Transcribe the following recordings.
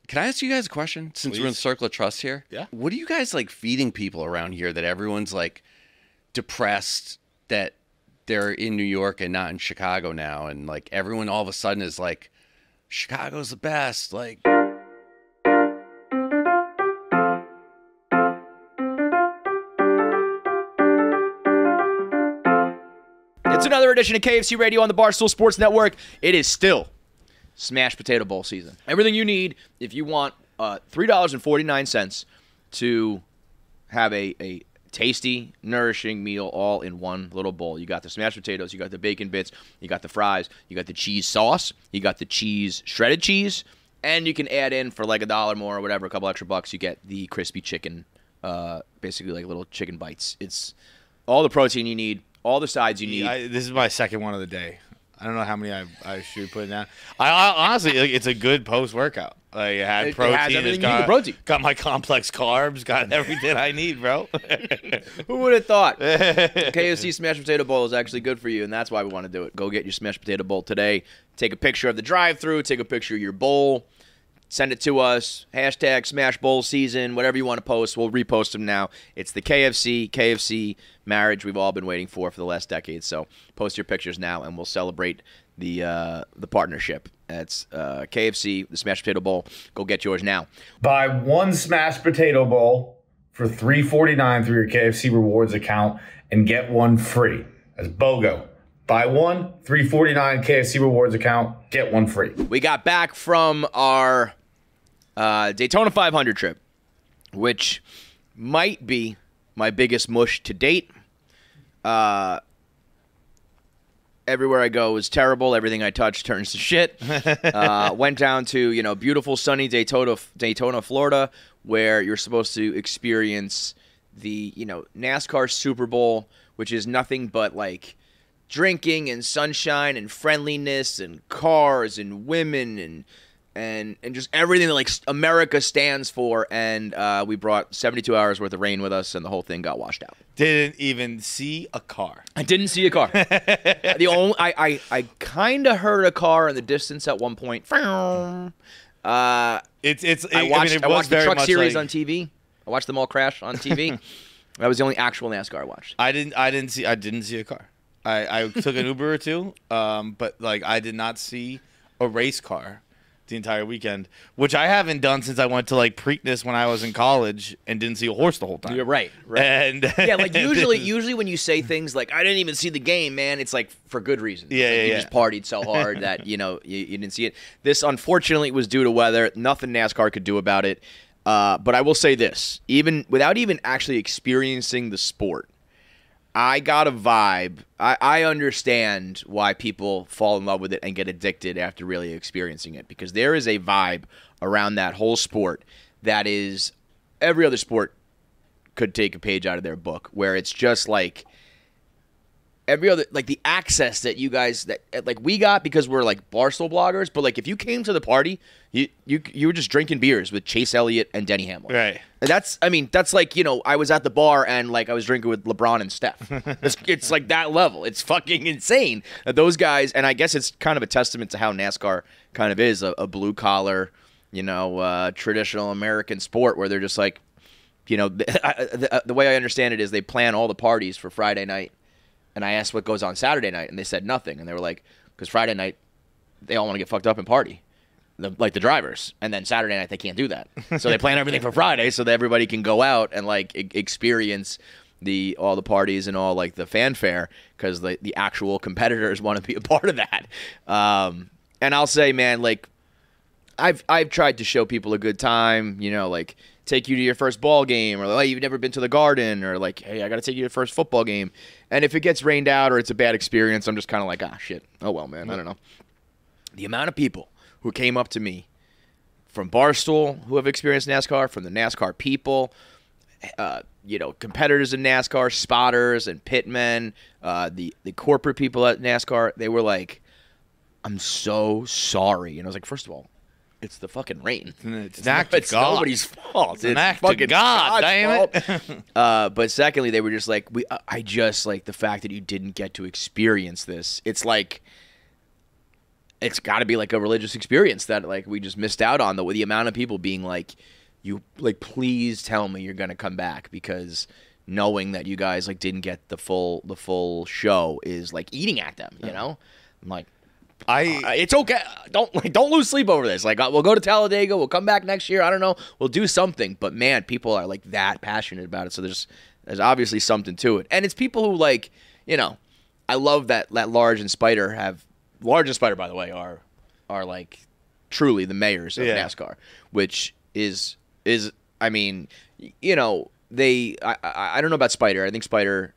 Can I ask you guys a question since Please. we're in Circle of Trust here? Yeah. What are you guys like feeding people around here that everyone's like depressed that they're in New York and not in Chicago now, and like everyone all of a sudden is like, Chicago's the best. Like, it's another edition of KFC Radio on the Barstool Sports Network. It is still Smashed Potato Bowl season. Everything you need if you want $3.49 to have a tasty, nourishing meal all in one little bowl. You got the smashed potatoes, you got the bacon bits, you got the fries, you got the cheese sauce, you got the cheese, shredded cheese, and you can add in for like $1 more or whatever, a couple extra bucks, you get the crispy chicken, basically like little chicken bites. It's all the protein you need, all the sides you need. This is my second one of the day. I don't know how many I should put down. I honestly, like, it's a good post-workout. Like, it had protein. It has everything you need, protein. Got my complex carbs. Got everything I need, bro. Who would have thought? KFC Smashed Potato Bowl is actually good for you, and that's why we want to do it. Go get your Smashed Potato Bowl today. Take a picture of the drive-thru. Take a picture of your bowl. Send it to us. Hashtag Smash Bowl Season. Whatever you want to post, we'll repost them now. It's the KFC marriage we've all been waiting for the last decade. So post your pictures now, and we'll celebrate the partnership. That's KFC, the Smashed Potato Bowl. Go get yours now. Buy one smashed potato bowl for $3.49 through your KFC Rewards account and get one free. That's BOGO. Buy one, $3.49 KFC Rewards account, get one free. We got back from our Daytona 500 trip, which might be my biggest mush to date. Everywhere I go is terrible. Everything I touch turns to shit. Went down to, beautiful sunny Daytona, Florida, where you're supposed to experience the, NASCAR Super Bowl, which is nothing but like drinking and sunshine and friendliness and cars and women and just everything that like America stands for. And we brought 72 hours worth of rain with us, and the whole thing got washed out. Didn't even see a car. I didn't see a car. I kind of heard a car in the distance at one point. I watched the Truck Series on TV. I watched them all crash on TV. That was the only actual NASCAR I watched. I didn't see a car. I took an Uber or two, but like I did not see a race car the entire weekend, which I haven't done since I went to like Preakness when I was in college and didn't see a horse the whole time. You're right. And yeah, like usually when you say things like I didn't even see the game, man, it's like for good reason. Yeah, You just partied so hard that you didn't see it. This unfortunately was due to weather. Nothing NASCAR could do about it. But I will say this, even without even actually experiencing the sport, I got a vibe. I understand why people fall in love with it and get addicted after really experiencing it, because there is a vibe around that whole sport that is every other sport could take a page out of their book, where it's just like every other, like the access that you guys that like we got because we're like Barstool bloggers, but like if you came to the party, you were just drinking beers with Chase Elliott and Denny Hamlin. Right. That's like, I was at the bar and like I was drinking with LeBron and Steph. It's like that level. It's fucking insane. Those guys, and I guess it's kind of a testament to how NASCAR kind of is a blue collar, traditional American sport where they're just like, the way I understand it is they plan all the parties for Friday night. And I asked what goes on Saturday night, and they said nothing. And they were like, because Friday night, they all want to get fucked up and party, like the drivers. And then Saturday night, they can't do that. So they plan everything for Friday so that everybody can go out and like experience all the parties and all like the fanfare, because the actual competitors want to be a part of that. And I'll say, man, like I've tried to show people a good time, like take you to your first ball game, or like, hey, you've never been to the Garden, or like, hey, I got to take you to your first football game. And if it gets rained out or it's a bad experience, I'm just kind of like, shit. Oh, well, man, I don't know. The amount of people who came up to me from Barstool who have experienced NASCAR, from the NASCAR people, competitors in NASCAR, spotters and pitmen, the corporate people at NASCAR, they were like, I'm so sorry. And I was like, first of all, it's the fucking rain. It's nobody's fault. It's fucking God, damn it. But secondly, they were just like, I just like the fact that you didn't get to experience this. It's like it's got to be like a religious experience that like we just missed out on, with the amount of people being like, you like, please tell me you're gonna come back, because knowing that you guys like didn't get the full show is like eating at them, you know. I'm like, it's okay. Don't lose sleep over this. Like, we'll go to Talladega. We'll come back next year. I don't know. We'll do something. But man, people are like that passionate about it. So there's obviously something to it. And it's people who like, you know, I love that Large and Spider by the way are like truly the mayors of NASCAR, which is I mean, you know, I don't know about Spider. I think Spider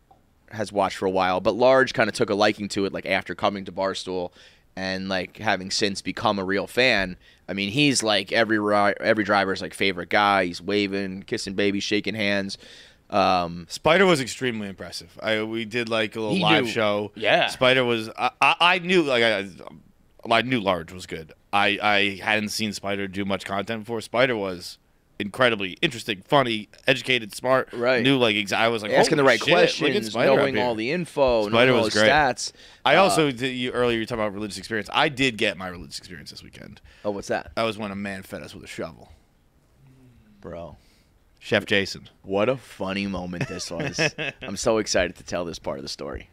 has watched for a while, but Large kind of took a liking to it like after coming to Barstool. And like having since become a real fan, I mean, he's like every driver's like favorite guy. He's waving, kissing babies, shaking hands. Spider was extremely impressive. We did like a little live show. Yeah, Spider was. I knew I knew Large was good. I hadn't seen Spider do much content before. Spider was incredibly interesting, funny, educated, smart. Right. Knew like I was like asking the right shit, questions, knowing all the info, knowing all the stats. I also earlier you talked about religious experience. I did get my religious experience this weekend. Oh, what's that? That was when a man fed us with a shovel. Bro. Chef Jason. What a funny moment this was. I'm so excited to tell this part of the story.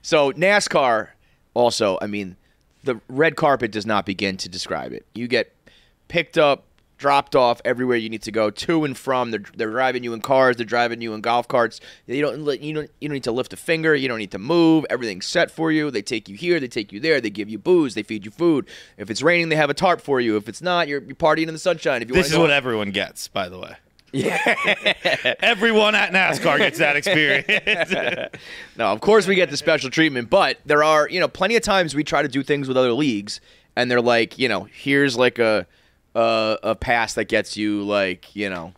So NASCAR also, I mean, the red carpet does not begin to describe it. You get picked up, dropped off everywhere you need to go, to and from. They're driving you in cars. They're driving you in golf carts. You don't need to lift a finger. You don't need to move. Everything's set for you. They take you here. They take you there. They give you booze. They feed you food. If it's raining, they have a tarp for you. If it's not, you're partying in the sunshine. If you this is what everyone gets, by the way. Yeah, everyone at NASCAR gets that experience. No, of course we get the special treatment, but there are, you know, plenty of times we try to do things with other leagues, and they're like, you know, here's like a pass that gets you like, you know,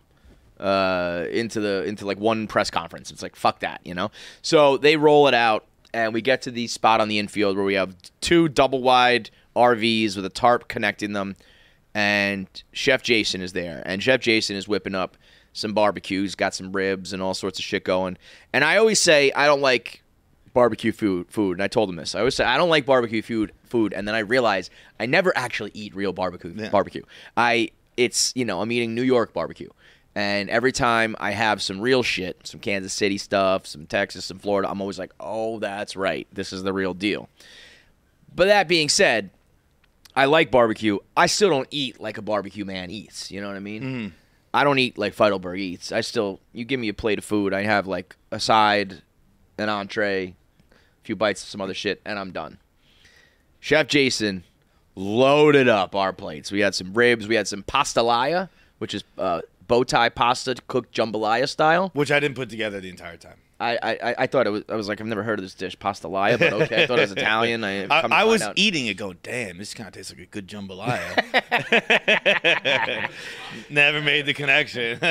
into like one press conference. It's like, fuck that, you know. So they roll it out, and we get to the spot on the infield where we have 2 double wide RVs with a tarp connecting them, and Chef Jason is there, and Chef Jason is whipping up some barbecues, got some ribs and all sorts of shit going. And I always say I don't like barbecue food, and I told him this. I always say I don't like barbecue food, and then I realize I never actually eat real barbecue. It's, you know, I'm eating New York barbecue. And every time I have some real shit, some Kansas City stuff, some Texas, some Florida, I'm always like, oh, that's right. This is the real deal. But that being said, I like barbecue. I still don't eat like a barbecue man eats. You know what I mean? Mm. I don't eat like Feitelberg eats. You give me a plate of food, I have like a side, an entree, a few bites of some other shit, and I'm done. Chef Jason loaded up our plates. We had some ribs. We had some pastalaya, which is bow tie pasta cooked jambalaya style. Which I didn't put together the entire time. I thought it was. I was like, I've never heard of this dish, pastalaya, but okay. I thought it was Italian. I was eating it, going, damn, this kind of tastes like a good jambalaya. Never made the connection.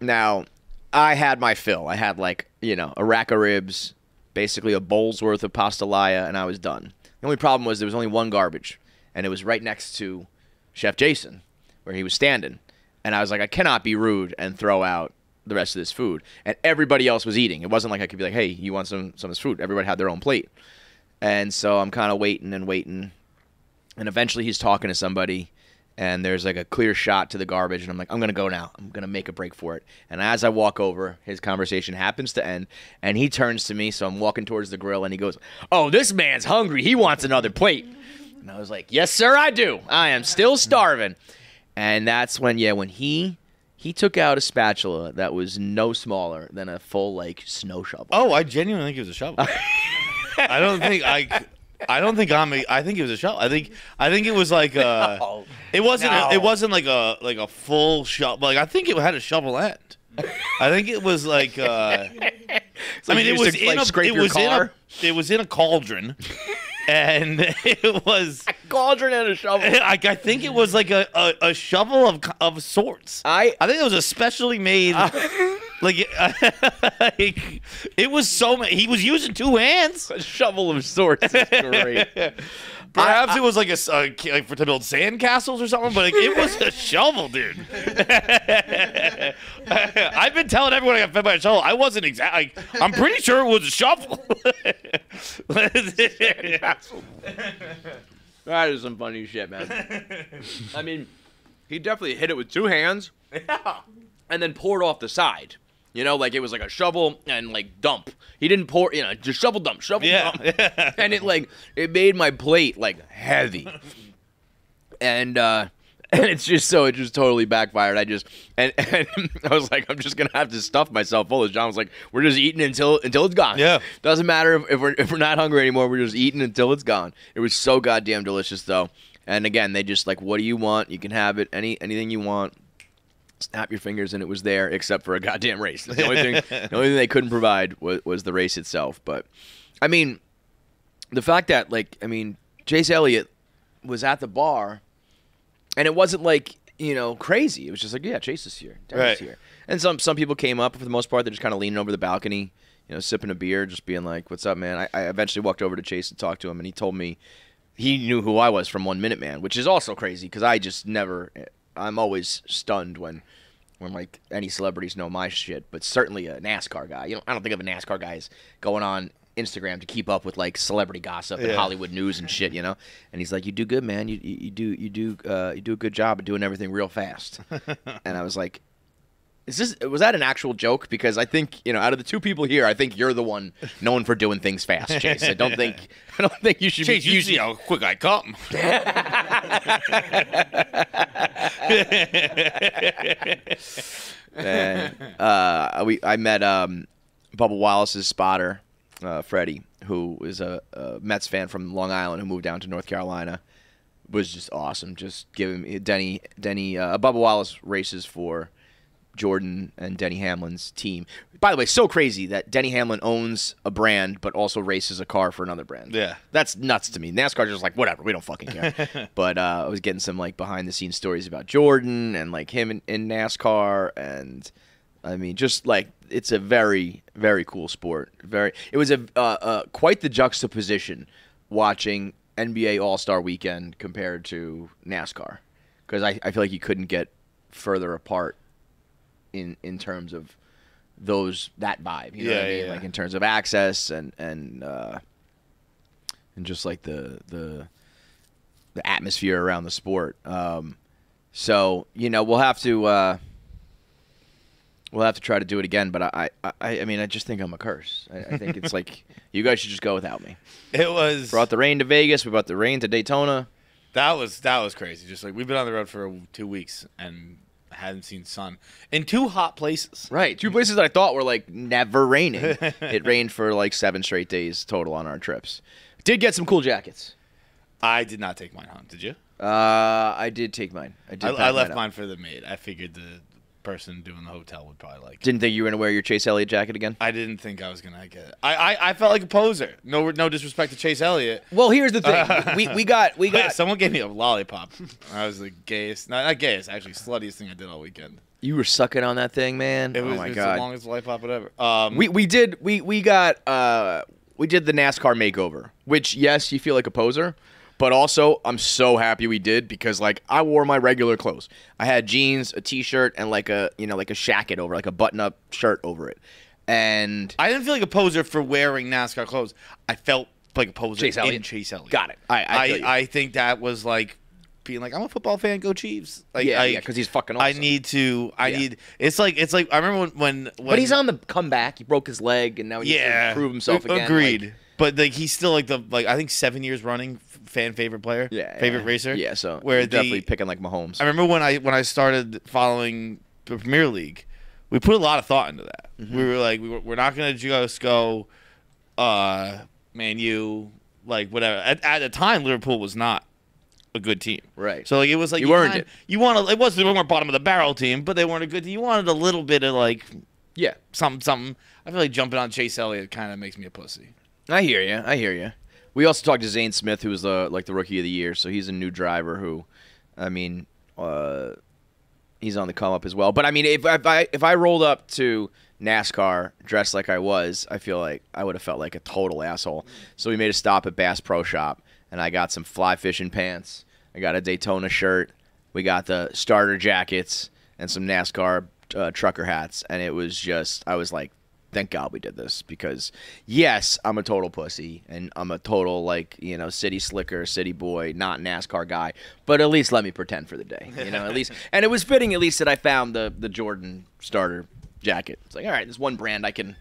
Now, I had my fill. I had like, you know, a rack of ribs, basically a bowl's worth of pastalaya, and I was done. The only problem was there was only one garbage, and it was right next to Chef Jason, where he was standing. And I was like, I cannot be rude and throw out the rest of this food. And everybody else was eating. It wasn't like I could be like, hey, you want some of this food? Everybody had their own plate. And so I'm kind of waiting. And eventually he's talking to somebody, and there's like a clear shot to the garbage. And I'm like, I'm going to go now. I'm going to make a break for it. And as I walk over, his conversation happens to end. And he turns to me, so I'm walking towards the grill, and he goes, oh, this man's hungry. He wants another plate. And I was like, yes, sir, I do. I am still starving. And that's when, when he took out a spatula that was no smaller than a full like snow shovel. Oh, I genuinely think it was a shovel. I think it was a shovel. I think it was like it wasn't like a full shovel. Like I think it had a shovel end. I think it was like it was in a cauldron. And it was a cauldron and a shovel. I think it was like a shovel of sorts. I think it was a specially made. It was so many. He was using 2 hands. A shovel of sorts. Is great. Perhaps it was like like for to build sandcastles or something, but it was a shovel, dude. I've been telling everyone I got fed by a shovel. I wasn't exactly. I'm pretty sure it was a shovel. That is some funny shit, man. I mean, he definitely hit it with two hands. Yeah. And then poured off the side. You know, like it was like a shovel and like dump. He didn't pour, just shovel dump. Yeah. And it made my plate like heavy. And it just totally backfired. And I was like, I'm just gonna have to stuff myself full. As John was like, we're just eating until it's gone. Yeah. Doesn't matter if we're not hungry anymore. We're just eating until it's gone. It was so goddamn delicious though. And again, they just like, what do you want? You can have it anything you want. Snap your fingers, and it was there, except for a goddamn race. The only thing they couldn't provide was the race itself. But, I mean, the fact that, Chase Elliott was at the bar, and it wasn't, crazy. It was just like, yeah, Chase is here. Denny's here. And some people came up, but for the most part, they're just kind of leaning over the balcony, sipping a beer, just being like, what's up, man? I eventually walked over to Chase and talked to him, and he told me he knew who I was from 1 Minute Man, which is also crazy, because I just never... I'm always stunned when like any celebrities know my shit, but certainly a NASCAR guy. I don't think of a NASCAR guy as going on Instagram to keep up with like celebrity gossip and Hollywood news and shit, And he's like, "You do good, man. You do a good job of doing everything real fast." And I was like, was that an actual joke? Because I think, out of the two people here, I think you're the one known for doing things fast, Chase. I don't think you should Chase, be you see how quick I come. I met Bubba Wallace's spotter, Freddie, who is a Mets fan from Long Island who moved down to North Carolina. Was just awesome. Just giving me Denny. Bubba Wallace races for Jordan and Denny Hamlin's team. By the way, so crazy that Denny Hamlin owns a brand but also races a car for another brand. Yeah. That's nuts to me. NASCAR's just like, whatever, we don't fucking care. But I was getting some behind the scenes stories about Jordan and him in NASCAR, and I mean just it's a very, very cool sport. It was quite the juxtaposition watching NBA All-Star Weekend compared to NASCAR, because I feel like you couldn't get further apart in terms of that vibe, you know what I mean? Like in terms of access and just like the atmosphere around the sport. So we'll have to try to do it again. But I mean I just think I'm a curse. I think it's like you guys should just go without me. It was brought the rain to Vegas. We brought the rain to Daytona. That was crazy. Just we've been on the road for 2 weeks and hadn't seen sun in two hot places. Right, two places that I thought were never raining. It rained for 7 straight days total on our trips. Did get some cool jackets. I did not take mine home. Did you? I did take mine. I left mine for the maid. I figured the person doing the hotel would probably like it. Didn't think you were gonna wear your Chase Elliott jacket again? I didn't think I was gonna get it. I felt like a poser. No disrespect to Chase Elliott. Well, here's the thing. We got someone gave me a lollipop. I was the gayest, not gayest, actually sluttiest thing I did all weekend. You were sucking on that thing, man. It was, oh my it was god, the longest lollipop ever. We did the NASCAR makeover, which yes, you feel like a poser. But also, I'm so happy we did, because I wore my regular clothes. I had jeans, a t-shirt, and a shacket over, a button-up shirt over it. And I didn't feel like a poser for wearing NASCAR clothes. I felt like a poser in Chase Elliott. Got it. I think that was being I'm a football fan, go Chiefs. Because he's fucking awesome. It's like I remember when but he's on the comeback. He broke his leg, and now he needs to prove himself again. Agreed. But he's still I think 7 years running fan favorite player, favorite racer. Yeah, so where definitely picking Mahomes. I remember when I started following the Premier League, we put a lot of thought into that. Mm-hmm. We were we're not gonna just go, Man U, whatever. At the time, Liverpool was not a good team, right? So it was you earned it. You wanted they weren't bottom of the barrel team, but they weren't a good team. You wanted a little bit of something. I feel like jumping on Chase Elliott kind of makes me a pussy. I hear you. We also talked to Zane Smith, who was the rookie of the year. So he's a new driver who, I mean, he's on the come up as well. But I mean, if I rolled up to NASCAR dressed like I was, I feel like I would have felt like a total asshole. So we made a stop at Bass Pro Shop, and I got some fly fishing pants. I got a Daytona shirt. We got the starter jackets and some NASCAR trucker hats, and it was just, I was like thank God we did this because, yes, I'm a total pussy and I'm a total, like, city slicker, city boy, not NASCAR guy. But at least let me pretend for the day, at least. And it was fitting, at least, that I found the Jordan starter jacket. It's like, all right, there's one brand I can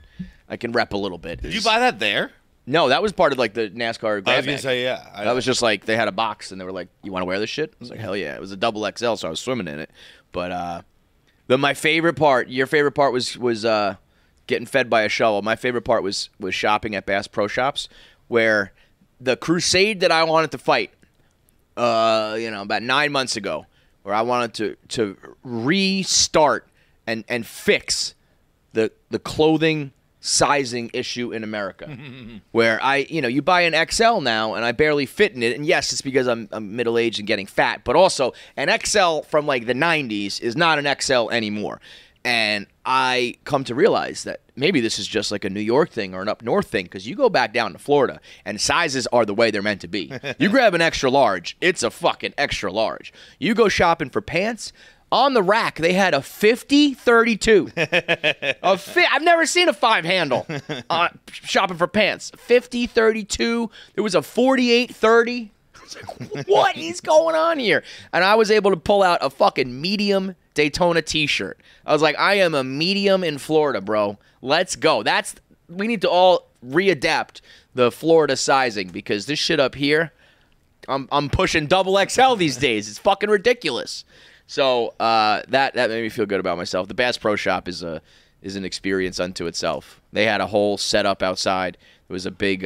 rep a little bit. Did you buy that there? No, that was part of, like, the NASCAR grab I was going bag. to say, yeah. That was just like, they had a box and they were like, you want to wear this shit? I was like, hell yeah. It was a double XL, so I was swimming in it. But my favorite part, your favorite part was getting fed by a shovel. My favorite part was shopping at Bass Pro Shops, where the crusade that I wanted to fight, about 9 months ago, where I wanted to restart and fix the clothing sizing issue in America, where you buy an XL now and I barely fit in it, and yes, it's because I'm middle aged and getting fat, but also an XL from like the 90s is not an XL anymore. And I come to realize that maybe this is just like a New York thing or an up north thing, because you go back down to Florida and sizes are the way they're meant to be. You grab an extra large, it's a fucking extra large. You go shopping for pants, on the rack they had a 50-32. I've never seen a 5 handle shopping for pants. 50-32. There was a 48-30. I was like, what is going on here? And I was able to pull out a fucking medium Daytona t-shirt. I was like, I am a medium in Florida, bro. Let's go. We need to all readapt the Florida sizing, because this shit up here, I'm pushing double XL these days. It's fucking ridiculous. So that made me feel good about myself. The Bass Pro Shop is an experience unto itself. They had a whole setup outside. There was a big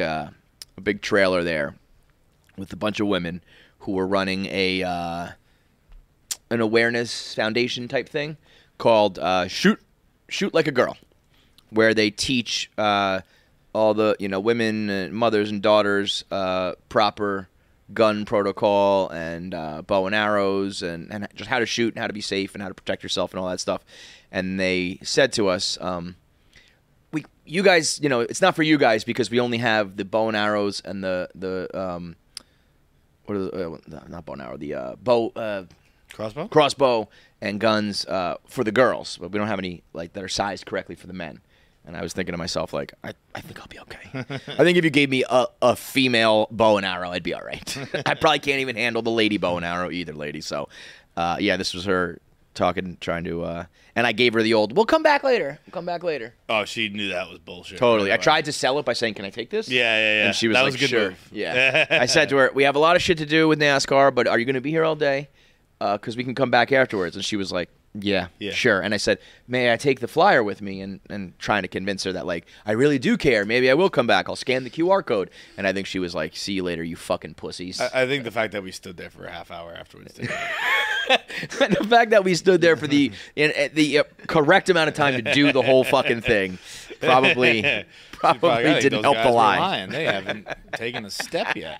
trailer there with a bunch of women who were running an awareness foundation type thing called Shoot Like a Girl, where they teach all the women and mothers and daughters proper gun protocol and bow and arrows and just how to shoot and how to be safe and how to protect yourself and all that stuff. And they said to us, you guys, it's not for you guys because we only have the bow and arrows and not bow and arrow, the bow crossbow and guns for the girls, but we don't have any like that are sized correctly for the men. And I was thinking to myself, like, I think I'll be okay. I think if you gave me a female bow and arrow, I'd be all right. I probably can't even handle the lady bow and arrow either, lady. So, yeah, this was her talking, trying to, and I gave her the old, we'll come back later. We'll come back later. Oh, she knew that was bullshit. Totally. Right I tried to sell it by saying, can I take this? Yeah. And she was that like, was a good sure. move. Yeah. I said to her, we have a lot of shit to do with NASCAR, but are you going to be here all day? Because we can come back afterwards. And she was like, yeah, sure. And I said, may I take the flyer with me? And trying to convince her that, like, I really do care. Maybe I will come back. I'll scan the QR code. And I think she was like, see you later, you fucking pussies. I think the fact that we stood there for a half hour afterwards. The fact that we stood there for the correct amount of time to do the whole fucking thing probably didn't help the line. They haven't taken a step yet.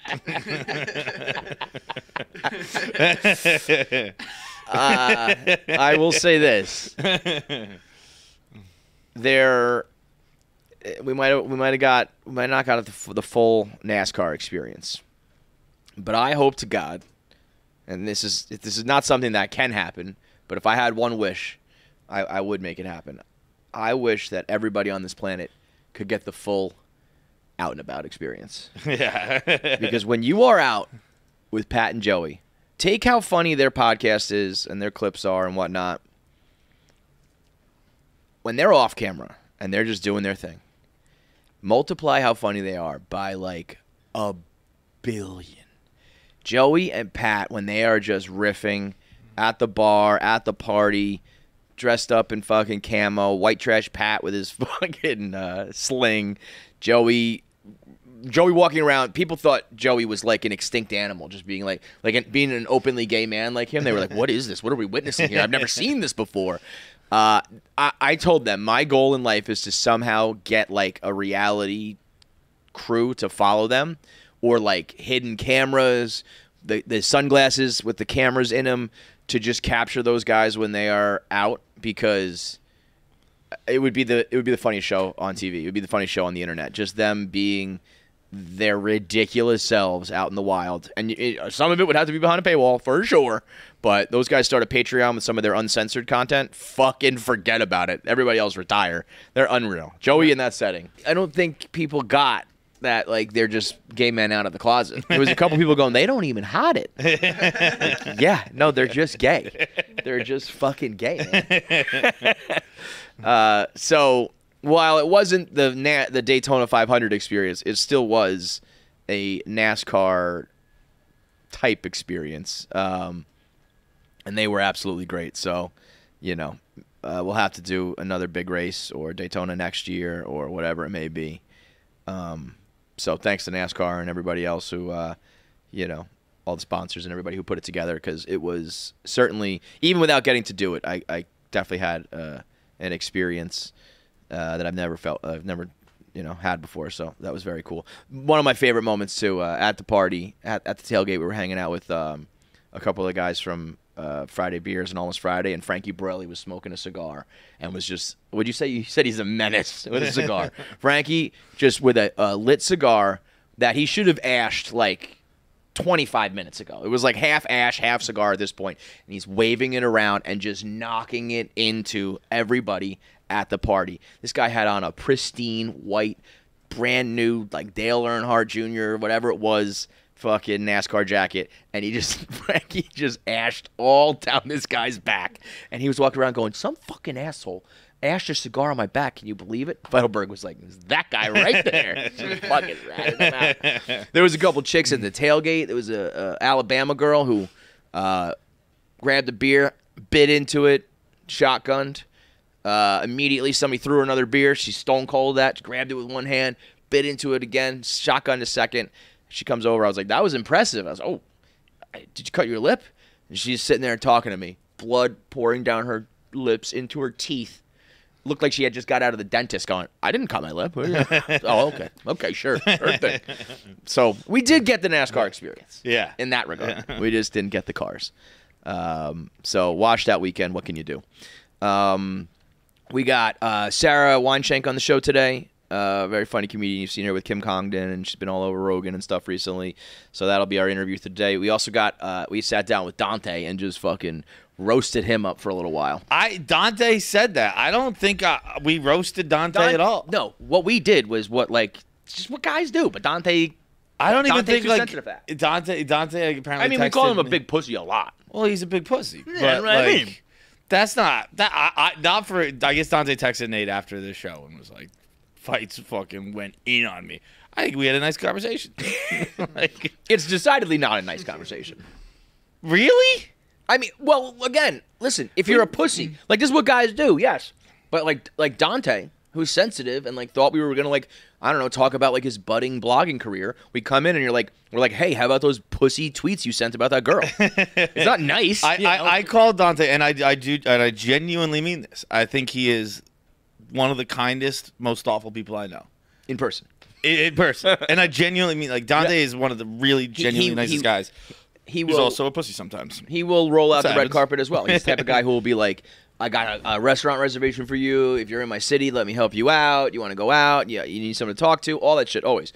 I will say this: we might not got the full NASCAR experience, but I hope to God, and this is not something that can happen, but if I had one wish, I would make it happen. I wish that everybody on this planet could get the full out and about experience. Yeah. Because when you are out with Pat and Joey, take how funny their podcast is and their clips are and whatnot. When they're off camera and they're just doing their thing, multiply how funny they are by like 1 billion. Joey and Pat, when they are just riffing at the bar, at the party, dressed up in fucking camo, white trash Pat with his fucking sling, Joey walking around. People thought Joey was like an extinct animal, just being being an openly gay man like him. They were like, what is this? What are we witnessing here? I've never seen this before. I told them my goal in life is to somehow get like a reality crew to follow them, or like hidden cameras, the sunglasses with the cameras in them, to just capture those guys when they are out, because it would be the funniest show on TV. It would be the funniest show on the internet. Just them being their ridiculous selves out in the wild. And some of it would have to be behind a paywall, for sure. But those guys start a Patreon with some of their uncensored content. Fucking forget about it. Everybody else retire. They're unreal. Joey in that setting. I don't think people got that, like, they're just gay men out of the closet. There was a couple people going, they don't even hide it. Like, yeah, no, they're just gay. They're just fucking gay, man. So while it wasn't the Daytona 500 experience, it still was a NASCAR type experience. And they were absolutely great. So, we'll have to do another big race or Daytona next year or whatever it may be. So thanks to NASCAR and everybody else who, all the sponsors and everybody who put it together, because it was certainly, even without getting to do it, I definitely had an experience that I've never had before. So that was very cool. One of my favorite moments too, at the party, at the tailgate, we were hanging out with a couple of guys from Friday Beers and Almost Friday, and Frankie Borelli was smoking a cigar and was just, what'd you say? You said he's a menace with a cigar. Frankie just with a lit cigar that he should have ashed like 25 minutes ago. It was like half ash, half cigar at this point, and he's waving it around and just knocking it into everybody at the party. This guy had on a pristine white, brand new, like Dale Earnhardt Jr., whatever it was, fucking NASCAR jacket, and Frankie just ashed all down this guy's back, and he was walking around going, some fucking asshole ashed a cigar on my back, can you believe it? Feitelberg was like, "It's that guy right there." Just fucking ratted him out. There was a couple chicks at the tailgate. There was a Alabama girl who grabbed a beer, bit into it, shotgunned. Immediately somebody threw her another beer. She stone cold that, grabbed it with one hand, bit into it again, shotgunned a second. She comes over. I was like, that was impressive. I was like, oh, did you cut your lip? And she's sitting there talking to me, blood pouring down her lips into her teeth. Looked like she had just got out of the dentist going, I didn't cut my lip. Oh, okay. Okay, sure. Sure thing. So we did get the NASCAR experience. Yeah. In that regard. We just didn't get the cars. So watch that weekend. What can you do? We got Sarah Weinshank on the show today. Very funny comedian. You've seen her with Kim Congdon, and she's been all over Rogan and stuff recently. So that'll be our interview today. We also got we sat down with Dante and just fucking roasted him up for a little while. Dante said that. I don't think we roasted Dante at all. No, what we did was just what guys do. But Dante, I don't even think too sensitive for that. Dante apparently. I mean, we call him a big pussy a lot. Well, he's a big pussy. Yeah, but I mean. That's not that. Not for. I guess Dante texted Nate after the show and was like, "Fights fucking went in on me." I think we had a nice conversation. It's decidedly not a nice conversation. Really? I mean, well, again, listen. If you're a pussy, like this is what guys do, yes. But like Dante, who's sensitive and like thought we were gonna talk about like his budding blogging career. We come in and we're like, hey, how about those pussy tweets you sent about that girl? It's not nice. I called Dante, and I genuinely mean this. I think he is one of the kindest, most thoughtful people I know. In person. In person. And I genuinely mean, like, Dante is one of the really genuinely nicest guys. He's also a pussy sometimes. He will roll out the red carpet as well. He's the type of guy who will be like, I got a restaurant reservation for you. If you're in my city, let me help you out. You want to go out? Yeah, you need someone to talk to. All that shit, always.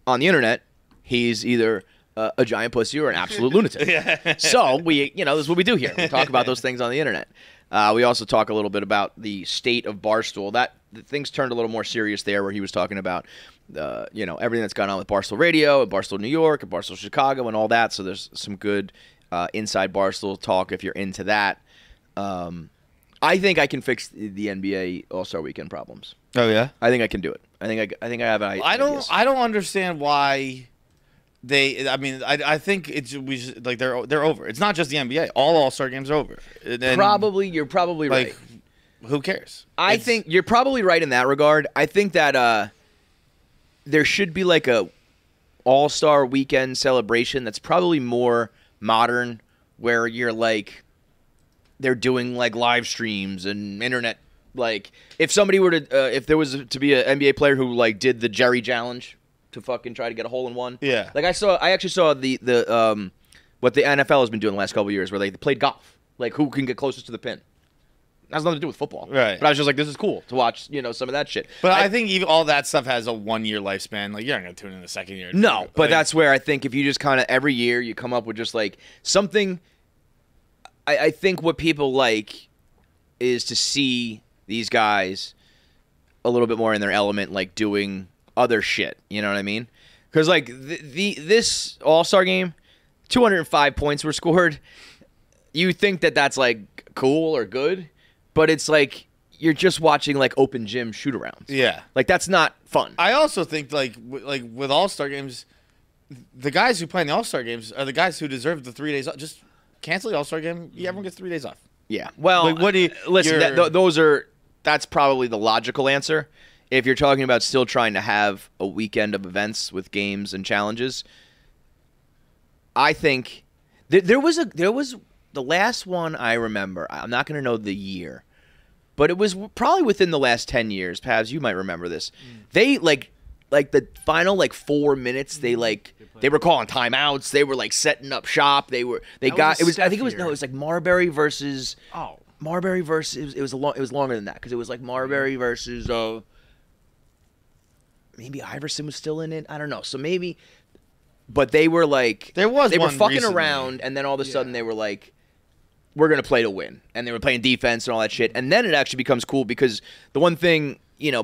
On the internet, he's either a giant pussy or an absolute lunatic. So this is what we do here. We talk about those things on the internet. We also talk a little bit about the state of Barstool. Things turned a little more serious there, where he was talking about everything that's gone on with Barstool Radio, and Barstool New York, and Barstool Chicago, and all that. So there's some good inside Barstool talk if you're into that. I think I can fix the NBA All-Star Weekend problems. Oh yeah, I think I can do it. I think I have an idea. I don't understand why they. I mean, I think they're over. It's not just the NBA. All All-Star games are over. And you're probably right. Who cares? I think you're probably right in that regard. I think that there should be like a All-Star Weekend celebration that's probably more modern, where you're like, they're doing like live streams and internet. Like if somebody were to, if there was to be an NBA player who like did the Jerry challenge to fucking try to get a hole in one. Yeah. Like I actually saw the what the NFL has been doing the last couple of years, where they played golf. Like who can get closest to the pin. has nothing to do with football. Right. But I was just like, this is cool to watch, some of that shit. But I think even all that stuff has a 1 year lifespan. Like, you're not going to tune in the second year. No, but like, that's where I think if you just kind of every year you come up with just like something. I think what people like is to see these guys a little bit more in their element, like doing other shit. You know what I mean? Because like this All-Star game, 205 points were scored. You think that that's like cool or good, but it's like you're just watching like open gym shoot-arounds. Yeah, like that's not fun. I also think like with All-Star games, the guys who play in the All-Star games are the guys who deserve the 3 days off. Just cancel the All-Star game. Yeah, everyone gets 3 days off. Yeah. Well, like, what do you listen? That's probably the logical answer. If you're talking about still trying to have a weekend of events with games and challenges, I think there was the last one I remember. I'm not going to know the year, but it was probably within the last 10 years. Pavs, you might remember this. They like the final 4 minutes. They were calling timeouts. They were like setting up shop. It was like Marbury versus. Oh. Marbury versus it was longer than that because it was like Marbury versus maybe Iverson was still in it. I don't know. So maybe, but they were like they were fucking recently around, and then all of a sudden they were like, we're gonna play to win, and they were playing defense and all that shit, and then it actually becomes cool because the one thing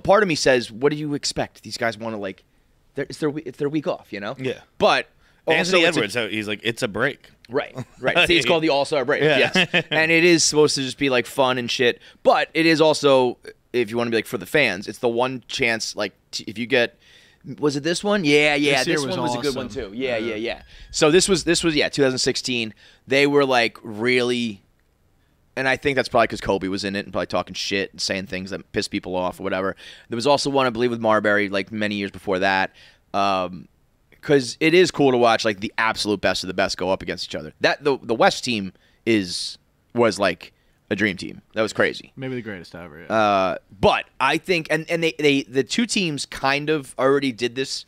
part of me says, what do you expect? These guys want to it's their week off, Yeah, but. Anthony Edwards, he's like, it's a break. Right. See, it's called the All-Star break. Yeah. Yes. And it is supposed to just be like fun and shit. But it is also, if you want to be like for the fans, it's the one chance, like if you get, was it this one? Yeah. This one was a good one too. Yeah. So this was 2016. They were like really, and I think that's probably because Kobe was in it and probably talking shit and saying things that piss people off or whatever. There was also one, I believe, with Marbury like many years before that. Because it is cool to watch like the absolute best of the best go up against each other. That the West team was like a dream team. That was crazy. Maybe the greatest ever. Yeah. But I think and they the two teams kind of already did this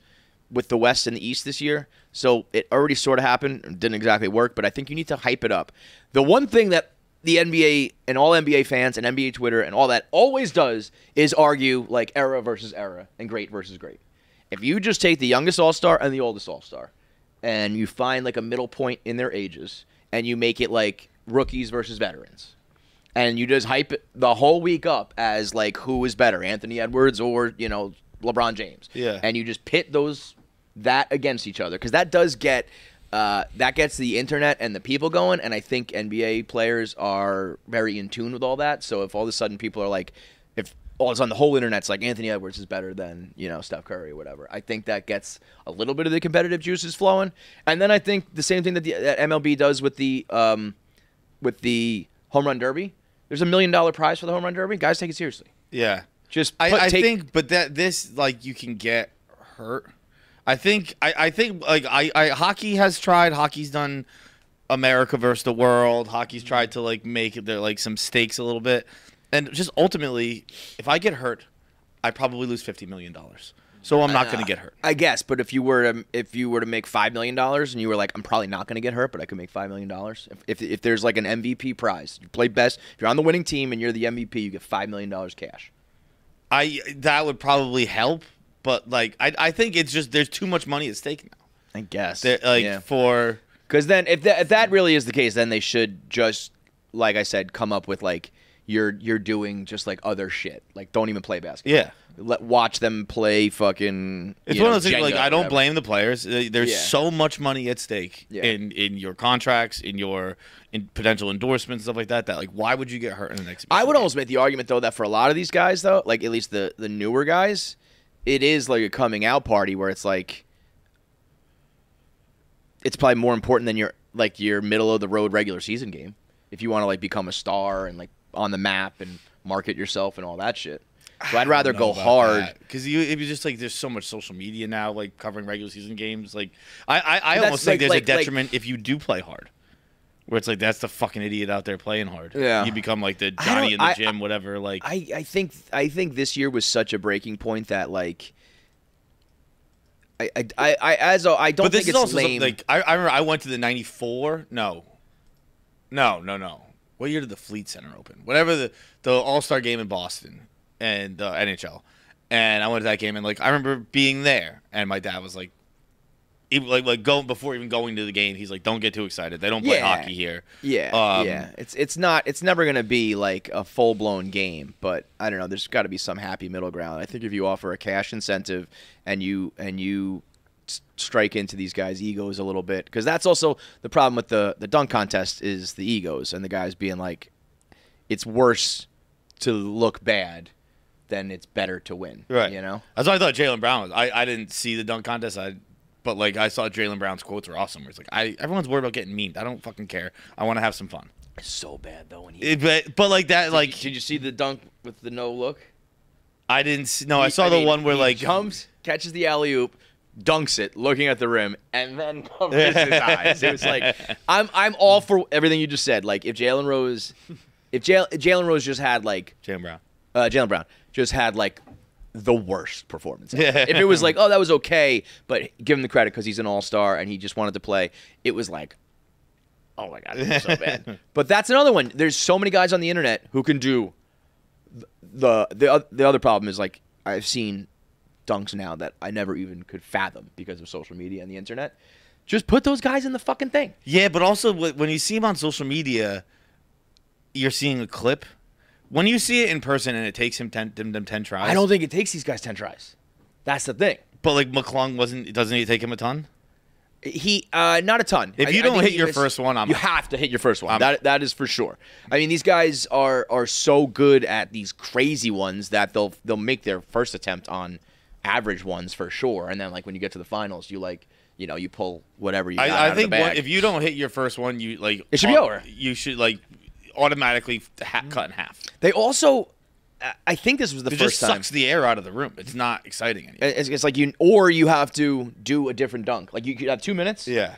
with the West and the East this year. So it already sort of happened. It didn't exactly work, but I think you need to hype it up. The one thing that the NBA and all NBA fans and NBA Twitter and all that always does is argue like era versus era and great versus great. If you just take the youngest All-Star and the oldest All-Star and you find like a middle point in their ages and you make it like rookies versus veterans and you just hype it the whole week up as like who is better, Anthony Edwards or, LeBron James. Yeah. And you just pit that against each other because that does get that gets the internet and the people going, and I think NBA players are very in tune with all that. So if all of a sudden people are like, if all of a sudden the whole internet's like Anthony Edwards is better than Steph Curry or whatever, I think that gets a little bit of the competitive juices flowing. And then I think the same thing that that MLB does with the home run derby. There's $1 million prize for the home run derby. Guys, take it seriously. Yeah. Just I think, but this like you can get hurt. I think hockey has tried. Hockey's done America versus the world. Hockey's tried to like make there like some stakes a little bit, and just ultimately, if I get hurt, I probably lose $50 million. So I'm not going to get hurt. I guess, but if you were to make $5 million and you were like, I'm probably not going to get hurt, but I could make $5 million. If there's like an MVP prize, you play best. If you're on the winning team and you're the MVP, you get $5 million cash. That would probably help, but like I think it's just there's too much money at stake now. I guess because then if that really is the case, then they should just, like I said, come up with like you're doing just like other shit. Like don't even play basketball. Yeah. Watch them play fucking. It's one of those things. Like I don't blame the players. There's so much money at stake in your contracts, in potential endorsements, stuff like that. That like, why would you get hurt in the next? I would almost make the argument though that for a lot of these guys though, like at least the newer guys, it is like a coming out party where it's like it's probably more important than your middle of the road regular season game if you want to like become a star and like on the map and market yourself and all that shit. So I'd rather go hard because if you just like there's so much social media now like covering regular season games. Like I almost think there's a detriment if you do play hard, where it's like that's the fucking idiot out there playing hard. Yeah, you become like the Johnny in the gym, whatever. Like I think this year was such a breaking point that like I don't think it's lame. Like I remember I went to the '94. No. what year did the Fleet Center open? Whatever the All-Star game in Boston and the NHL. And I went to that game, and like I remember being there, and my dad was like, before even going to the game, he's like, "Don't get too excited. They don't play hockey here." Yeah. It's never gonna be like a full blown game, but I don't know. There's got to be some happy middle ground. I think if you offer a cash incentive and you strike into these guys' egos a little bit, because that's also the problem with the dunk contest is the egos and the guys being like, it's worse to look bad than it's better to win. Right. You know. That's what I thought Jaylen Brown was. I didn't see the dunk contest. But like I saw Jaylen Brown's quotes were awesome. Where it's like everyone's worried about getting memed. I don't fucking care. I want to have some fun. It's so bad though when he. But like that, Did you see the dunk with the no look? I didn't see. No, I saw the one where he jumps, catches the alley oop, dunks it, looking at the rim, and then covers his eyes. It was like I'm all for everything you just said. Like if Jalen Rose just had like Jaylen Brown just had like the worst performance. If it was like, oh, that was okay, but give him the credit because he's an all-star and he just wanted to play, it was like, oh my God, it's so bad. But that's another one. There's so many guys on the internet who can do the other problem is like I've seen dunks now that I never even could fathom because of social media and the internet. Just put those guys in the fucking thing. Yeah, but also when you see him on social media, you're seeing a clip. When you see it in person and it takes him 10 tries. I don't think it takes these guys 10 tries. That's the thing. But like Mcclung doesn't he take him a ton? He not a ton. If you don't hit your first one, you have to hit your first one. That is for sure. I mean, these guys are so good at these crazy ones that they'll make their first attempt on average ones for sure, and then like when you get to the finals, you pull whatever you got out of the bag. If you don't hit your first one, you like it should be over. You should like automatically cut in half. They also, I think this was the first time. It just sucks the air out of the room. It's not exciting anymore. It's like you have to do a different dunk. Like you could have 2 minutes. Yeah.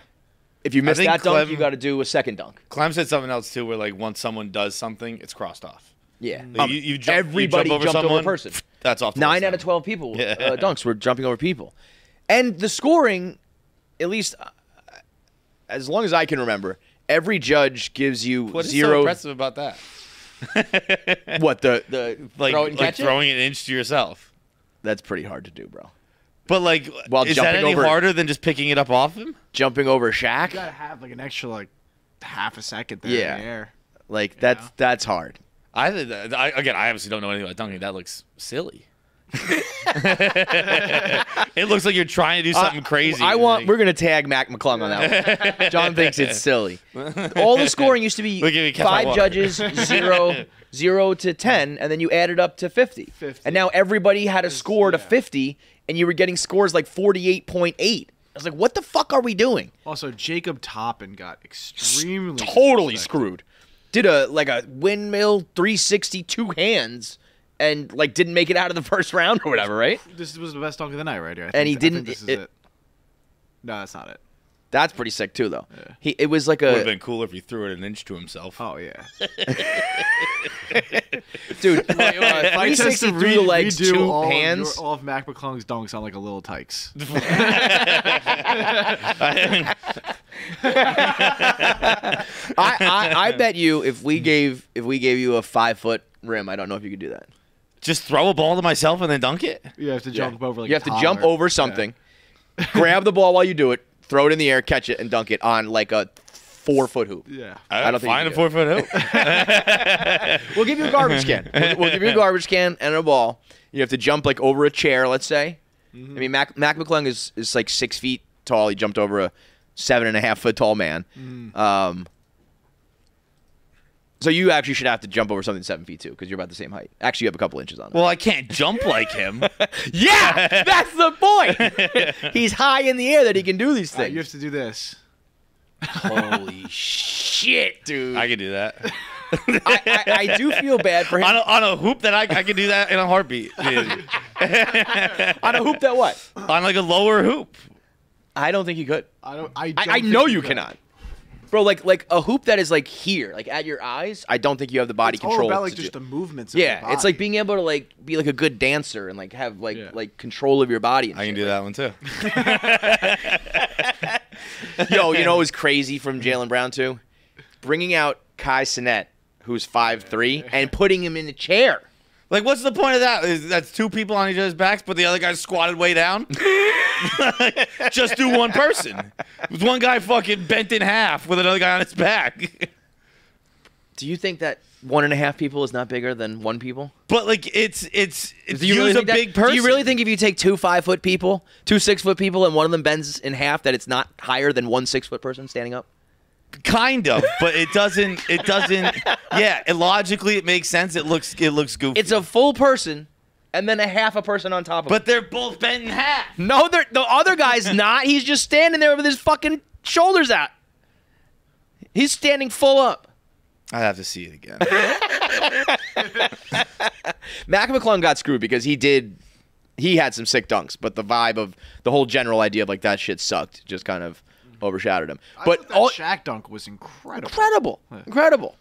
If you miss that dunk, you got to do a second dunk. Clem said something else too, where like once someone does something, it's crossed off. Yeah. Like, everybody jumped over a person. That's off. 9 out of 12 people dunks were jumping over people, and the scoring, at least as long as I can remember. Every judge gives you What is zero. so impressive about that? What the throw it and catch throwing an inch to yourself? That's pretty hard to do, bro. But like, is that any harder than just picking it up off him? Jumping over Shaq? You gotta have like an extra like half a second there in the air. Like that's hard. I obviously don't know anything about dunking. That looks silly. It looks like you're trying to do something crazy. We're gonna tag Mcclung on that one. John thinks it's silly. All the scoring used to be 5 judges, 0 to 10, and then you added up to 50. And now everybody had a score to 50, and you were getting scores like 48.8. I was like, what the fuck are we doing? Also, Jacob Toppin got extremely totally screwed. Did a windmill 360 two hands. And like didn't make it out of the first round or whatever, right? This was the best dunk of the night right here. He didn't. This is it. No, that's not it. That's pretty sick too, though. Yeah. It was like would have been cooler if he threw it an inch to himself. Oh yeah. Dude, 360 through the legs, 2 hands. All of Mcclung's dunks on like a little tykes. I bet you if we gave you a 5-foot rim, I don't know if you could do that. Just throw a ball to myself and then dunk it? You have to jump over like you have to jump over something, grab the ball while you do it, throw it in the air, catch it, and dunk it on like a 4-foot hoop. Yeah. I don't think find a 4-foot hoop. We'll give you a garbage can. We'll give you a garbage can and a ball. You have to jump like over a chair, let's say. Mm-hmm. I mean, Mcclung is like 6 feet tall. He jumped over a 7.5-foot tall man. So you actually should have to jump over something 7 feet too, because you're about the same height. Actually, you have a couple inches on it. Well, I can't jump like him. Yeah, that's the point. He's high in the air that he can do these things. You have to do this. Holy shit, dude! I can do that. I do feel bad for him on a hoop that I can do that in a heartbeat. On a hoop that what? On like a lower hoop. I don't think you could. I know you cannot. Bro, like a hoop that is like here, like at your eyes, I don't think you have the body control. It's all about like just the movements of your body. It's like being able to like be like a good dancer and like have like control of your body and I can do that one too. Yo, you know what was crazy from Jaylen Brown too? Bringing out Kai Cenat who's 5'3", and putting him in a chair. Like, what's the point of that? That's two people on each other's backs, but the other guy's squatted way down? Just do one person. With one guy fucking bent in half with another guy on his back. Do you think that 1.5 people is not bigger than 1 people? But, like, it's Do you really a think big person. Do you really think if you take 2 5-foot people, 2 6-foot people, and one of them bends in half, that it's not higher than 1 6-foot person standing up? Kind of, but it doesn't. Yeah, logically it makes sense. It looks goofy. It's a full person, and then a half a person on top of But it. they're both bent in half. No, the other guy's not. He's just standing there with his fucking shoulders out. He's standing full up. I have to see it again. Mcclung got screwed because he had some sick dunks, but the vibe of the whole general idea of like that shit sucked just kind of overshadowed him. But I thought that Shaq dunk was incredible. Incredible.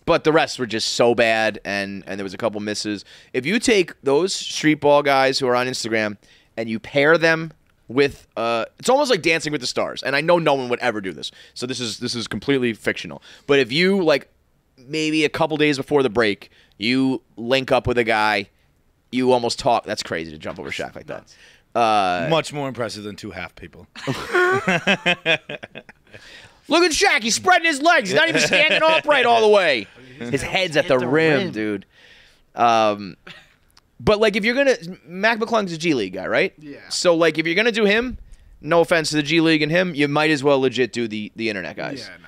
But the rest were just so bad, and there was a couple misses. If you take those street ball guys who are on Instagram and you pair them with it's almost like Dancing with the Stars, and I know no one would ever do this, so this is completely fictional. But if you, like, maybe a couple days before the break, you link up with a guy, you almost talk. That's crazy to jump over Shaq like that. Much more impressive than 2 half people. Look at Shaq. He's spreading his legs. He's not even standing upright all the way. His head's at the rim, dude. But, like, if you're going to... Mcclung's a G League guy, right? Yeah. So, like, if you're going to do him, no offense to the G League and him, you might as well legit do the internet guys. Yeah, no.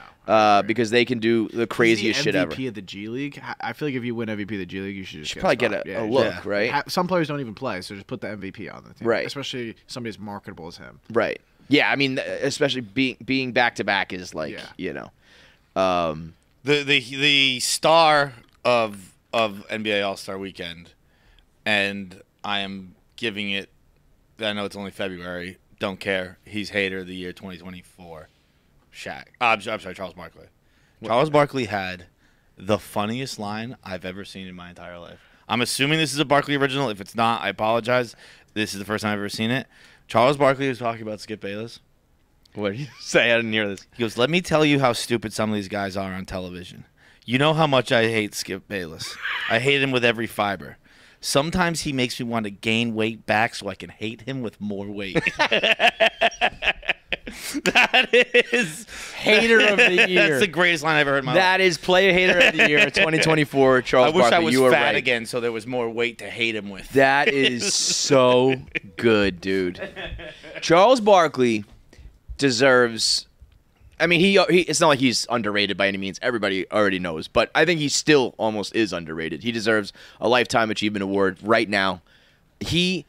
Because they can do the craziest shit ever. MVP of the G League. I feel like if you win MVP of the G League, you should just probably get a look, right? Some players don't even play, so just put the MVP on the team. Right. Especially somebody as marketable as him. Right. Yeah, I mean, especially being back-to-back is like, you know. The star of NBA All-Star Weekend, and I am giving it, I know it's only February, don't care, he's hater of the year 2024, Shaq. I'm sorry, Charles Barkley. Charles Barkley had the funniest line I've ever seen in my entire life. I'm assuming this is a Barkley original. If it's not, I apologize. This is the first time I've ever seen it. Charles Barkley was talking about Skip Bayless. What did you say? I didn't hear this. He goes, let me tell you how stupid some of these guys are on television. You know how much I hate Skip Bayless. I hate him with every fiber. Sometimes he makes me want to gain weight back so I can hate him with more weight. That is Hater of the year. That's the greatest line I've ever heard in my life. That is Player Hater of the Year 2024, Charles Barkley. I wish I was you were fat right. again so there was more weight to hate him with. That is so good, dude. Charles Barkley deserves... I mean, he it's not like he's underrated by any means. Everybody already knows. But I think he still almost is underrated. He deserves a Lifetime Achievement Award right now. You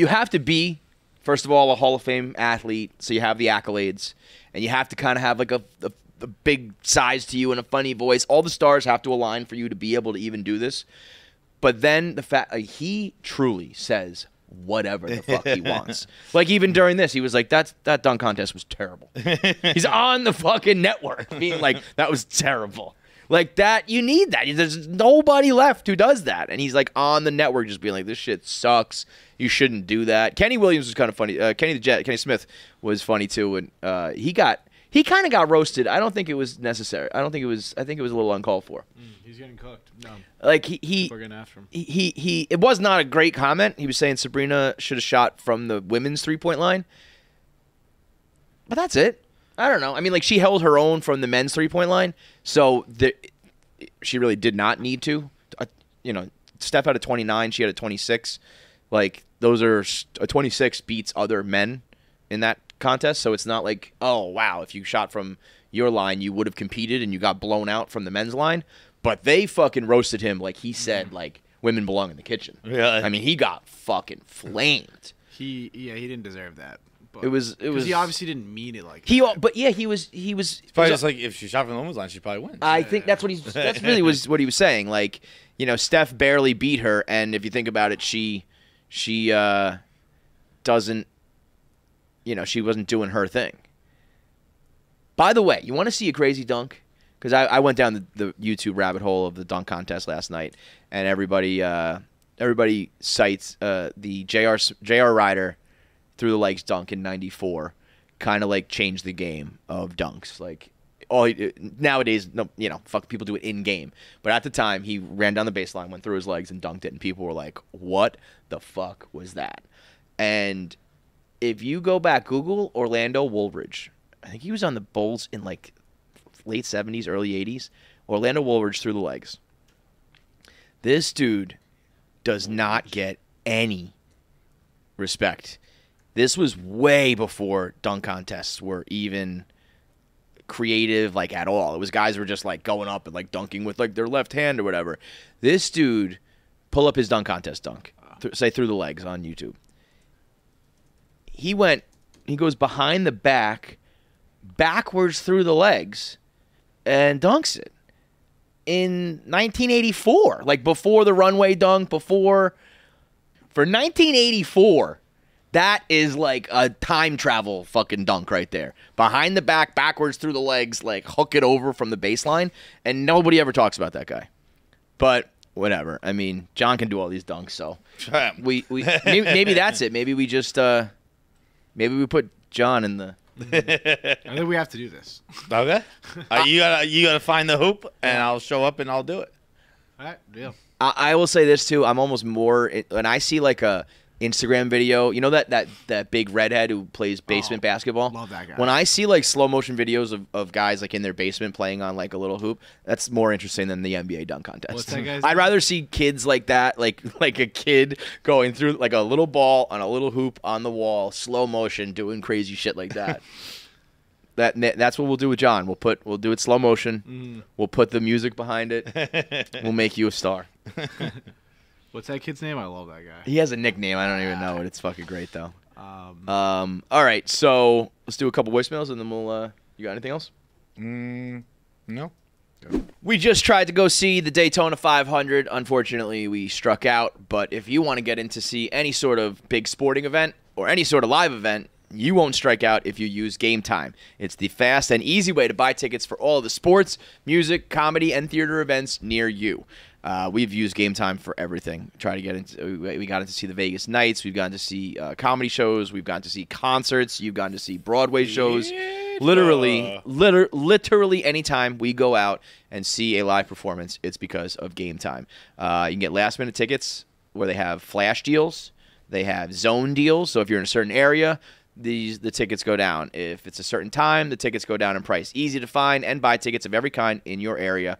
have to be, first of all, a Hall of Fame athlete, so you have the accolades. And you have to kind of have like a big size to you and a funny voice. All the stars have to align for you to be able to even do this. But then the fact he truly says whatever the fuck he wants. Like, even during this, he was like, that dunk contest was terrible. He's on the fucking network being like, that was terrible. Like, that, you need that. There's nobody left who does that. And he's like on the network just being like, this shit sucks. You shouldn't do that. Kenny Williams was kind of funny. Kenny Smith was funny too. And he kind of got roasted. I don't think it was necessary. I think it was a little uncalled for. He's getting cooked. No. Like People are getting after him. It was not a great comment. He was saying Sabrina should have shot from the women's 3-point line. But that's it. I don't know. I mean, like, she held her own from the men's 3-point line, so she really did not need to. Steph had a 29. She had a 26. Like, a 26 beats other men in that contest, so it's not like, oh, wow, if you shot from your line, you would have competed and you got blown out from the men's line. But they fucking roasted him like he said, like, women belong in the kitchen. Yeah. I mean, he got fucking flamed. He didn't deserve that. But It was he obviously didn't mean it like that. But yeah, he was Probably just like, if she shot from the women's line, she probably wins. I think that's really was what he was saying. Like, Steph barely beat her, and if you think about it, she doesn't, she wasn't doing her thing. By the way, you want to see a crazy dunk? Because I went down the YouTube rabbit hole of the dunk contest last night, and everybody cites the J.R. Ryder through the legs dunk in '94, kind of like changed the game of dunks. Like, Nowadays, no, fuck, people do it in game. But at the time, he ran down the baseline, went through his legs, and dunked it, and people were like, "What the fuck was that?" And if you go back, Google Orlando Woolridge. I think he was on the Bulls in like late 70s, early 80s. Orlando Woolridge through the legs. This dude does not get any respect. This was way before dunk contests were even creative, like, at all. It was guys were just like going up and like dunking with like their left hand or whatever. This dude, pull up his dunk contest dunk, say through the legs on YouTube. He goes behind the back, backwards through the legs, and dunks it in 1984, like before the runway dunk, for 1984. That is like a time travel fucking dunk right there. Behind the back, backwards through the legs, like hook it over from the baseline, and nobody ever talks about that guy. But whatever. I mean, John can do all these dunks, so we maybe that's it. Maybe we just maybe we put John in the. I think we have to do this. Okay. You gotta find the hoop, and I'll show up and I'll do it. All right, deal. I will say this too. I'm almost more when I see like a Instagram video. You know that big redhead who plays basement basketball? Love that guy. When I see like slow motion videos of guys like in their basement playing on like a little hoop, that's more interesting than the NBA dunk contest. What's that guy's I'd name? rather see kids like that, like a kid going through like a little ball on a little hoop on the wall, slow motion, doing crazy shit like that. That's what we'll do with John. We'll do it slow motion. We'll put the music behind it. We'll make you a star. What's that kid's name? I love that guy. He has a nickname. I don't even know it. It's fucking great though. All right, so let's do a couple voicemails and then we'll. You got anything else? No. We just tried to go see the Daytona 500. Unfortunately, we struck out. But if you want to get in to see any sort of big sporting event or any sort of live event, you won't strike out if you use Gametime. It's the fast and easy way to buy tickets for all of the sports, music, comedy, and theater events near you. We've used Gametime for everything. Try to get into. We got to see the Vegas Nights. We've gotten to see comedy shows. We've gotten to see concerts. You've gotten to see Broadway shows. Literally anytime we go out and see a live performance, it's because of Gametime. You can get last-minute tickets where they have flash deals. They have zone deals. So if you're in a certain area, the tickets go down. If it's a certain time, the tickets go down in price. Easy to find and buy tickets of every kind in your area.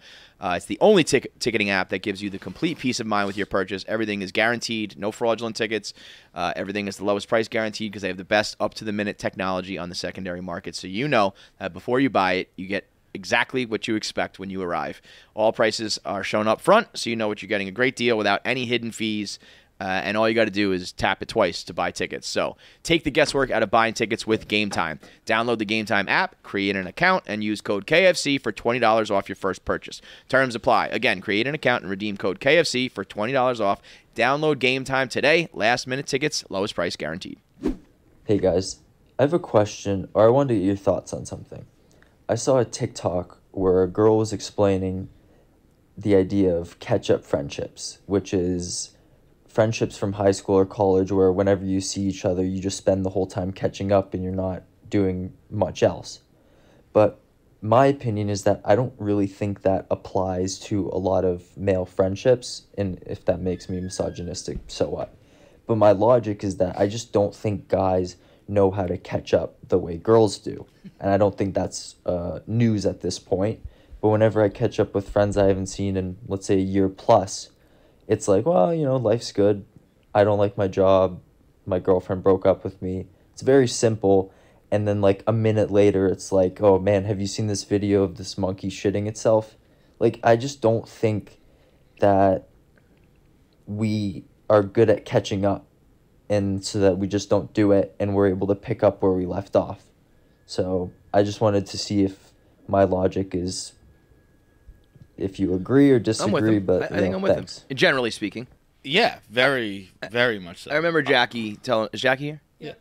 It's the only ticketing app that gives you the complete peace of mind with your purchase. Everything is guaranteed. No fraudulent tickets. Everything is the lowest price guaranteed because they have the best up-to-the-minute technology on the secondary market. So you know that before you buy it, you get exactly what you expect when you arrive. All prices are shown up front, so you know what you're getting. A great deal without any hidden fees. And all you got to do is tap it twice to buy tickets. So take the guesswork out of buying tickets with Gametime. Download the Gametime app, create an account, and use code KFC for $20 off your first purchase. Terms apply. Again, create an account and redeem code KFC for $20 off. Download Gametime today. Last minute tickets, lowest price guaranteed. Hey guys, I have a question, or I wanted to get your thoughts on something. I saw a TikTok where a girl was explaining the idea of catch-up friendships, which is friendships from high school or college where whenever you see each other, you just spend the whole time catching up and you're not doing much else. But my opinion is that I don't really think that applies to a lot of male friendships, and if that makes me misogynistic, so what? But my logic is that I just don't think guys know how to catch up the way girls do. And I don't think that's news at this point. But whenever I catch up with friends I haven't seen in, let's say, a year plus, it's like, well, life's good. I don't like my job. My girlfriend broke up with me. It's very simple. And then like a minute later, it's like, oh man, have you seen this video of this monkey shitting itself? Like, I just don't think that we are good at catching up, and so that we just don't do it and we're able to pick up where we left off. So I just wanted to see if my logic is, if you agree or disagree. But I think I'm with him. Generally speaking. Yeah, very, very much so. I remember Jackie telling. Is Jackie here? Yeah.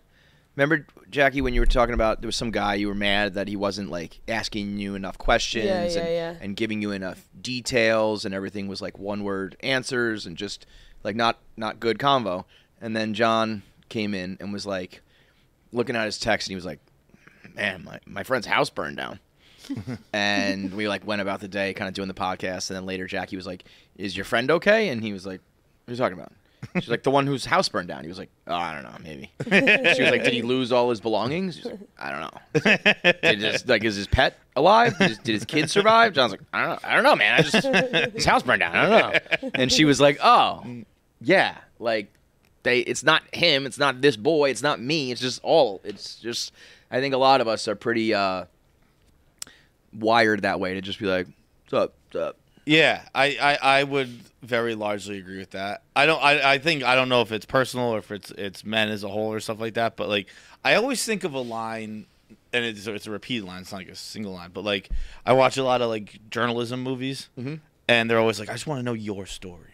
Remember, Jackie, when you were talking about there was some guy you were mad that he wasn't like asking you enough questions and giving you enough details, and everything was like one word answers and just like not good convo. And then John came in and was like looking at his text, and he was like, "Man, my friend's house burned down." And we like went about the day kind of doing the podcast, and then later Jackie was like, "Is your friend okay?" And he was like, "What are you talking about?" She's like, "The one whose house burned down." He was like, "Oh, I don't know, maybe." She was like, "Did he lose all his belongings?" She was like, "I don't know." Is his pet alive? Did his kid survive? John's like, I don't know, man. His house burned down. I don't know. And she was like, "Oh, yeah, like it's not him, it's not this boy, it's not me, it's just I think a lot of us are pretty wired that way to just be like, what's up? Yeah, I would very largely agree with that. I don't know if it's personal or if it's men as a whole or stuff like that, but like I always think of a line, and it's a repeated line, it's not like a single line, but like I watch a lot of like journalism movies, and they're always like, I just want to know your story.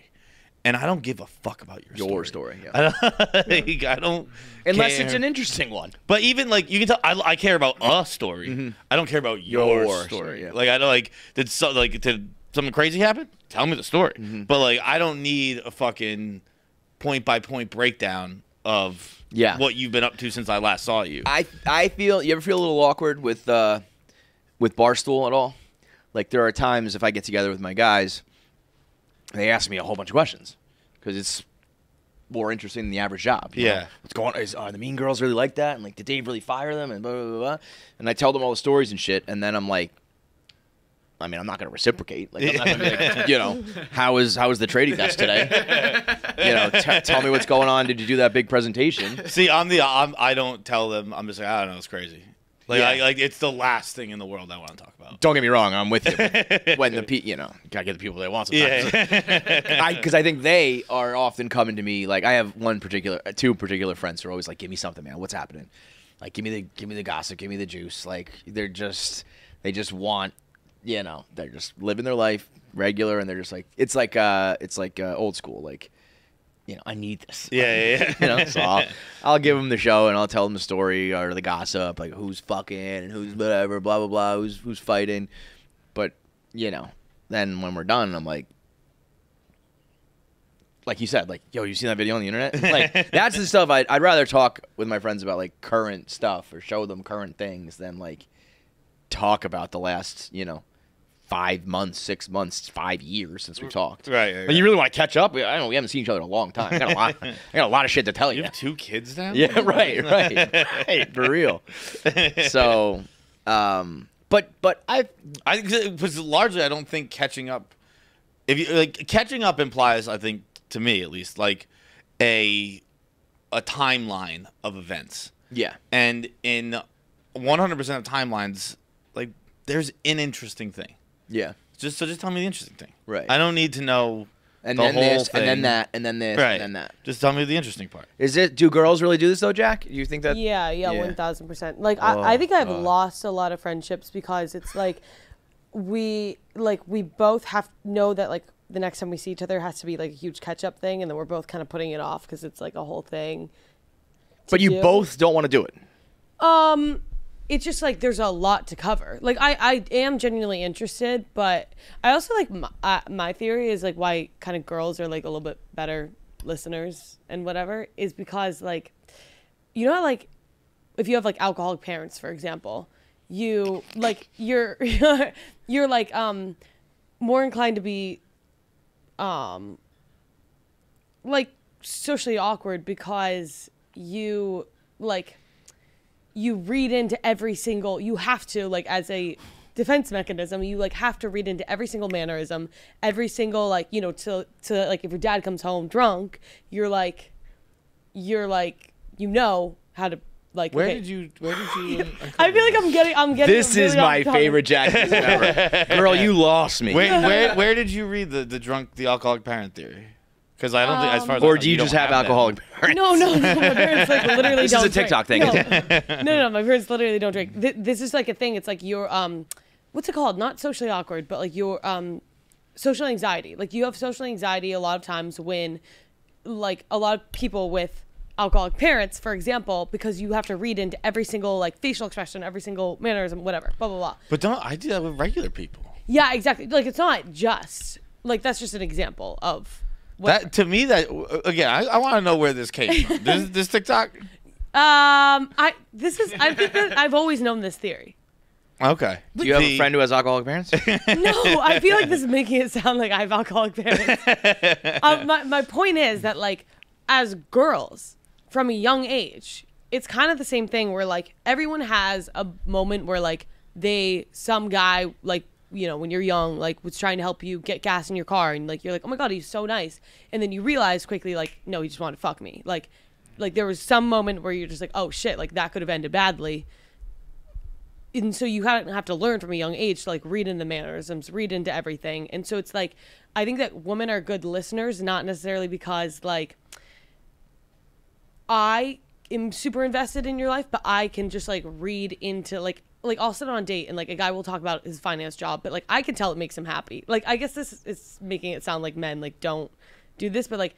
And I don't give a fuck about your story. Yeah. I don't unless care. It's an interesting one. But even like you can tell, I care about a story. I don't care about your story. Yeah. Like I don't like did something crazy happen? Tell me the story. But like I don't need a fucking point by point breakdown of what you've been up to since I last saw you. I feel you ever feel a little awkward with Barstool at all? Like there are times if I get together with my guys, they ask me a whole bunch of questions because it's more interesting than the average job. You know? What's going on? Are the mean girls really like that? And like, did Dave really fire them? And blah, blah, blah, blah. And I tell them all the stories and shit. And then I'm like, I mean, I'm not going to reciprocate. Like, I'm not going to be like, you know, how was the trading desk today? You know, tell me what's going on. Did you do that big presentation? See, I don't tell them. I'm just like, I don't know. It's crazy. Like, it's the last thing in the world I want to talk about. Don't get me wrong, I'm with you. But when gotta get the people they want sometimes. Because I think they are often coming to me. Like I have two particular friends who are always like, "Give me something, man. What's happening? Like, give me the gossip, give me the juice." Like they just want, they're just living their life regular, and they're just like, it's like old school, like. I need this. Yeah. So I'll give them the show and I'll tell them the story or the gossip, like who's fucking and who's whatever, blah blah blah, who's fighting. But then when we're done, I'm like you said, like, yo, you seen that video on the internet? Like that's the stuff I'd rather talk with my friends about, like current stuff or show them current things than like talk about the last 5 months, 6 months, 5 years since we talked. Right. But you really want to catch up? I don't know. We haven't seen each other in a long time. I got a lot of shit to tell you. You have 2 kids now? Yeah, right. For real. So, but I because largely I don't think catching up. If you like catching up implies, I think to me at least, like a timeline of events. Yeah. And in 100% of timelines, like there's an interesting thing. Yeah. Just tell me the interesting thing. Right. I don't need to know and the then whole this, thing. and then that, and then this, right. and then that. Just tell me the interesting part. Do girls really do this though, Jack? Do you think that? Yeah, 1000%. Like I think I've lost a lot of friendships because it's like we both know that like the next time we see each other has to be like a huge catch up thing, and then we're both kind of putting it off because it's like a whole thing. But you both don't want to do it. It's just like there's a lot to cover. Like I am genuinely interested, but I also like my theory is like why kind of girls are like a little bit better listeners and whatever is because like how like if you have like alcoholic parents, for example, you like you're like more inclined to be like socially awkward because you read into every single, you have to, like, as a defense mechanism, you, like, have to read into every single mannerism, every single, like, to like, if your dad comes home drunk, you're like, how to, like, Where okay. did you I feel like I'm getting This is my favorite Jack ever. Girl, you lost me. Where did you read the alcoholic parent theory? Because I don't think, as far as or do you just have alcoholic parents? No, my parents like literally this don't is a TikTok drink. thing. No, my parents literally don't drink. This is like a thing. It's like your what's it called? Not socially awkward, but like your social anxiety. Like you have social anxiety a lot of times when, like a lot of people with alcoholic parents, for example, because you have to read into every single like facial expression, every single mannerism, whatever, blah blah blah. But I do that with regular people. Yeah, exactly. Like it's not just like that's just an example of. That to me, that again, I want to know where this came from. This TikTok. I think that I've always known this theory. Okay. Do you have a friend who has alcoholic parents? No, I feel like this is making it sound like I have alcoholic parents. My point is that, like, as girls, from a young age, it's kind of the same thing where, like, everyone has a moment where, like, some guy, like, you know, when you're young, like, was trying to help you get gas in your car, and, like, you're like, oh my God, he's so nice. And then you realize quickly, like, no, he just wanted to fuck me. Like there was some moment where you're just like, oh shit, like, that could have ended badly. And so you have to learn from a young age to, like, read into mannerisms, read into everything. And so it's like, I think that women are good listeners, not necessarily because, like, I am super invested in your life, but I can just, like, read into, like I'll sit on a date and, like, a guy will talk about his finance job, but, like, I can tell it makes him happy. Like, I guess this is making it sound like men, like, don't do this, but, like,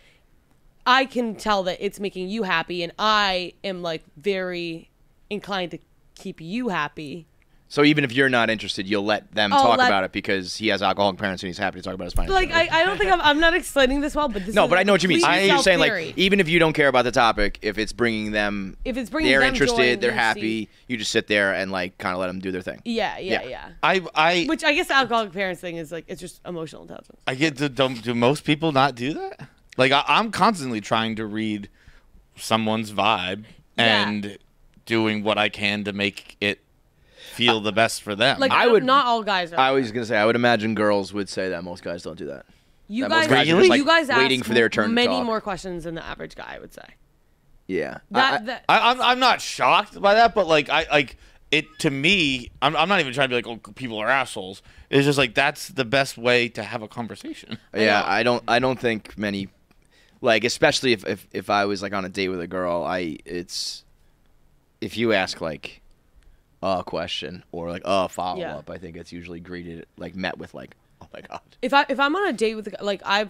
I can tell that it's making you happy, and I am, like, very inclined to keep you happy. So even if you're not interested, you'll let them talk about it because he has alcoholic parents and he's happy to talk about his finances. Like, I don't think I'm not explaining this well, but this no, is but I know what you mean. You're saying, theory. like, even if you don't care about the topic, if it's bringing them, they're interested, they're happy, you just sit there and, like, kind of let them do their thing. Yeah. Which I guess the alcoholic parents thing is, like, it's just emotional intelligence. I get do most people not do that? Like, I'm constantly trying to read someone's vibe and doing what I can to make it feel the best for them. Like, not all guys are. I was gonna say, I would imagine girls would say that most guys don't do that. You that guys, are just, like, you guys waiting ask for their turn many to talk. more questions than the average guy, I would say. Yeah, I'm not shocked by that, but, like, to me, I'm not even trying to be like, oh, people are assholes. It's just like, that's the best way to have a conversation. Yeah, I don't think many, like, especially if I was, like, on a date with a girl, if you ask, like, a question or, like, a follow up, I think it's usually met with, like, oh my God. If I'm on a date with, like, I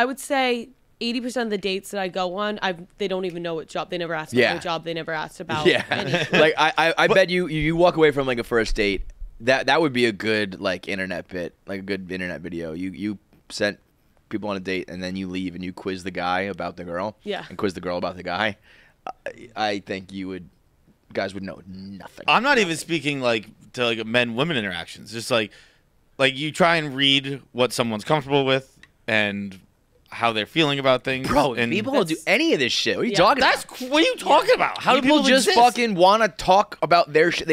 would say 80% of the dates that I go on, they don't even know what job. They never asked about what job. They never asked about anything. Like, I bet you walk away from, like, a first date, that would be a good, like, internet bit, like a good internet video. You sent people on a date and then you leave and you quiz the guy about the girl. Yeah. And quiz the girl about the guy. I think guys would know nothing. I'm not even speaking, like, to, like, men-women interactions. Just like you try and read what someone's comfortable with and how they're feeling about things. Bro, and people don't do any of this shit. What are you talking about? What are you talking about? How do people just exist? fucking want to talk about their shit?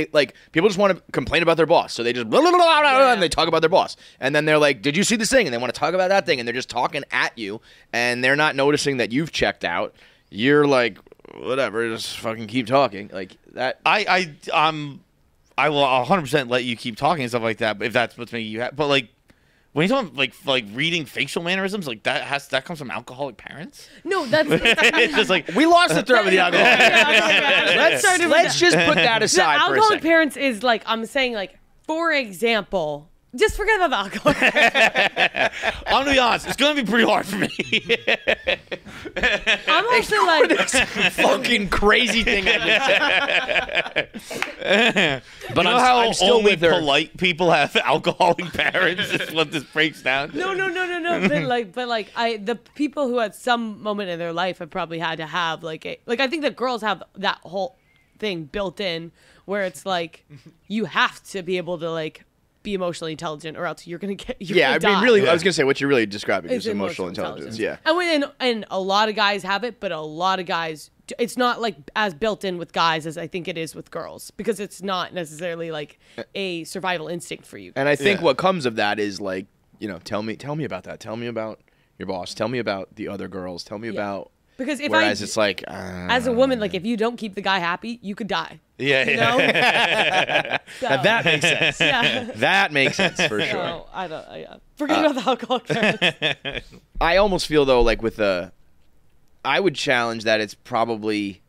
People just want to complain about their boss, so they just blah, blah, blah, blah, blah, and they talk about their boss. And then they're like, "Did you see this thing?" And they want to talk about that thing, and they're just talking at you, and they're not noticing that you've checked out. You're like, whatever, just fucking keep talking like that. I will 100% let you keep talking and stuff like that, but if that's what's making you happy. But, like, when you talk like reading facial mannerisms, like, that comes from alcoholic parents. No, that's it's just like, we lost the thread with the alcoholic. Let's just put that aside for a alcoholic second. parents is, like, I'm saying, like, for example, just forget about the alcoholic parents. I'm gonna be honest, it's gonna be pretty hard for me. I'm also like, this fucking crazy thing I just said. But you know how I'm still only with her. polite people have alcoholic parents? Is what this breaks down. No. But the people who at some moment in their life have probably had to have, like, I think that girls have that whole thing built in where it's like you have to be able to, like, be emotionally intelligent or else you're gonna die. I was gonna say what you're really describing is emotional intelligence. Yeah, and a lot of guys have it, but a lot of guys, it's not, like, as built in with guys as I think it is with girls, because it's not necessarily, like, a survival instinct for you. And I think what comes of that is, like, you know, tell me about that. Tell me about your boss. Tell me about the other girls. Tell me about. Because it's like, as a woman, like, if you don't keep the guy happy, you could die. Yeah. You know? Now that makes sense. Yeah. That makes sense for sure. So, I don't. Forget about the alcoholic parents. I almost feel, though, like, I would challenge that it's probably,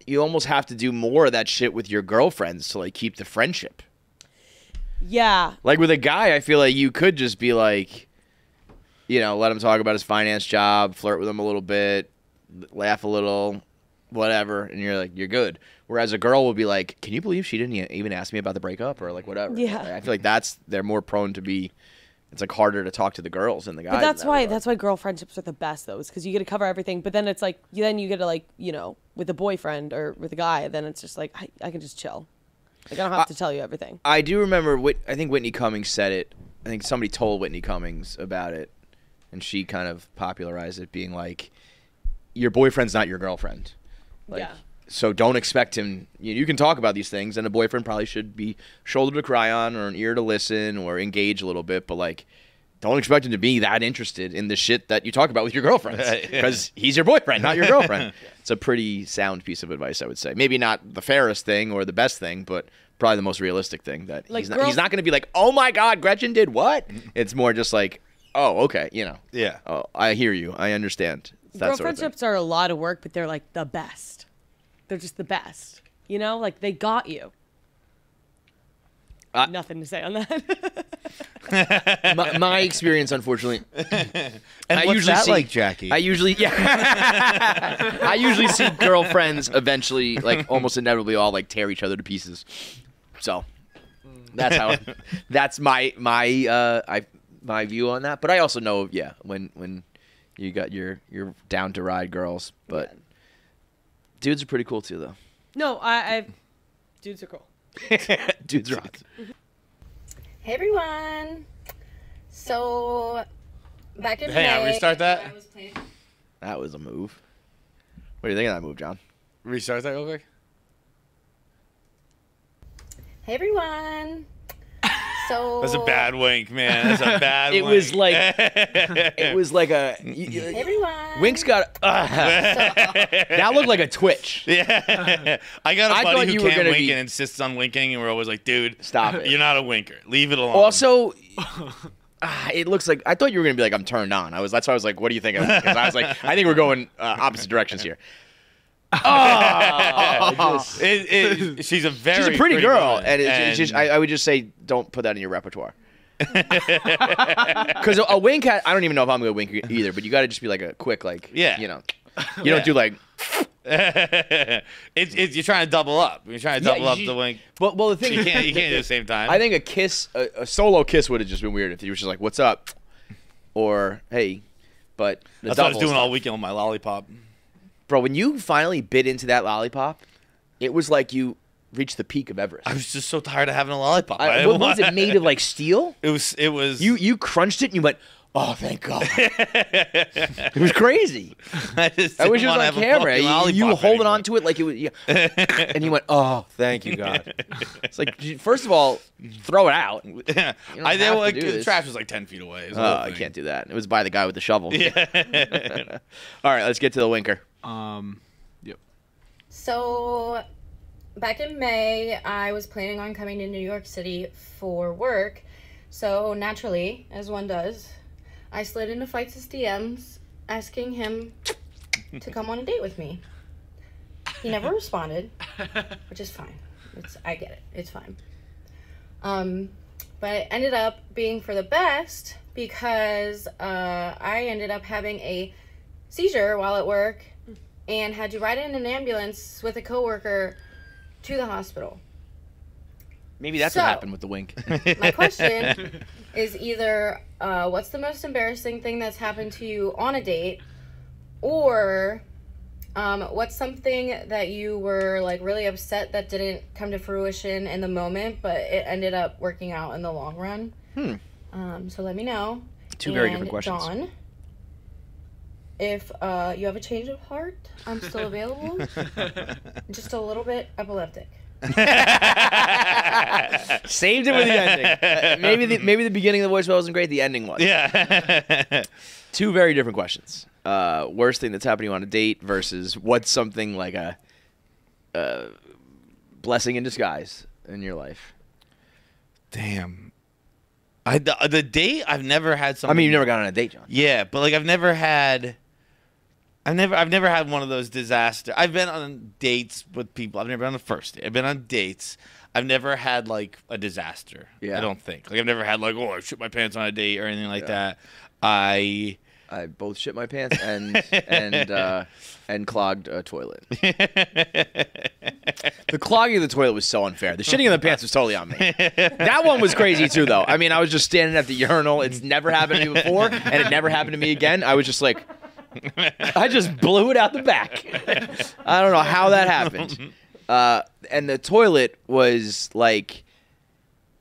you almost have to do more of that shit with your girlfriends to, like, keep the friendship. Yeah. Like, with a guy, I feel like you could just be like, you know, let him talk about his finance job, flirt with him a little bit, laugh a little, whatever, and you're like, you're good. Whereas a girl will be like, can you believe she didn't even ask me about the breakup, or, like, whatever. Yeah. I feel like they're more prone to be, it's, like, harder to talk to the girls than the guys. But that's why girl friendships are the best, though, is because you get to cover everything. But then it's like, then you get to, like, you know, with a boyfriend or with a guy, then it's just like, I can just chill. Like, I don't have to tell you everything. I do remember. I think Whitney Cummings said it. I think somebody told Whitney Cummings about it, and she kind of popularized it, being like, "Your boyfriend's not your girlfriend." Like, yeah. So don't expect him. You can talk about these things, and a boyfriend probably should be shoulder to cry on, or an ear to listen, or engage a little bit. But like, don't expect him to be that interested in the shit that you talk about with your girlfriends, because he's your boyfriend, not your girlfriend. It's a pretty sound piece of advice, I would say. Maybe not the fairest thing or the best thing, but probably the most realistic thing. That like he's not going to be like, "Oh my God, Gretchen did what?" It's more just like, "Oh, okay, Yeah. Oh, I hear you. I understand." That Girl sort of thing. friendships are a lot of work, but they're like the best. They're just the best. Like they got you. Nothing to say on that. my experience, unfortunately. And I what's usually that see, like, Jackie? I usually see girlfriends eventually, like almost inevitably, all like tear each other to pieces. So that's how. That's my view on that. But I also know, when you got your down to ride girls, but dudes are pretty cool too, though. No, dudes are cool. Dudes rock. Hey everyone. So back in May, Hang on, restart that. I was playing. That was a move. What do you think of that move, John? Restart that real quick. Hey everyone. So That's a bad wink, man. That's a bad It wink. was like a. Hey everyone. Wink's got. That looked like a twitch. Yeah. I got a I thought buddy you who were can't gonna wink be- and insists on winking, and we're always like, dude, Stop it. You're not a winker. Leave it alone. Also, it looks like I thought you were gonna be like, I'm turned on. That's why I was like, what do you think of that? Because I was like, I think we're going opposite directions here. She's a very She's a pretty girl, woman, and it's just, I would just say, don't put that in your repertoire. Because a wink, I don't even know if I'm gonna wink either. But you got to just be like a quick, like, you don't do like. You're trying to double up. You're trying to double up the wink. Well, the thing You can't do it at the same time. I think a kiss, a solo kiss, would have just been weird if he was just like, "What's up?" or "Hey," but That's what I was doing all weekend with my lollipop. Bro, when you finally bit into that lollipop, it was like you reached the peak of Everest. I was just so tired of having a lollipop. What was it made of, like steel? It was. You crunched it and you went, "Oh, thank God!" It was crazy. I wish I wish it was on camera. You holding on to it like it was, and you went, "Oh, thank you, God." It's like, first of all, throw it out. You don't have to do the this. trash was like 10 feet away. I can't do that. It was by the guy with the shovel. Yeah. All right, let's get to the winker. Yep. So back in May, I was planning on coming to New York City for work. So naturally, as one does, I slid into Feitz's DMs asking him to come on a date with me. He never responded, which is fine. I get it. It's fine. But it ended up being for the best because I ended up having a seizure while at work and had to ride in an ambulance with a coworker to the hospital. Maybe that's what happened with the wink. My question is either what's the most embarrassing thing that's happened to you on a date, or what's something that you were like really upset that didn't come to fruition in the moment, but it ended up working out in the long run? So let me know. Two very different questions. John, if you have a change of heart, I'm still available. Just a little bit epileptic. Saved it with the ending. Maybe the beginning of the voicemail wasn't great. The ending was. Yeah. Two very different questions. Worst thing that's happening on a date versus what's something like a blessing in disguise in your life. Damn. The date, I've never had something. I mean, you've never gone on a date, John. Yeah, but like I've never had one of those disasters. I've been on dates with people. I've never been on the first date. I've been on dates. I've never had like a disaster. Yeah. I don't think. Like I've never had like, I shit my pants on a date or anything like that. I both shit my pants and clogged a toilet. The clogging of the toilet was so unfair. The shitting in the pants was totally on me. That one was crazy too, though. I mean, I was just standing at the urinal. It's never happened to me before, and it never happened to me again. I was just like, I just blew it out the back. I don't know how that happened. And the toilet was like,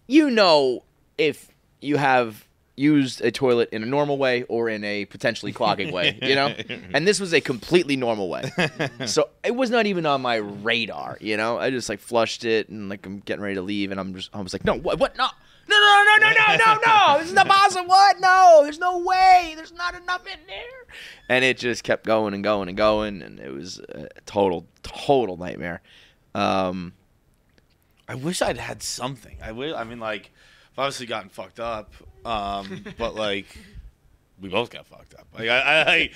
if you have used a toilet in a normal way or in a potentially clogging way, And this was a completely normal way. So it was not even on my radar, I just like flushed it and like I'm getting ready to leave and I was like, no, what? No. No. This is not possible. What? No, there's no way. There's not enough in there. And it just kept going and going and going. And it was a total nightmare. I wish I'd had something. I've obviously gotten fucked up. But like, we both got fucked up. Like, I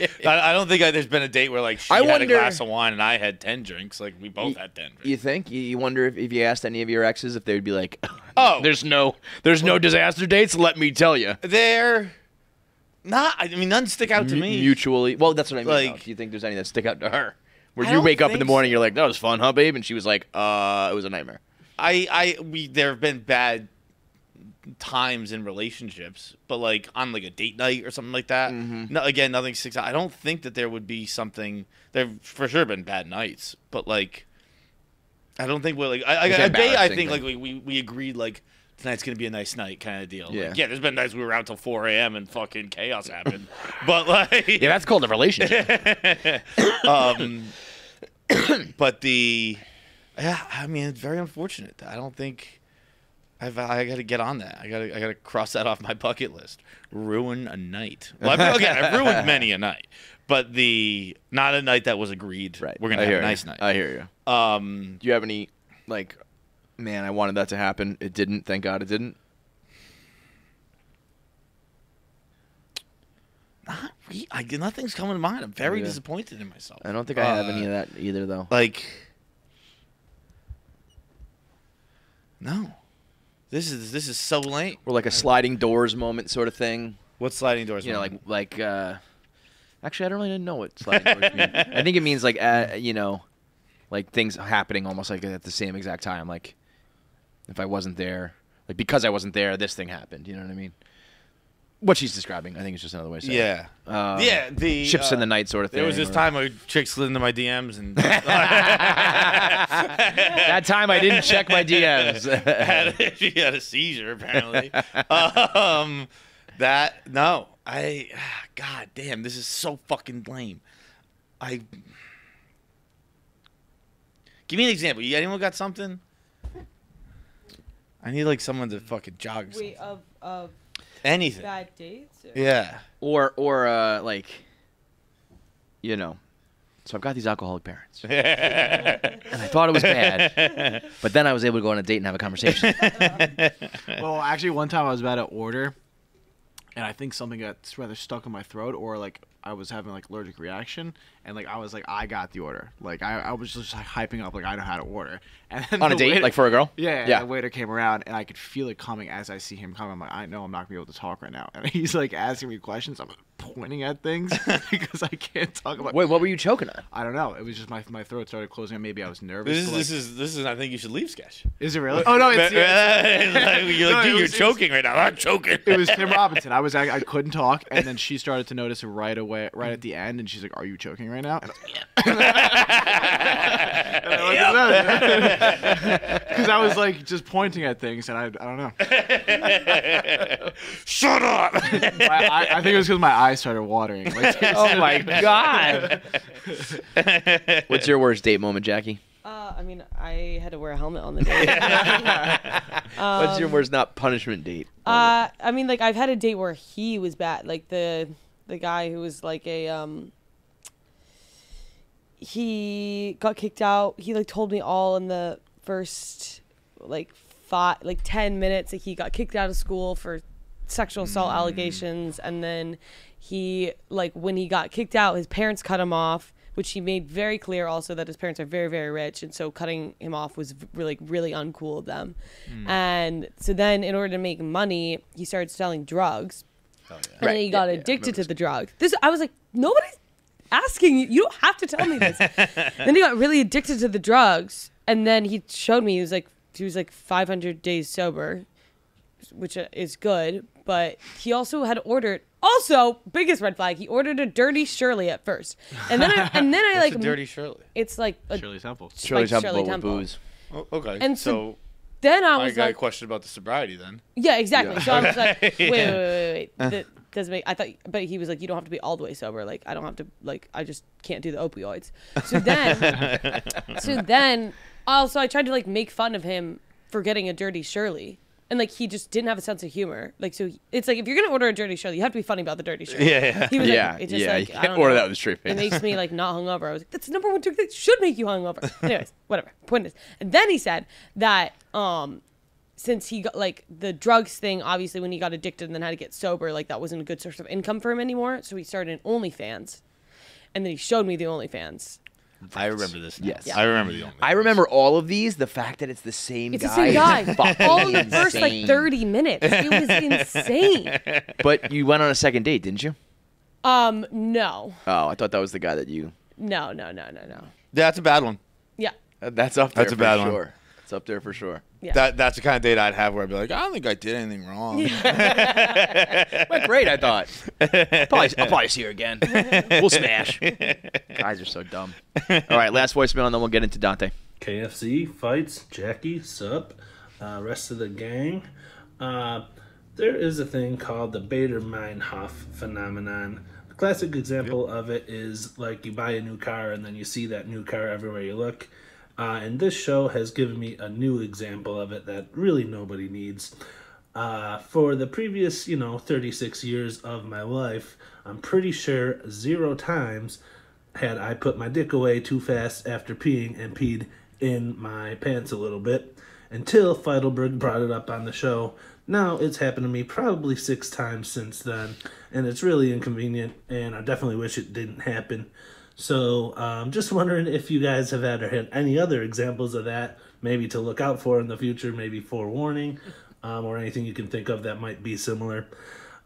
don't think there's been a date where like she had a glass of wine and I had 10 drinks. Like we both had 10 drinks. You think? You wonder if you asked any of your exes if they would be like, oh, there's no disaster dates. Let me tell you, they're not. I mean, none stick out to me mutually. Well, that's what I mean. Like, do you think there's any that stick out to her? Where you wake up in the morning, you're like, that was fun, huh, babe? And she was like, it was a nightmare. There have been bad times in relationships, but like on like a date night or something like that. No, again, nothing sticks out. I don't think that there would be something. There've for sure been bad nights, but like, I don't think we're like. I think like we agreed like tonight's gonna be a nice night kind of deal. Yeah, like, there's been nights we were out till 4 a.m. and fucking chaos happened, but like, yeah, that's called a relationship. But I mean, it's very unfortunate. I don't think. I got to get on that. I got to cross that off my bucket list. Ruin a night. Well, I've ruined many a night, but not a night that was agreed. Right. We're gonna have a nice night. I hear you. Do you have any like, man, I wanted that to happen. It didn't. Thank God it didn't. Nothing's coming to mind. I'm very disappointed in myself. I don't think I have any of that either, though. Like, no. This is so lame. Or like a sliding doors moment sort of thing. What sliding doors? Actually, I don't really know what sliding doors mean. I think it means like like things happening almost like at the same exact time. Like if I wasn't there, like because I wasn't there, this thing happened. You know what I mean? What she's describing, I think it's just another way to say it. Yeah. The ships in the night sort of thing. There was this time a chick slid into my DMs and that time I didn't check my DMs. She had a seizure apparently. God damn, this is so fucking lame. Give me an example. Anyone got something? I need like someone to fucking jog. Wait, of anything. Bad dates? Or? Yeah. Or like, so I've got these alcoholic parents. And I thought it was bad. But then I was able to go on a date and have a conversation. Well, actually, one time I was about to order, and I think something got rather stuck in my throat, or like I was having like allergic reaction, and like I was like, I got the order. Like I was just like hyping up like I know how to order. And then on a date, like for a girl? Yeah. The waiter came around, and I could feel it coming as I see him coming. I'm like, I know I'm not gonna be able to talk right now. And he's like asking me questions. I'm pointing at things because I can't talk about. Wait, what were you choking on? I don't know. It was just my throat started closing, and maybe I was nervous. This is. I think you should leave sketch. Is it really? Oh no, it's. You're choking right now. I'm choking. It was Tim Robinson. I couldn't talk, and then she started to notice it right away, right at the end, and she's like, "Are you choking right now?" And I was like, yeah. Because I was like just pointing at things, and I don't know. Shut up! I think it was because my eyes started watering. Like, oh my god! What's your worst date moment, Jackie? I mean, I had to wear a helmet on the date. What's your worst not punishment date? I mean, like I've had a date where he was bad. Like the guy who was like he got kicked out. He like told me all in the first 10 minutes that he got kicked out of school for sexual assault allegations, and then he when he got kicked out, his parents cut him off, which he made very clear also that his parents are very, very rich, and so cutting him off was really, really uncool of them. And so then in order to make money, he started selling drugs. And then he got addicted to the drugs. I was like, nobody's asking you. You don't have to tell me this. Then he got really addicted to the drugs, and then he showed me he was like 500 days sober, which is good. but he also had ordered. Also, biggest red flag. He ordered a Dirty Shirley at first, and then I What's like a Dirty Shirley? It's like a Shirley Temple. Shirley Shirley Temple with Temple. booze. Oh, okay. And so then I I was got a like, question about the sobriety then. yeah, exactly. So I was like, wait. Yeah. That doesn't make. I thought, but he was like, you don't have to be all the way sober. Like, I don't have to. Like, I just can't do the opioids. So then, also I tried to like make fun of him for getting a Dirty Shirley. And like he just didn't have a sense of humor. Like so, it's like if you're gonna order a Dirty Shirley, you have to be funny about the Dirty Shirley. Yeah. He was like, Yeah, it's just yeah. like, You I can't don't order know. that with a straight face. It makes me like not hungover. I was like, that's the number one drink that should make you hungover. Anyways, whatever. Point is, and then he said that since he got like the drugs thing, obviously when he got addicted and then had to get sober, like that wasn't a good source of income for him anymore. So he started an OnlyFans, and then he showed me the OnlyFans. I remember this now. Yes. I remember the only. I remember all of these. The fact that it's the same It's guy. the same guy. is fucking All in the first like insane. 30 minutes. It was insane. But you went on a second date, didn't you? No. Oh, I thought that was the guy that you. No. That's a bad one. Yeah. That's up there. That's a for bad one. sure. It's up there for sure. Yeah. That's the kind of date I'd have where I'd be like, I don't think I did anything wrong. Went great, I thought. I'll probably see her again. We'll smash. Guys are so dumb. All right, last voicemail, and then we'll get into Dante. KFC fights Jackie Sup, rest of the gang. There is a thing called the Bader-Meinhof phenomenon. The classic example of it is like you buy a new car and then you see that new car everywhere you look. And this show has given me a new example of it that really nobody needs. For the previous, 36 years of my life, I'm pretty sure 0 times had I put my dick away too fast after peeing and peed in my pants a little bit until Feitelberg brought it up on the show. Now it's happened to me probably 6 times since then, and it's really inconvenient, and I definitely wish it didn't happen. So just wondering if you guys have had any other examples of that, maybe to look out for in the future, maybe forewarning, or anything you can think of that might be similar.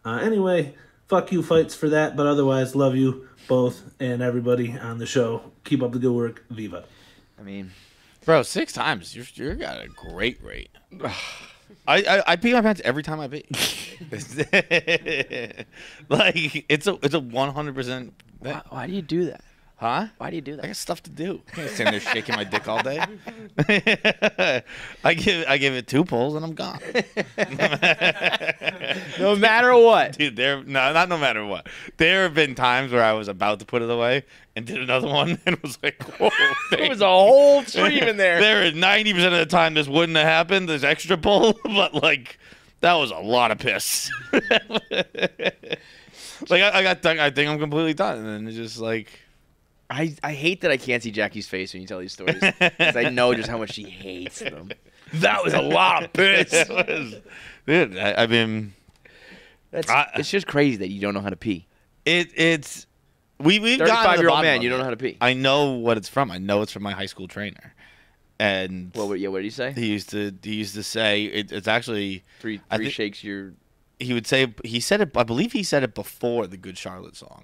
Anyway, fuck you fights for that, but otherwise love you both and everybody on the show. Keep up the good work. Viva. I mean, Bro, 6 times. You're got a great rate. I pee my pants every time I pee. Like it's a 100%. why do you do that? Huh? Why do you do I that? got stuff to do. I can't stand there shaking my dick all day. I give it 2 pulls and I'm gone. No matter what. Dude, not no matter what. There have been times where I was about to put it away and did another one and was like, whoa. There was a whole stream in there. There is 90% of the time this wouldn't have happened. There's extra pull, but like that was a lot of piss. Like I got done. I think I'm completely done, and then it's just like. I hate that I can't see Jackie's face when you tell these stories. Because I know just how much she hates them. That was a lot of piss. Dude, I mean, It's just crazy that you don't know how to pee. it's we've gotten to the 35-year-old bottom man, of you don't it. know how to pee. I know what it's from. I know it's from my high school trainer, and Well, yeah, what did he say? he used to say it's actually Three I think- shakes your... he said it. I believe he said it before the Good Charlotte song.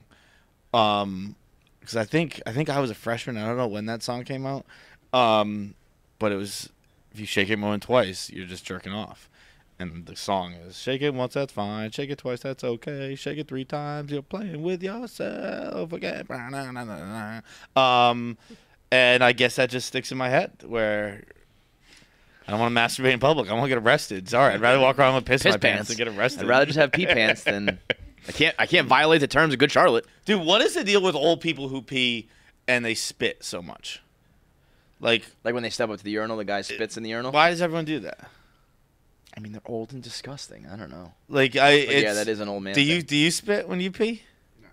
Because I think I was a freshman. I don't know when that song came out. But it was, if you shake it more than twice, you're just jerking off. And the song is, shake it once, that's fine. Shake it twice, that's okay. Shake it 3 times, you're playing with yourself again. And I guess that just sticks in my head where I don't want to masturbate in public. I want to get arrested. Sorry, I'd rather walk around with piss in my pants than get arrested. I'd rather just have pee pants than... I can't violate the terms of Good Charlotte. Dude, what is the deal with old people who pee and they spit so much? Like Like when they step up to the urinal, the guy spits in the urinal. why does everyone do that? I mean, they're old and disgusting. I don't know. Like But yeah, that is an old man Do you thing. do you spit when you pee? No.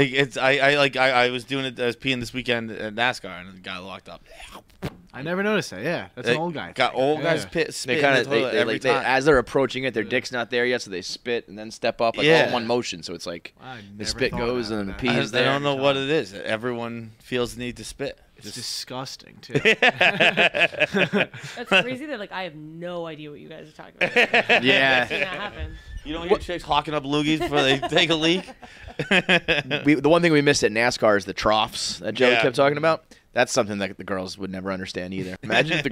Like I was doing it. I was peeing this weekend at NASCAR and the guy locked up. I never noticed that. Yeah, that's an old guy. Got thing. old guys Yeah. spit They in kind the of toilet every time. as they're approaching it, their dick's not there yet, so they spit and then step up like all Yeah. in one motion. So it's like I the never spit thought goes about and then the that. pee I is there. don't know what it is. Everyone feels the need to spit. It's disgusting too. That's crazy that like I have no idea what you guys are talking about. Yeah. I've seen that happen. You don't hear chicks hawking up loogies before they take a leak. The one thing we missed at NASCAR is the troughs that Joey Yeah. kept talking about. That's something that the girls would never understand either. Imagine if the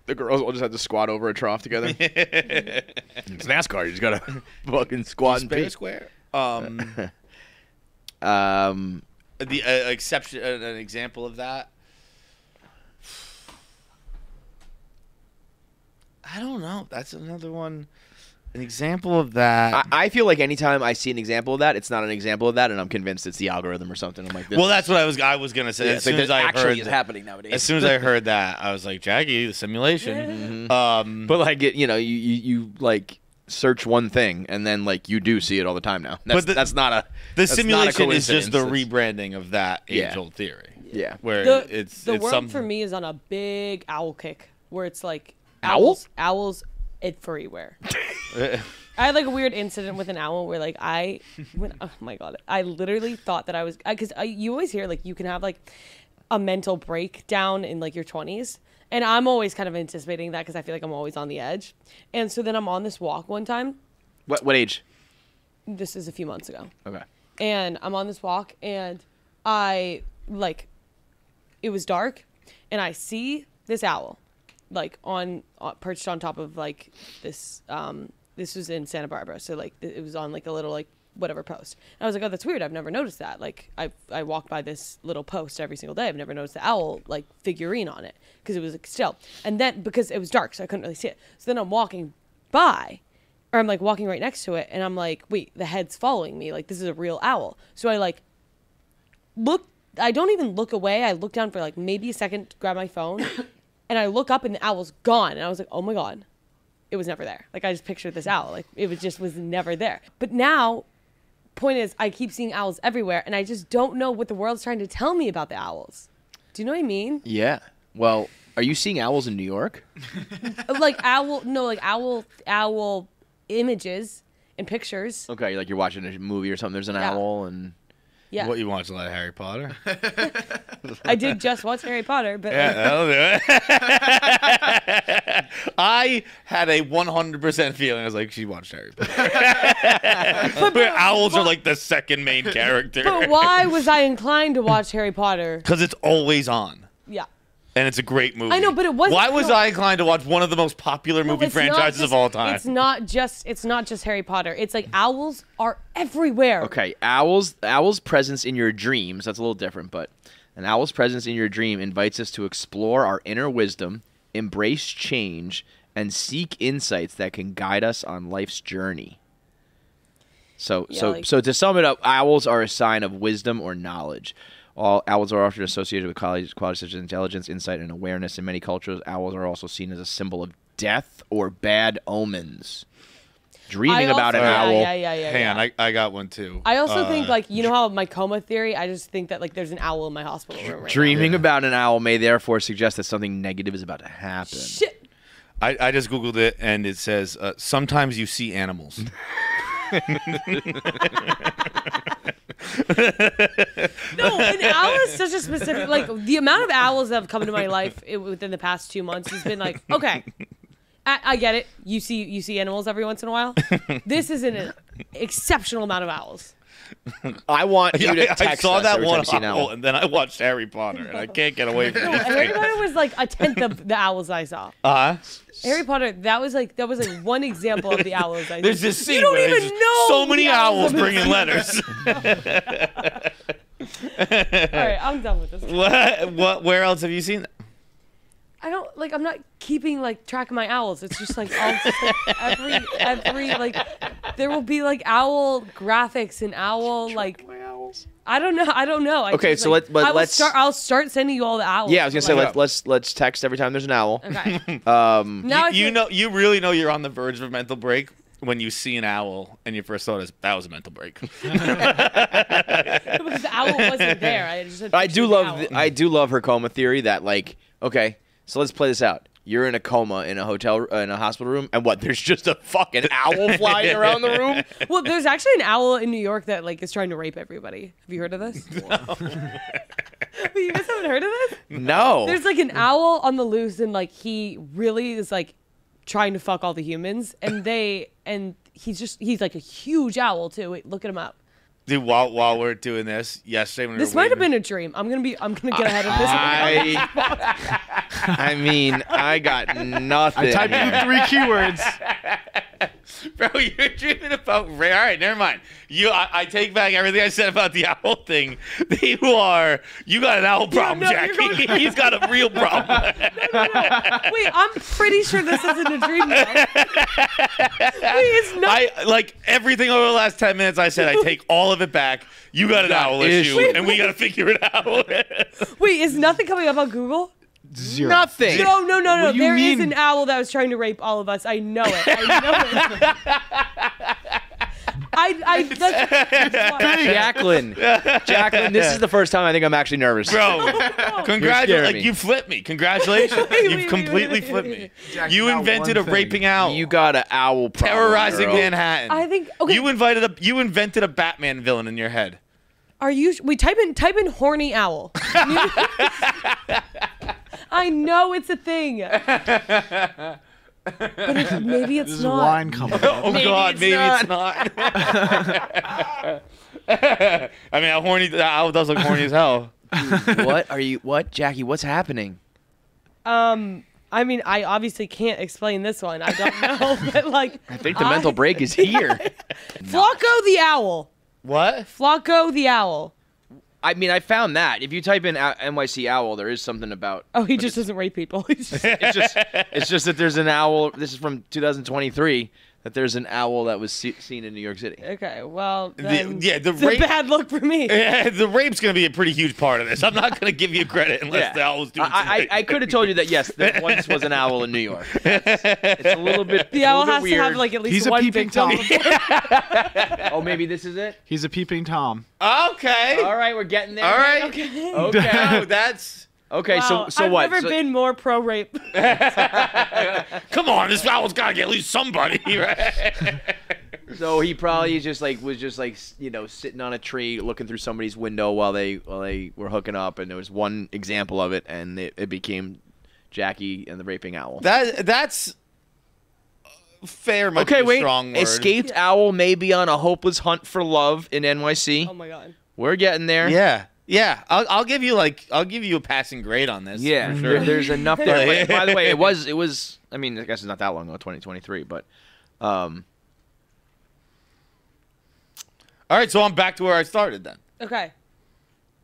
The girls all just had to squat over a trough together. It's NASCAR. You just gotta fucking squat and pee. Square. The Exception, an example of that. I don't know. That's another one. An example of that. I feel like anytime I see an example of that, it's not an example of that, and I'm convinced it's the algorithm or something. I'm like, well, that's what I was gonna say. Yeah, As soon as I actually heard is happening nowadays. As soon as I heard that, I was like, Jackie, the simulation. But like, you like search one thing, and then like you do see it all the time now. That's not a. The simulation is just the rebranding of that age-old theory. Yeah, where the word for me is on a big owl kick, where it's like owls everywhere. I had like a weird incident with an owl where like oh my god, I literally thought that I was, because you always hear like you can have like a mental breakdown in like your 20s, and I'm always kind of anticipating that because I feel like I'm always on the edge. And so then I'm on this walk one time. What age? This is a few months ago. Okay. And I'm on this walk, and I like, it was dark, and I see this owl like on perched on top of like this this was in Santa Barbara, so like it was on like a little like whatever post, and I was like, oh, that's weird, I've never noticed that. Like I walk by this little post every single day, I've never noticed the owl like figurine on it because it was like, still. And then because it was dark, so I couldn't really see it, so then I'm walking by, or I'm like walking right next to it, and I'm like, wait, the head's following me, like this is a real owl. So I like look, I don't even look away, I look down for like maybe a second to grab my phone. And I look up and the owl's gone. And I was like, oh my God, it was never there. Like I just pictured this owl. Like it was never there. But now, point is, I keep seeing owls everywhere, and I just don't know what the world's trying to tell me about the owls. Do you know what I mean? Yeah. Well, are you seeing owls in New York? Like owl images and pictures. Okay, like you're watching a movie or something, there's an owl, and... Yeah. What, you watch a lot of Harry Potter? I did just watch Harry Potter, but yeah, that'll do it. I had a 100% feeling. I was like, she watched Harry Potter. But owls are like the second main character. But why was I inclined to watch Harry Potter? Because it's always on. Yeah. And it's a great movie. I know, but it wasn't. Why was I inclined to watch one of the most popular movie franchises of all time? It's not just Harry Potter. It's like owls are everywhere. Okay, owls' presence in your dreams, that's a little different, but an owl's presence in your dream invites us to explore our inner wisdom, embrace change, and seek insights that can guide us on life's journey. So to sum it up, owls are a sign of wisdom or knowledge. All owls are often associated with qualities such as intelligence, insight, and awareness. In many cultures, owls are also seen as a symbol of death or bad omens. Dreaming about an owl. Hang on, I got one too. I also think, like, you know how my coma theory, I just think that like there's an owl in my hospital room right Dreaming about an owl may therefore suggest that something negative is about to happen. Shit. I just Googled it, and it says, sometimes you see animals. No, an owl is such a specific, like, the amount of owls that have come into my life within the past 2 months has been like, okay, I get it. You see animals every once in a while. This is an exceptional amount of owls. I want you to text I saw us that every one time you see an owl. owl, and then I watched Harry Potter, and I can't get away from it. Harry Potter was like a tenth of the owls I saw. Harry Potter, that was like one example of the owls I saw. There's this scene you don't where even there's know so many the owls bringing letters. All right, I'm done with this. What? Where else have you seen that? I don't like. I'm not keeping like track of my owls. It's just like I'll just, like, every like there will be like owl graphics and owl like. I don't know. Okay, so let's I'll start sending you all the owls. Yeah, I was gonna say let's text every time there's an owl. Okay. Now you really know you're on the verge of a mental break when you see an owl and your first thought is that was a mental break. Because the owl wasn't there. I do love her coma theory that like, okay, so let's play this out. You're in a coma in a hospital room, and what? There's just a fucking owl flying around the room. Well, there's actually an owl in New York that like is trying to rape everybody. Have you heard of this? No. You guys haven't heard of this? No. There's like an owl on the loose, and like he really is like trying to fuck all the humans, and he's like a huge owl too. Wait, look at him up. Dude, while we're doing this, yesterday when This might have been a dream. I'm gonna get ahead of this. I mean, I got nothing. I typed in 3 keywords. Bro, you're dreaming about All right, never mind. I take back everything I said about the owl thing. You got an owl problem, no, Jackie. He's got a real problem. No. Wait, I'm pretty sure this isn't a dream. Though. Wait, it's not. Like everything over the last 10 minutes I said, I take all of it back. You got an owl issue, and we got to figure it out. Wait, is nothing coming up on Google? 0. Nothing. No. What do you There is mean? an owl that was trying to rape all of us. I know it. Jacqueline, this is the first time I think I'm actually nervous. Bro, congratulations. me. You flipped me. Congratulations. You've completely flipped me. You invented a raping owl. You got an owl problem, terrorizing girl. Manhattan. I think. Okay. You invented a Batman villain in your head. Are you? We type in horny owl. I know it's a thing. But maybe it's This is not. wine coming. Oh God, maybe it's not. I mean, the owl does look horny as hell. What, Jackie? What's happening? I mean, I obviously can't explain this one. I don't know, but like, I think the mental break is here. Flocko the owl. What? Flocko the owl. I mean, I found that if you type in NYC owl, there is something about. Oh, he just doesn't rape people. It's just that there's an owl. This is from 2023. That there's an owl that was seen in New York City. Okay, well, then the it's a bad look for me. Yeah, the rape's gonna be a pretty huge part of this. I'm not gonna give you credit unless the owl was doing something. I could have told you that yes, there once was an owl in New York. It's a little bit. The owl has weird. to have like at least He's a one peeping victim. Tom. Oh, maybe this is it. He's a peeping Tom. Okay. All right, we're getting there. All right. Okay. Okay. No, that's. Okay. Wow, So I've what? never been more pro rape. Come on, this owl's gotta get at least somebody, right? So he probably was just sitting on a tree looking through somebody's window while they were hooking up, and there was one example of it, and it became Jackie and the raping owl. That's fair. Might Okay, be a wait. strong word. Escaped owl may be on a hopeless hunt for love in NYC. Oh my god. We're getting there. Yeah. I'll give you a passing grade on this. Yeah, for sure. there's enough there. But, by the way, it was. I mean, I guess it's not that long ago, 2023, but. All right, so I'm back to where I started then. Okay.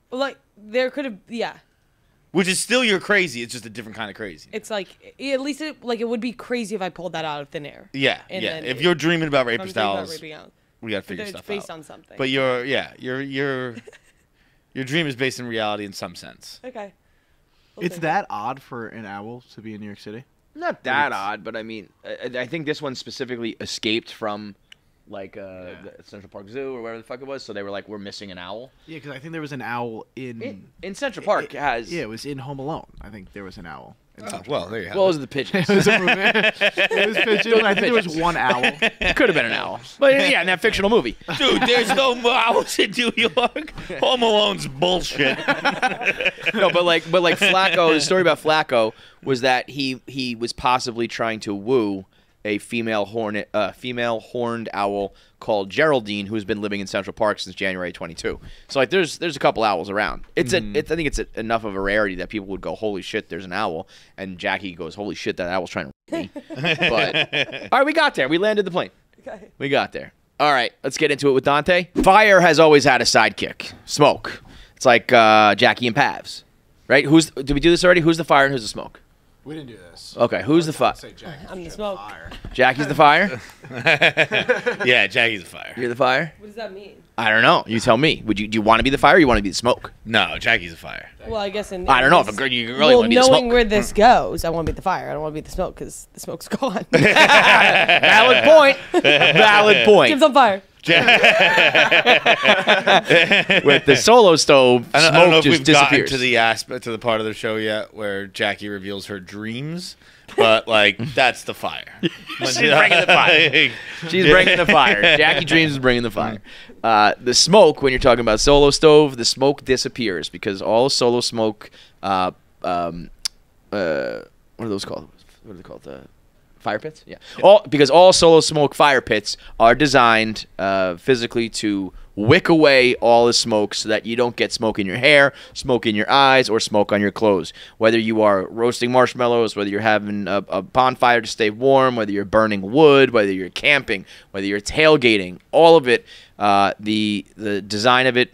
Well, like there could have, yeah. Which is still you're crazy. It's just a different kind of crazy. It's like at least it would be crazy if I pulled that out of thin air. Yeah, And yeah. then If you're dreaming about I'm rapist thinking about owls, raping owls. we gotta figure It's stuff based out. on something. But your dream is based in reality in some sense. Okay. It's that odd for an owl to be in New York City. Not that odd, but I mean, I think this one specifically escaped from, like, the Central Park Zoo or wherever the fuck it was. So they were like, "We're missing an owl." Yeah, because I think there was an owl in Central Park. it was in Home Alone. I think there was an owl. Oh, well, there you have Well, it it. was the pigeons. It was a movie. It was pigeons. I think there was one owl. It could have been an owl, but yeah, in that fictional movie. Dude, there's no owls in New York. Home Alone's bullshit. No, but like Flacco. The story about Flacco was that he was possibly trying to woo a female horned owl called Geraldine, who's been living in Central Park since January 22. So like, there's a couple owls around. I think it's enough of a rarity that people would go, "Holy shit, there's an owl," and Jackie goes, "Holy shit, that owl's trying to rape me." But all right, we got there. We landed the plane. Okay. We got there. All right, let's get into it with Dante. Fire has always had a sidekick, Smoke. It's like Jackie and Pavs, right? Did we do this already? Who's the fire and who's the smoke? We didn't do this. Okay, who's the fire? I'm the smoke. Jackie's the fire. Yeah, Jackie's a fire. You're the fire. What does that mean? I don't know. You tell me. Do you want to be the fire or you want to be the smoke? No, Jackie's a fire. Well, I guess in I don't know if you really want to be the knowing smoke. where this goes, I want to be the fire. I don't want to be the smoke because the smoke's gone. Valid point. Valid point. Kim's on fire. With the solo stove, I don't smoke know if just we've gotten disappears. to the part of the show yet where Jackie reveals her dreams, but like that's the fire. She's bringing the fire. She's bringing the fire. Jackie Dreams is bringing the fire. The smoke, when you're talking about solo stove, the smoke disappears because all solo smoke, what are those called? What are they called? Fire pits? Yeah. Because all solo smoke fire pits are designed physically to wick away all the smoke so that you don't get smoke in your hair, smoke in your eyes, or smoke on your clothes. Whether you are roasting marshmallows, whether you're having a bonfire to stay warm, whether you're burning wood, whether you're camping, whether you're tailgating, all of it, the design of it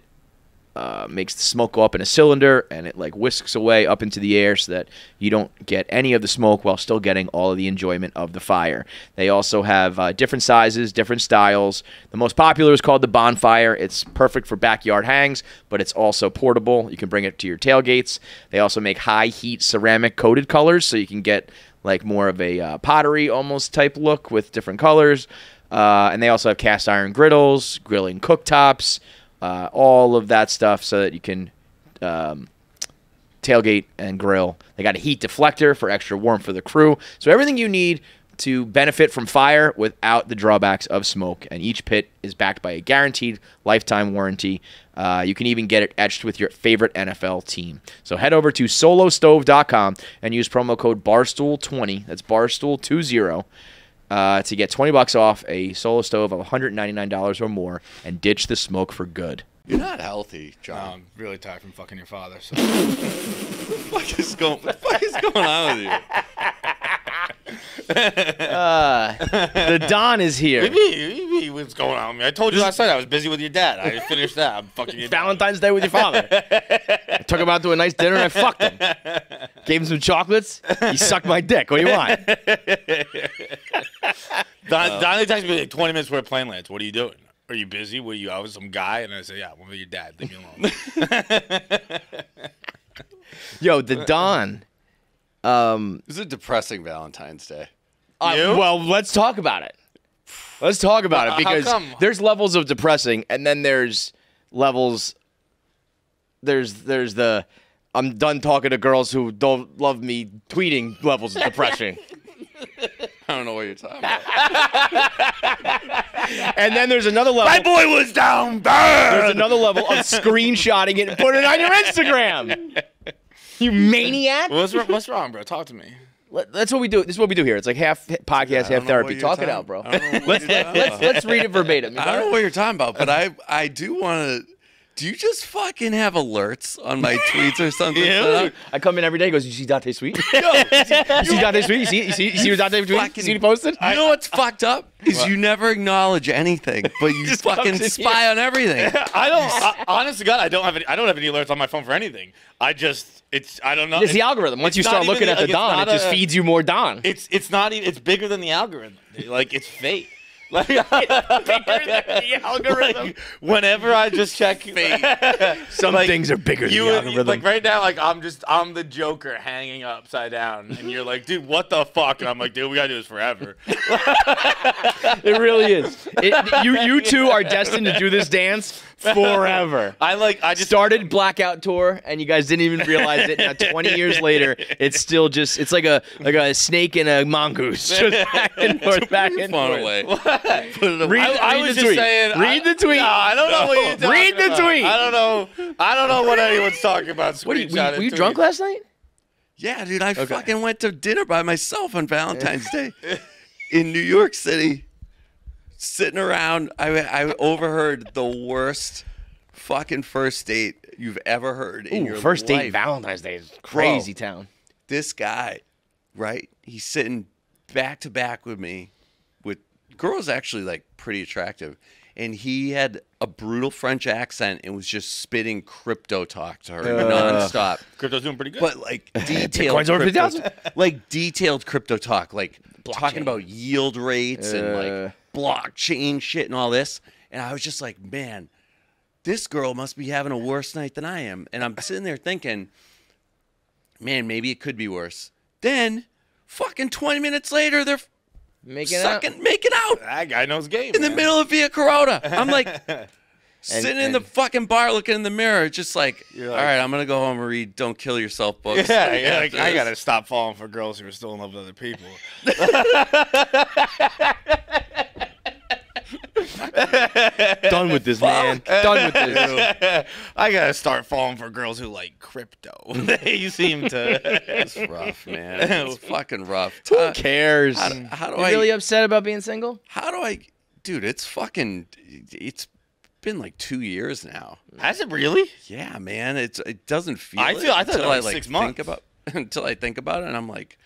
makes the smoke go up in a cylinder, and it like whisks away up into the air so that you don't get any of the smoke while still getting all of the enjoyment of the fire. They also have different sizes, different styles. The most popular is called the Bonfire. It's perfect for backyard hangs, but it's also portable. You can bring it to your tailgates. They also make high heat ceramic coated colors, so you can get like more of a pottery almost type look with different colors. And they also have cast iron griddles, grilling cooktops, all of that stuff so that you can tailgate and grill. They got a heat deflector for extra warmth for the crew. So everything you need to benefit from fire without the drawbacks of smoke. And each pit is backed by a guaranteed lifetime warranty. You can even get it etched with your favorite NFL team. So head over to SoloStove.com and use promo code Barstool20. That's Barstool20. To get $20 off a Solo Stove of $199 or more and ditch the smoke for good. You're not healthy, John. I'm really tired from fucking your father. So. What the fuck is going on with you? The Don is here. What's going on with me? I told you last night I was busy with your dad. I finished that. I'm fucking your Valentine's Day with your father. I took him out to a nice dinner and I fucked him. Gave him some chocolates. He sucked my dick. What do you want? Donnie texted me like 20 minutes before a plane lands. What are you doing? Are you busy? What are you? I was some guy, and I said, "Yeah, I'm with your dad. Leave me alone." Yo, the Don. It's a depressing Valentine's Day. Well, let's talk about it. Let's talk about it because how come? there's levels of depressing, and then there's levels. There's the I'm done talking to girls who don't love me tweeting levels of depression. I don't know what you're talking about. And then there's another level. My boy was down bad. There's another level of screenshotting it and putting it on your Instagram. You maniac! What's wrong, bro? Talk to me. That's what we do. This is what we do here. It's like half podcast, half therapy. Talk it out, bro. Let's read it verbatim. I don't know what you're talking about, but I do want to. Do you just fucking have alerts on my tweets or something? Yeah. I come in every day. He goes, you see Dante's tweet? You see Dante's tweet? You see what Dante tweet? You see what he posted? You know what's fucked up is you never acknowledge anything, but you fucking spy on everything. Honest to God, I don't have any alerts on my phone for anything. I don't know. It's the algorithm. Once you start looking at the Don, it just feeds you more Don. It's not even. It's bigger than the algorithm. Like it's fake. Like, bigger than the algorithm. Like, whenever I just check some things are bigger than the algorithm. Like right now, like I'm the Joker hanging upside down, and you're like, dude, what the fuck? And I'm like, dude, we gotta do this forever. It really is. You two are destined to do this dance forever. I just started Blackout Tour, and you guys didn't even realize it. Now 20 years later, it's still just it's like a snake and a mongoose, just back and forth, back and forth. Away. I was just saying. Read the tweet. No, I don't know what you're talking Read the about. tweet. I don't know what anyone's talking about. Were you drunk last night? Yeah, dude. I fucking went to dinner by myself on Valentine's Day in New York City. Sitting around, I overheard the worst fucking first date you've ever heard in your first life. date Valentine's Day is crazy town. This guy, right? He's sitting back to back with me. With girls actually like pretty attractive, and he had a brutal French accent and was just spitting crypto talk to her nonstop. Crypto's doing pretty good, but like detailed, detailed crypto talk, like talking about yield rates and like blockchain shit and all this. And I was just like, man, this girl must be having a worse night than I am. And I'm sitting there thinking, man, maybe it could be worse. Then, fucking 20 minutes later, they're making out. That guy knows game. In the middle of Via Corona. I'm like, sitting in the fucking bar looking in the mirror, just like, all right, I'm going to go home and read Don't Kill Yourself books. Yeah, like, I got to stop falling for girls who are still in love with other people. Done with this, man. Done with this. I gotta start falling for girls who like crypto. They seem to. It's rough, man. It's fucking rough. Who cares? How do you I really upset about being single? How do I, dude? It's fucking. It's been like 2 years now. Has it really? Yeah, man. It doesn't feel. I thought it was like 6 months. Until I think about it, and I'm like,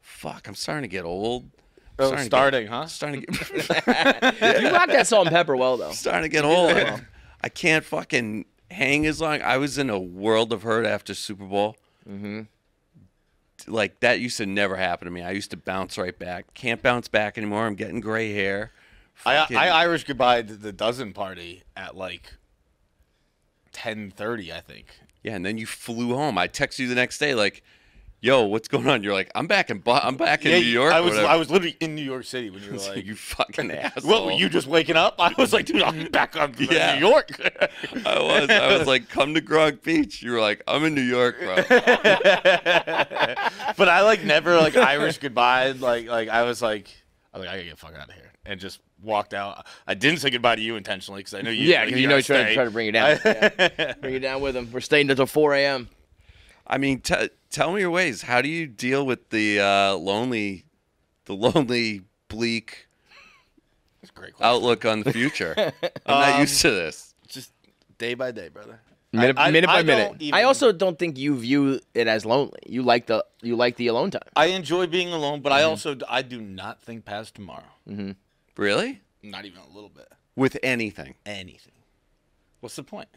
fuck, I'm starting to get old. Starting to get, You rock that salt and pepper well, though. starting to get old. I can't fucking hang as long. I was in a world of hurt after Super Bowl. Mm-hmm. Like, that used to never happen to me. I used to bounce right back. Can't bounce back anymore. I'm getting gray hair. I Irish goodbye the dozen party at like 10:30, I think. Yeah, and then you flew home. I texted you the next day, like, "Yo, what's going on?" You're like, "I'm back in New York." I was literally in New York City when you were like, "You fucking asshole." Well, were you just waking up? I was like, "Dude, I'm back on New York." I was like, "Come to Grog Beach." You were like, "I'm in New York, bro." But I like never like Irish goodbye. Like I was like, I gotta get the fuck out of here, and just walked out. I didn't say goodbye to you intentionally because I know you. Yeah, because you know he's trying to bring you down. Bring you down with him. We're staying until 4 a.m. I mean, tell me your ways. How do you deal with the lonely, bleak That's a great question. outlook on the future? I'm not used to this. Just day by day, brother. Minute by minute. Even, I also don't think you view it as lonely. You like the alone time. I enjoy being alone, but I do not think past tomorrow. Mm-hmm. Really? Not even a little bit. With anything? Anything. What's the point?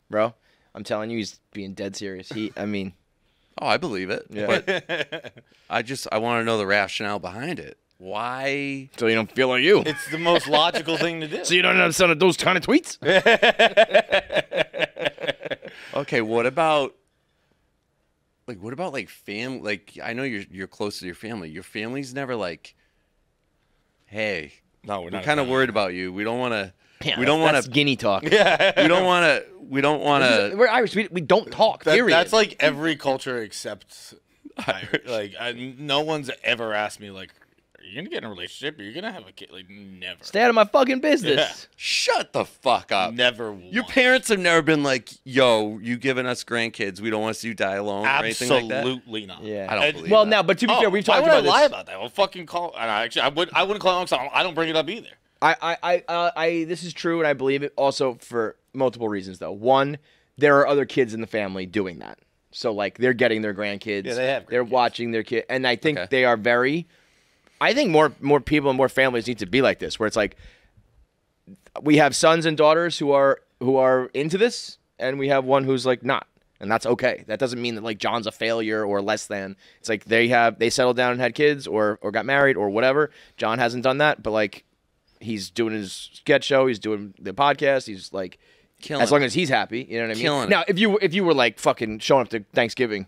Bro, I'm telling you, he's being dead serious. Oh, I believe it. Yeah. But I want to know the rationale behind it. Why? So you don't feel like you. It's the most logical thing to do. So you don't understand those kind of tweets? Okay, what about family? Like, I know you're close to your family. Your family's never like, hey, no, we're kind of worried about you. We don't want to. Yeah, we don't want to. Guinea talk. Yeah. We don't want to. We're Irish. We don't talk. Period. That's like every culture except Irish. Like no one's ever asked me like, are you gonna get in a relationship? Are you gonna have a kid? Like never. Stay out of my fucking business. Yeah. Shut the fuck up. Never. Your parents have never been like, yo, you giving us grandkids. We don't want to see you die alone or anything like that. Absolutely not. Yeah. I don't believe well, that. now, but to be fair, we've talked about this. Why would I lie about that? Well, fucking call. Actually, I wouldn't call it long. I don't bring it up either. This is true, and I believe it also for multiple reasons, though. One, there are other kids in the family doing that. So, like, they're getting their grandkids. Yeah, they have They're grandkids. watching their kid. And I think they are very... I think more people and more families need to be like this, where it's like, we have sons and daughters who are into this, and we have one who's, like, not. And that's okay. That doesn't mean that, like, John's a failure or less than. It's like they settled down and had kids or got married or whatever. John hasn't done that, but, like, he's doing his sketch show. He's doing the podcast. He's like, as long as he's happy, you know what I mean? Killing now, if you were like fucking showing up to Thanksgiving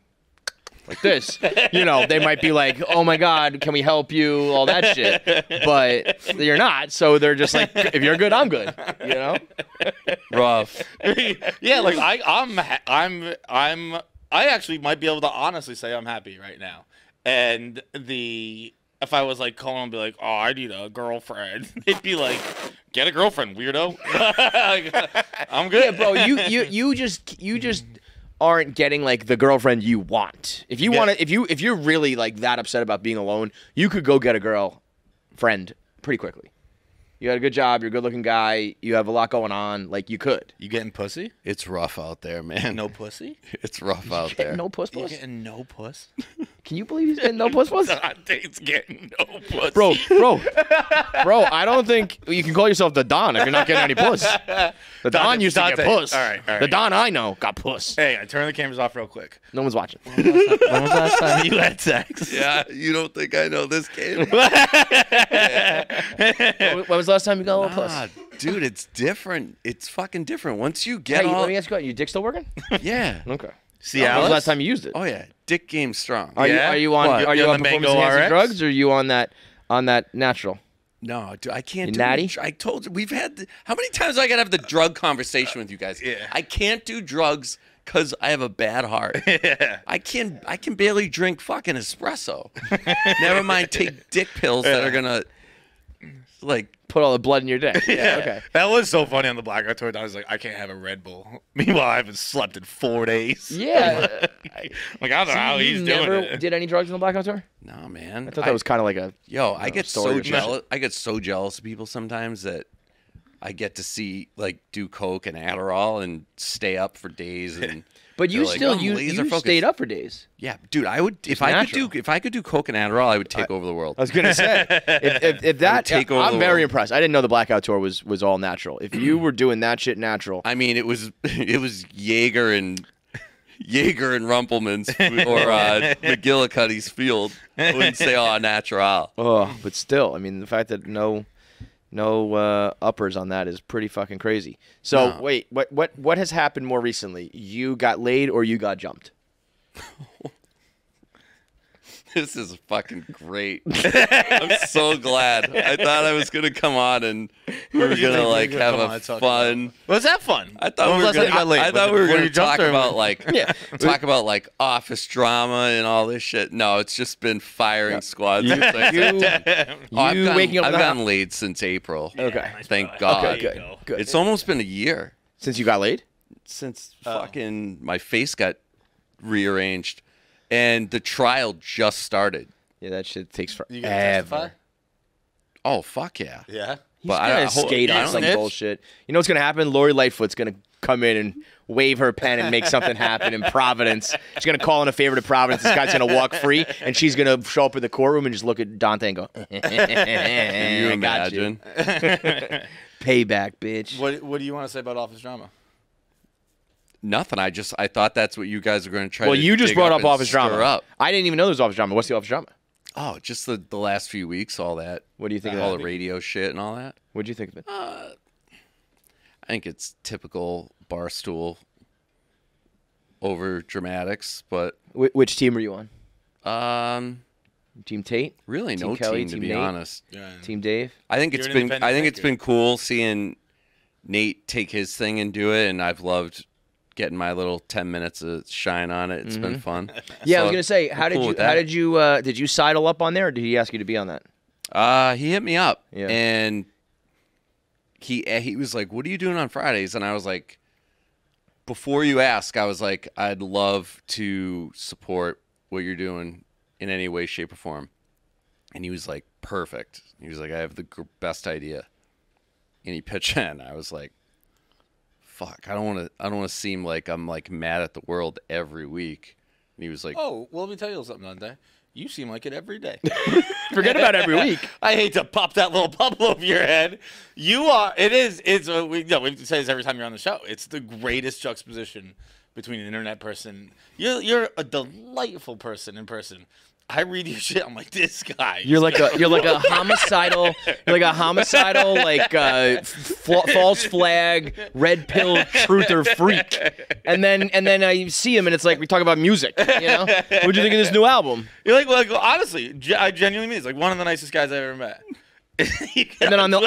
like this, you know, they might be like, oh my God, can we help you? All that shit. But you're not. So they're just like, if you're good, I'm good. You know? Rough. Yeah, like I actually might be able to honestly say I'm happy right now. And if I was like calling and be like, oh, I need a girlfriend, they'd be like, get a girlfriend, weirdo. Like, I'm good. Yeah, bro, you just aren't getting like the girlfriend you want. If you want to, if you're really like that upset about being alone, you could go get a girlfriend pretty quickly. You got a good job, you're a good looking guy, you have a lot going on, like you could. You getting pussy? It's rough out there, man. No pussy? It's rough out there. No puss. You getting no puss? Can you believe he's getting no puss? Dante's getting no pussy. Bro, I don't think you can call yourself the Don if you're not getting any puss. The Don used to get puss. All right. The Don I know got puss. Hey, I turn the cameras off real quick. No one's watching. When was the last time you had sex? Yeah, you don't think I know this game? When was the last time you got a little puss? Dude, it's different. It's fucking different. Once you get Hey, all... let me ask you, your dick still working? Yeah. Okay. See, When was the last time you used it? Oh, yeah. Dick game strong. Are you on What? are you You on on the performance Mango enhancing RX? drugs or are you on that natural? No, dude, I can't You do natty? I told you, we've had... how many times do I got to have the drug conversation with you guys? Yeah. I can't do drugs because I have a bad heart. Yeah. I can barely drink fucking espresso. Never mind take dick pills that are going to, like... Put all the blood in your dick. Yeah. Okay. That was so funny on the blackout tour. I was like, I can't have a Red Bull. Meanwhile, I haven't slept in 4 days. Yeah. Like, I don't know how he's doing it. Did any drugs on the blackout tour? No, man. I thought that was kind of like a... Yo, I get story so or something. jealous. I get so jealous of people sometimes that I get to see like do coke and Adderall and stay up for days and. But you still you stayed up for days. Yeah, dude, I would if I could do coke and Adderall, I would take over the world. I was gonna say if that take over I'm the very world. impressed. I didn't know the Blackout Tour was all natural. If you were doing that shit natural, I mean, it was Jaeger and Rumpelman's or McGillicuddy's Field. I wouldn't say natural. oh, but still, I mean, the fact that no uppers on that is pretty fucking crazy. So No. wait, what has happened more recently? You got laid or you got jumped? This is fucking great. I'm so glad. I thought I was gonna come on and we were gonna like have a fun. Was that fun? I thought we were gonna talk about like talk about like office drama and all this shit. No, it's just been firing squads. I've gotten laid since April. Okay, Thank God. Okay, good. It's almost been a year Since you got laid? since fucking my face got rearranged, and the trial just started. Yeah, that shit takes You gonna testify? forever. Oh fuck yeah! Yeah. He's But gonna skate on some snitch? bullshit. You know what's gonna happen? Lori Lightfoot's gonna come in and wave her pen and make something happen in Providence. She's gonna call in a favor to Providence. This guy's gonna walk free, and she's gonna show up in the courtroom and just look at Dante and go, Can you imagine? Payback, bitch. What do you want to say about office drama? Nothing. I thought that's what you guys were going to try. Well, to you just dig brought up and office stir drama. Up. I didn't even know there was office drama. What's the office drama? Oh, just the last few weeks, all that. What do you think of all that? the radio shit and all that. What do you think of it? I think it's typical Barstool over dramatics, but Which team are you on? Team Tate? really Team no Kelly, team to Team be Nate? honest. Team Dave? I think You're it's an been independent it's thinker. been cool seeing Nate take his thing and do it, and I've loved getting my little 10 minutes of shine on it. It's been fun. Yeah, I So, was gonna say, I'm cool with that. did you sidle up on there, or did he ask you to be on that? He hit me up, Yeah. and he was like, "What are you doing on Fridays?" And I was like, "Before you ask, I was like, I'd love to support what you're doing in any way, shape, or form." And he was like, "Perfect." He was like, "I have the best idea," and he pitched in. I was like, "Fuck, I don't want to seem like I'm like mad at the world every week." And he was like, Oh, well, let me tell you something, Dante. You seem like it every day. Forget about every week. I hate to pop that little bubble over your head. You are. It's we say this every time you're on the show. It's the greatest juxtaposition between an internet person. You're a delightful person in person. I read your shit. I'm like, this guy. You're like a homicidal, false flag, red pill truther freak. And then I see him and it's like we talk about music. You know, what'd you think of this new album? You're like honestly, I genuinely mean it's like one of the nicest guys I've ever met. And then on the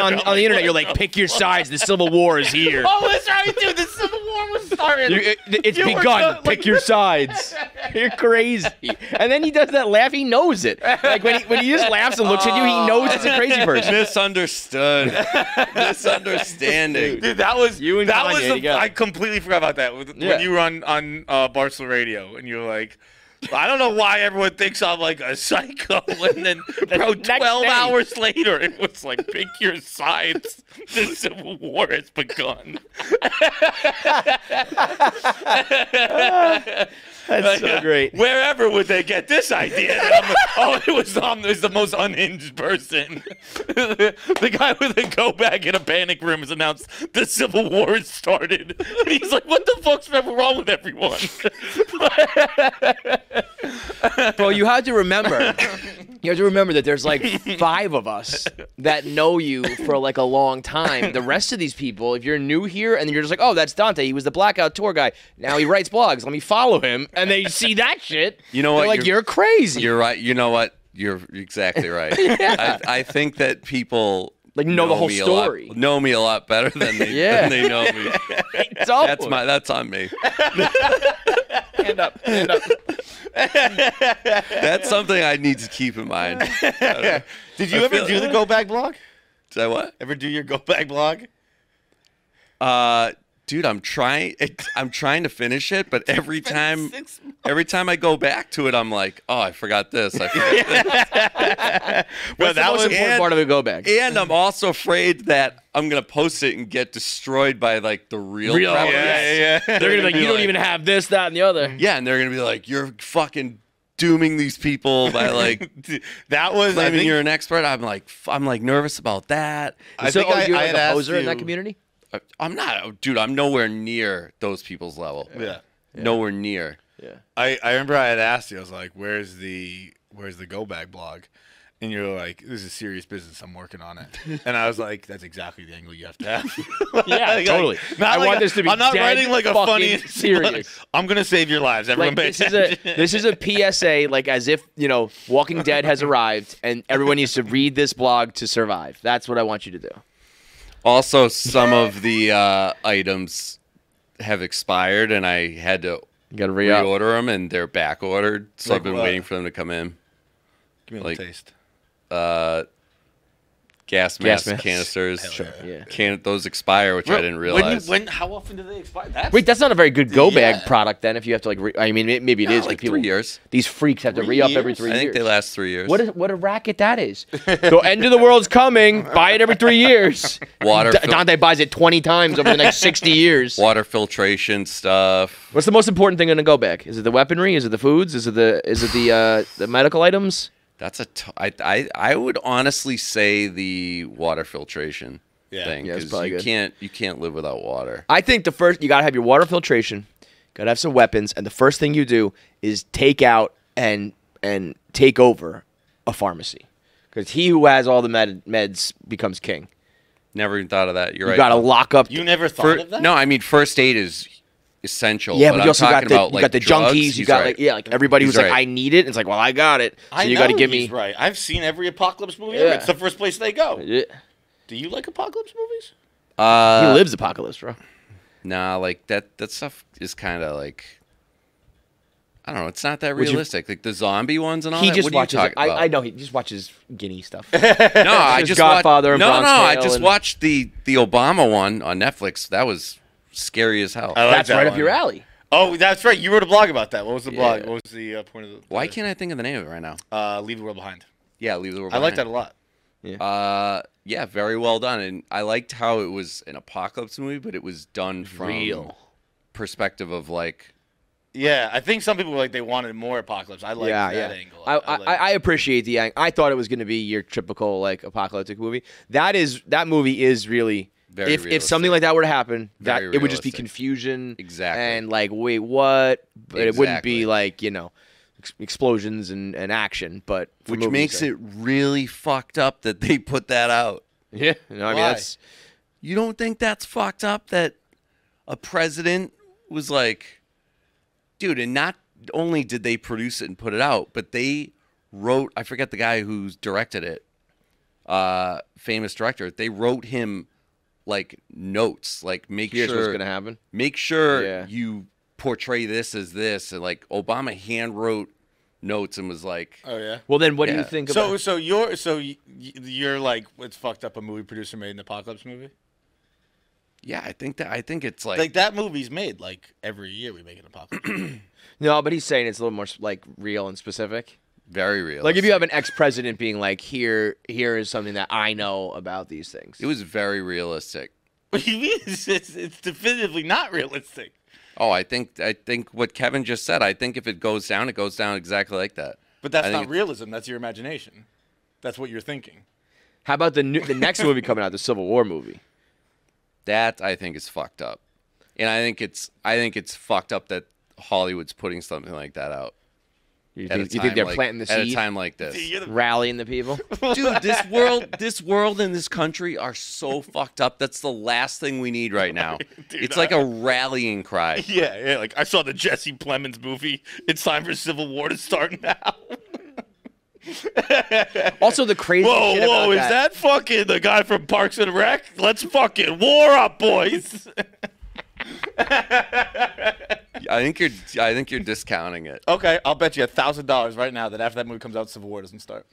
internet, you're like, pick your sides. The Civil War is here. Oh, that's right, dude. The Civil War was starting. It's You were begun. so- Pick your sides. You're crazy. And then he does that laugh. He knows it. Like when he just laughs and looks at you, he knows it's a crazy person. misunderstood, misunderstanding. Dude, that was You and that Kanye was the, together. I completely forgot about that when Yeah. you were on Barstool Radio and you were like, I don't know why everyone thinks I'm like a psycho, and then bro, next 12 day. hours later it was like pick your sides. The Civil War has begun. That's so great. Wherever would they get this idea? And I'm like, it was the most unhinged person. The guy with a go bag in a panic room has announced the Civil War has started. And he's like, what the fuck's wrong with everyone? Bro, you have to remember that there's like 5 of us that know you for like a long time. The rest of these people, if you're new here and you're just like, oh, that's Dante. He was the Blackout Tour guy. Now he writes blogs. Let me follow him. And they see that shit. You know they're what? like, you're crazy. You're right. You know what? You're exactly right. I think that people Like, know the whole me story. know me a lot better than they, Yeah. than they know me. That's on me. Hand up. That's something I need to keep in mind. Did you ever do the go bag blog? Did I what? Ever do your go bag blog? Dude, I'm trying to finish it, but every time every time I go back to it, I'm like, oh, I forgot this. I forgot this. What's the most important part of a go back? And I'm also afraid that I'm gonna post it and get destroyed by like the real. They're gonna be like, you don't even have this, that, and the other. Yeah, and they're gonna be like, you're fucking dooming these people by like that was. I claiming think you're an expert. I'm like nervous about that. I So, think you're I like had a asked poser in that you- community? I'm not, dude. I'm nowhere near those people's level. Yeah. Nowhere near. Yeah. I remember I had asked you. I was like, "Where's the Go Bag blog?" And you're like, "This is serious business. I'm working on it." And I was like, "That's exactly the angle you have to have." Yeah, totally. I want this to be I'm not dead writing like a funny fucking serious. I'm gonna save your lives. Everyone, Like, pay this is a PSA, like as if, Walking Dead has arrived and everyone needs to read this blog to survive. That's what I want you to do. Also, some of the items have expired, and I had to You got to re-up. reorder them, and they're back ordered. So Like I've been what? waiting for them to come in. Give me a like- little taste. Gas Gas mask masks. canisters. Sure, yeah. Those expire, which I didn't realize. How often do they expire? Wait, that's not a very good go bag Yeah. product then. If you have to maybe it No, is. like but people, 3 years. These freaks have to 3 re-up every years? 3 I years. think they last 3 years. What a racket that is. The end of the world's coming. Buy it every 3 years. Water, Dante buys it 20 times over the next 60 years. water filtration stuff. What's the most important thing in a go bag? Is it the weaponry? Is it the foods? Is it the medical items? That's I would honestly say the water filtration thing, Yeah, it's because probably good. you can't live without water. I think the first you gotta have your water filtration, gotta have some weapons, and the first thing you do is take out and take over a pharmacy, because he who has all the meds becomes king. Never even thought of that. You're You right. gotta lock up. You never thought of that? No, I mean first aid is essential. Yeah, but I'm you also got talking the about, like, the drugs. junkies. You He's got right. like everybody who's He's like, right. I need it. It's like, well, I got it. So I you know got to give he's me. right. I've seen every apocalypse movie ever. Yeah. It's the first place they go. Yeah. Do you like apocalypse movies? He lives apocalypse, bro. Nah, like that stuff is kind of like, I don't know. It's not that Would you- realistic. Like the zombie ones and all He that. just What are you watches. talking about? I know he just watches Guinea stuff. No, I His just Godfather watched, and no, Bronx I Tale just and- watched the Obama one on Netflix. That was scary as hell. I like That's that right up one. your alley. Oh, that's right. You wrote a blog about that. What was the blog? Yeah. What was the point of the? Why can't I think of the name of it right now? Leave the world behind? Yeah, Leave the World I like that Behind. a lot. Yeah, very well done, and I liked how it was an apocalypse movie, but it was done from Real. perspective of like, Yeah, I think some people were like they wanted more apocalypse. I like that angle. I appreciate the angle. I thought it was going to be your typical like apocalyptic movie. That movie is really. Very if something realistic. like that were to happen, that Very it would just be realistic. confusion. Exactly. And like, wait, what? But it wouldn't be Exactly. like explosions and action. But for which movies, makes it really fucked up that they put that out. Yeah. No, I mean Why? that's. You don't think that's fucked up that a president was like, dude, and not only did they produce it and put it out, but they wrote, I forget the guy who's directed it, famous director, they wrote him like notes, like Here's what's gonna happen. make sure Yeah. you portray this as this, and like Obama hand wrote notes and was like, Oh yeah. Well, then what do you Yeah. think So about? so you're like it's fucked up a movie producer made an apocalypse movie? yeah, I think it's Like that movie's made like every year we make an apocalypse. No, but he's saying it's a little more like real and specific. very real. Like if you have an ex-president being like, here is something that I know about these things. It was very realistic. What do you mean? It's definitively not realistic. Oh, I think what Kevin just said. I think if it goes down exactly like that. But that's I think not it's- realism. That's your imagination. That's what you're thinking. How about the next movie coming out, the Civil War movie? That I think is fucked up, and I think it's fucked up that Hollywood's putting something like that out. You at a think time they're like- planting the at seed, a time like this? rallying the people? Dude, this world and this country are so fucked up. That's the last thing we need right now. Dude, It's like a rallying cry. Yeah. Like I saw the Jesse Plemons movie. It's time for Civil War to start now. Also, the crazy Whoa, shit about is that fucking the guy from Parks and Rec? Let's fucking war up, boys. I think you're discounting it. Okay, I'll bet you $1,000 right now that after that movie comes out, Civil War doesn't start.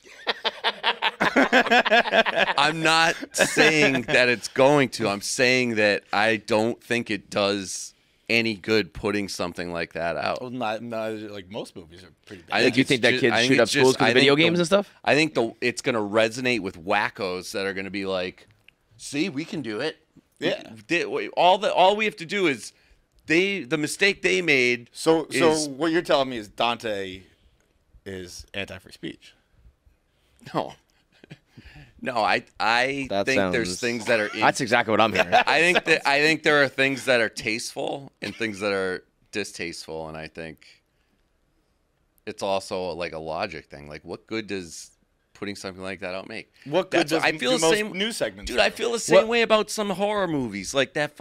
I'm not saying that it's going to. I'm saying that I don't think it does any good putting something like that out. Well, not like most movies are pretty. I Like, you think that it's kids I think shoot up it's schools just- because I of video think games and stuff? I think it's going to resonate with wackos that are going to be like, see, we can do it. Yeah. All we have to do is the mistake they made. So is, what you're telling me is Dante is anti-free speech. no. No, I That think sounds- there's things that are. That's exactly what I'm hearing. I think there are things that are tasteful and things that are distasteful, and I think it's also like a logic thing. Like, what good does putting something like that out make? What good does I feel the most same news segments? dude. I feel the same way about some horror movies, like that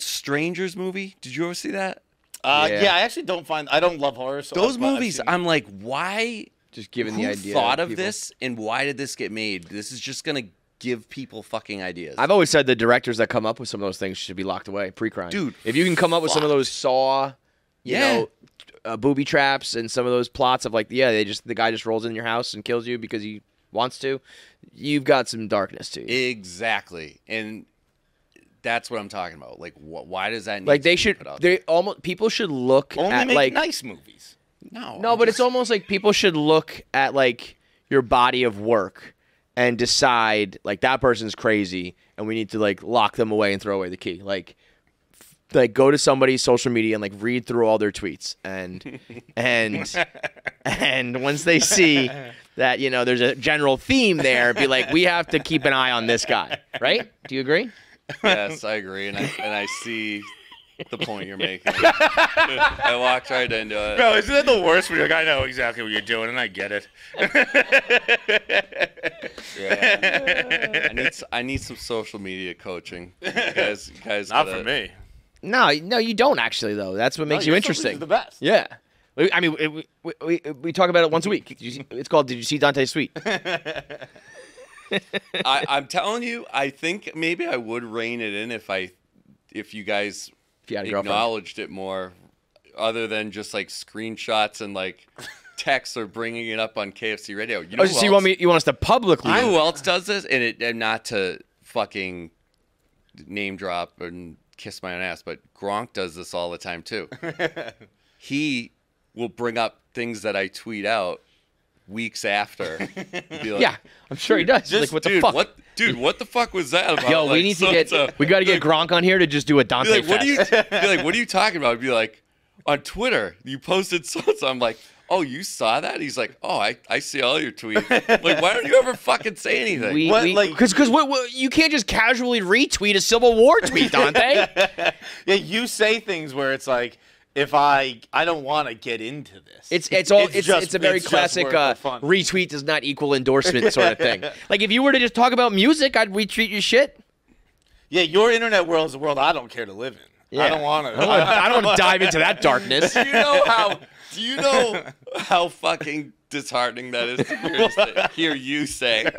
Strangers movie. Did you ever see that? Yeah, I actually I don't love horror. So Those but I've movies, seen- I'm like, why? Just giving Who the idea. thought of people. this, and why did this get made? This is just gonna give people fucking ideas. I've always said the directors that come up with some of those things should be locked away pre-crime. Dude, if you can come up with some of those Saw, you know, booby traps and some of those plots of like, the guy just rolls in your house and kills you because he wants to, you've got some darkness to you. Exactly, and that's what I'm talking about. Like, why does that need Like to they be should, put out there? people should look only at make like nice movies. No, but it's almost like people should look at like your body of work and decide like that person's crazy and we need to like lock them away and throw away the key. Like go to somebody's social media and like read through all their tweets and and once they see that, you know, there's a general theme there, be like, we have to keep an eye on this guy, right? Do you agree? Yes, I agree, and I see the point you're making. I walked right into it. Bro, isn't that the worst? When you're like, I know exactly what you're doing, and I get it. Yeah. I need some social media coaching. You guys Not gotta- for me. No, you don't actually though. That's what makes you interesting. The best. Yeah. I mean, we talk about it once a week. It's called "Did you see Dante's Suite?" I'm telling you, I think maybe I would rein it in if you guys If you had a girlfriend. acknowledged it more, other than just like screenshots and like texts or bringing it up on KFC Radio. You know Oh, who so you else- want us to publicly? You know who else does this? And not to fucking name drop and kiss my own ass, but Gronk does this all the time too. He will bring up things that I tweet out weeks after. Be like, Yeah, I'm sure he does. Like, what the fuck? What the fuck was that about? Yo, we Like, need to get. We got to get Gronk on here to just do a Dante Be like, what fest. are you talking about? Be like, on Twitter, you posted so. I'm like, oh, you saw that? He's like, oh, I see all your tweets. Like, why don't you ever fucking say anything? Because you can't just casually retweet a Civil War tweet, Dante. Yeah, you say things where it's like, if I don't want to get into this. It's a very just classic word for fun. retweet does not equal endorsement sort of thing. Like if you were to just talk about music, I'd retweet your shit. Yeah, your internet world is a world I don't care to live in. Yeah. I don't want to. I don't want to dive into that darkness. Do you know how fucking disheartening that is to hear you say,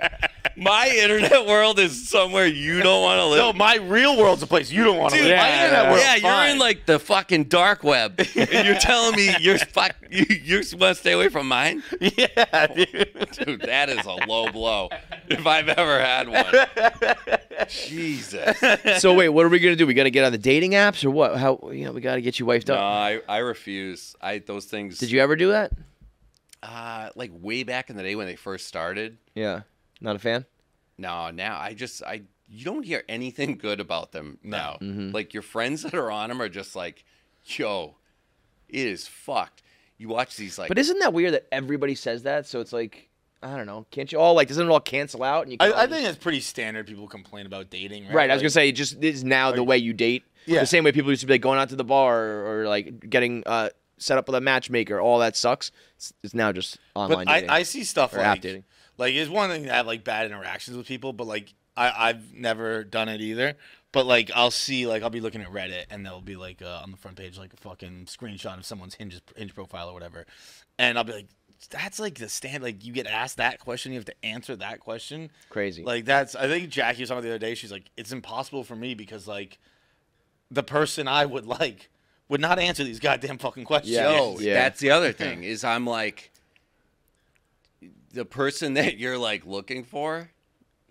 my internet world is somewhere you don't want to live? No, my real world's a place you don't want to Dude, live. My internet world's you're fine. in like the fucking dark web, and you're telling me you want to stay away from mine? Yeah, dude. Dude, that is a low blow if I've ever had one. Jesus. So wait, what are we gonna do? We got to get on the dating apps or what? How we got to get you wifed No, up? I refuse. Those things. Did you ever do that? Like way back in the day when they first started. Yeah, not a fan. No, now you don't hear anything good about them now. Mm-hmm. Like your friends that are on them are just like, yo, it is fucked. You watch these like. But isn't that weird that everybody says that? So it's like, I don't know. Can't you all doesn't it all cancel out? And you can I think it's pretty standard. People complain about dating, right? Right, I was gonna say it just is now the way you date. Yeah. The same way people used to be like going out to the bar or like getting set up with a matchmaker. All that sucks. It's now just online But dating. I see stuff or app like dating. Like it's one thing to have like bad interactions with people, but like I've never done it either. But like I'll be looking at Reddit and there'll be like on the front page like a fucking screenshot of someone's Hinge profile or whatever, and I'll be like, that's like the stand. Like you get asked that question, you have to answer that question. Crazy. Like that's. I think Jackie was talking the other day. She's like, it's impossible for me because like the person I would like would not answer these goddamn fucking questions. Yo, Yeah. that's the other thing is I'm like the person that you're like looking for,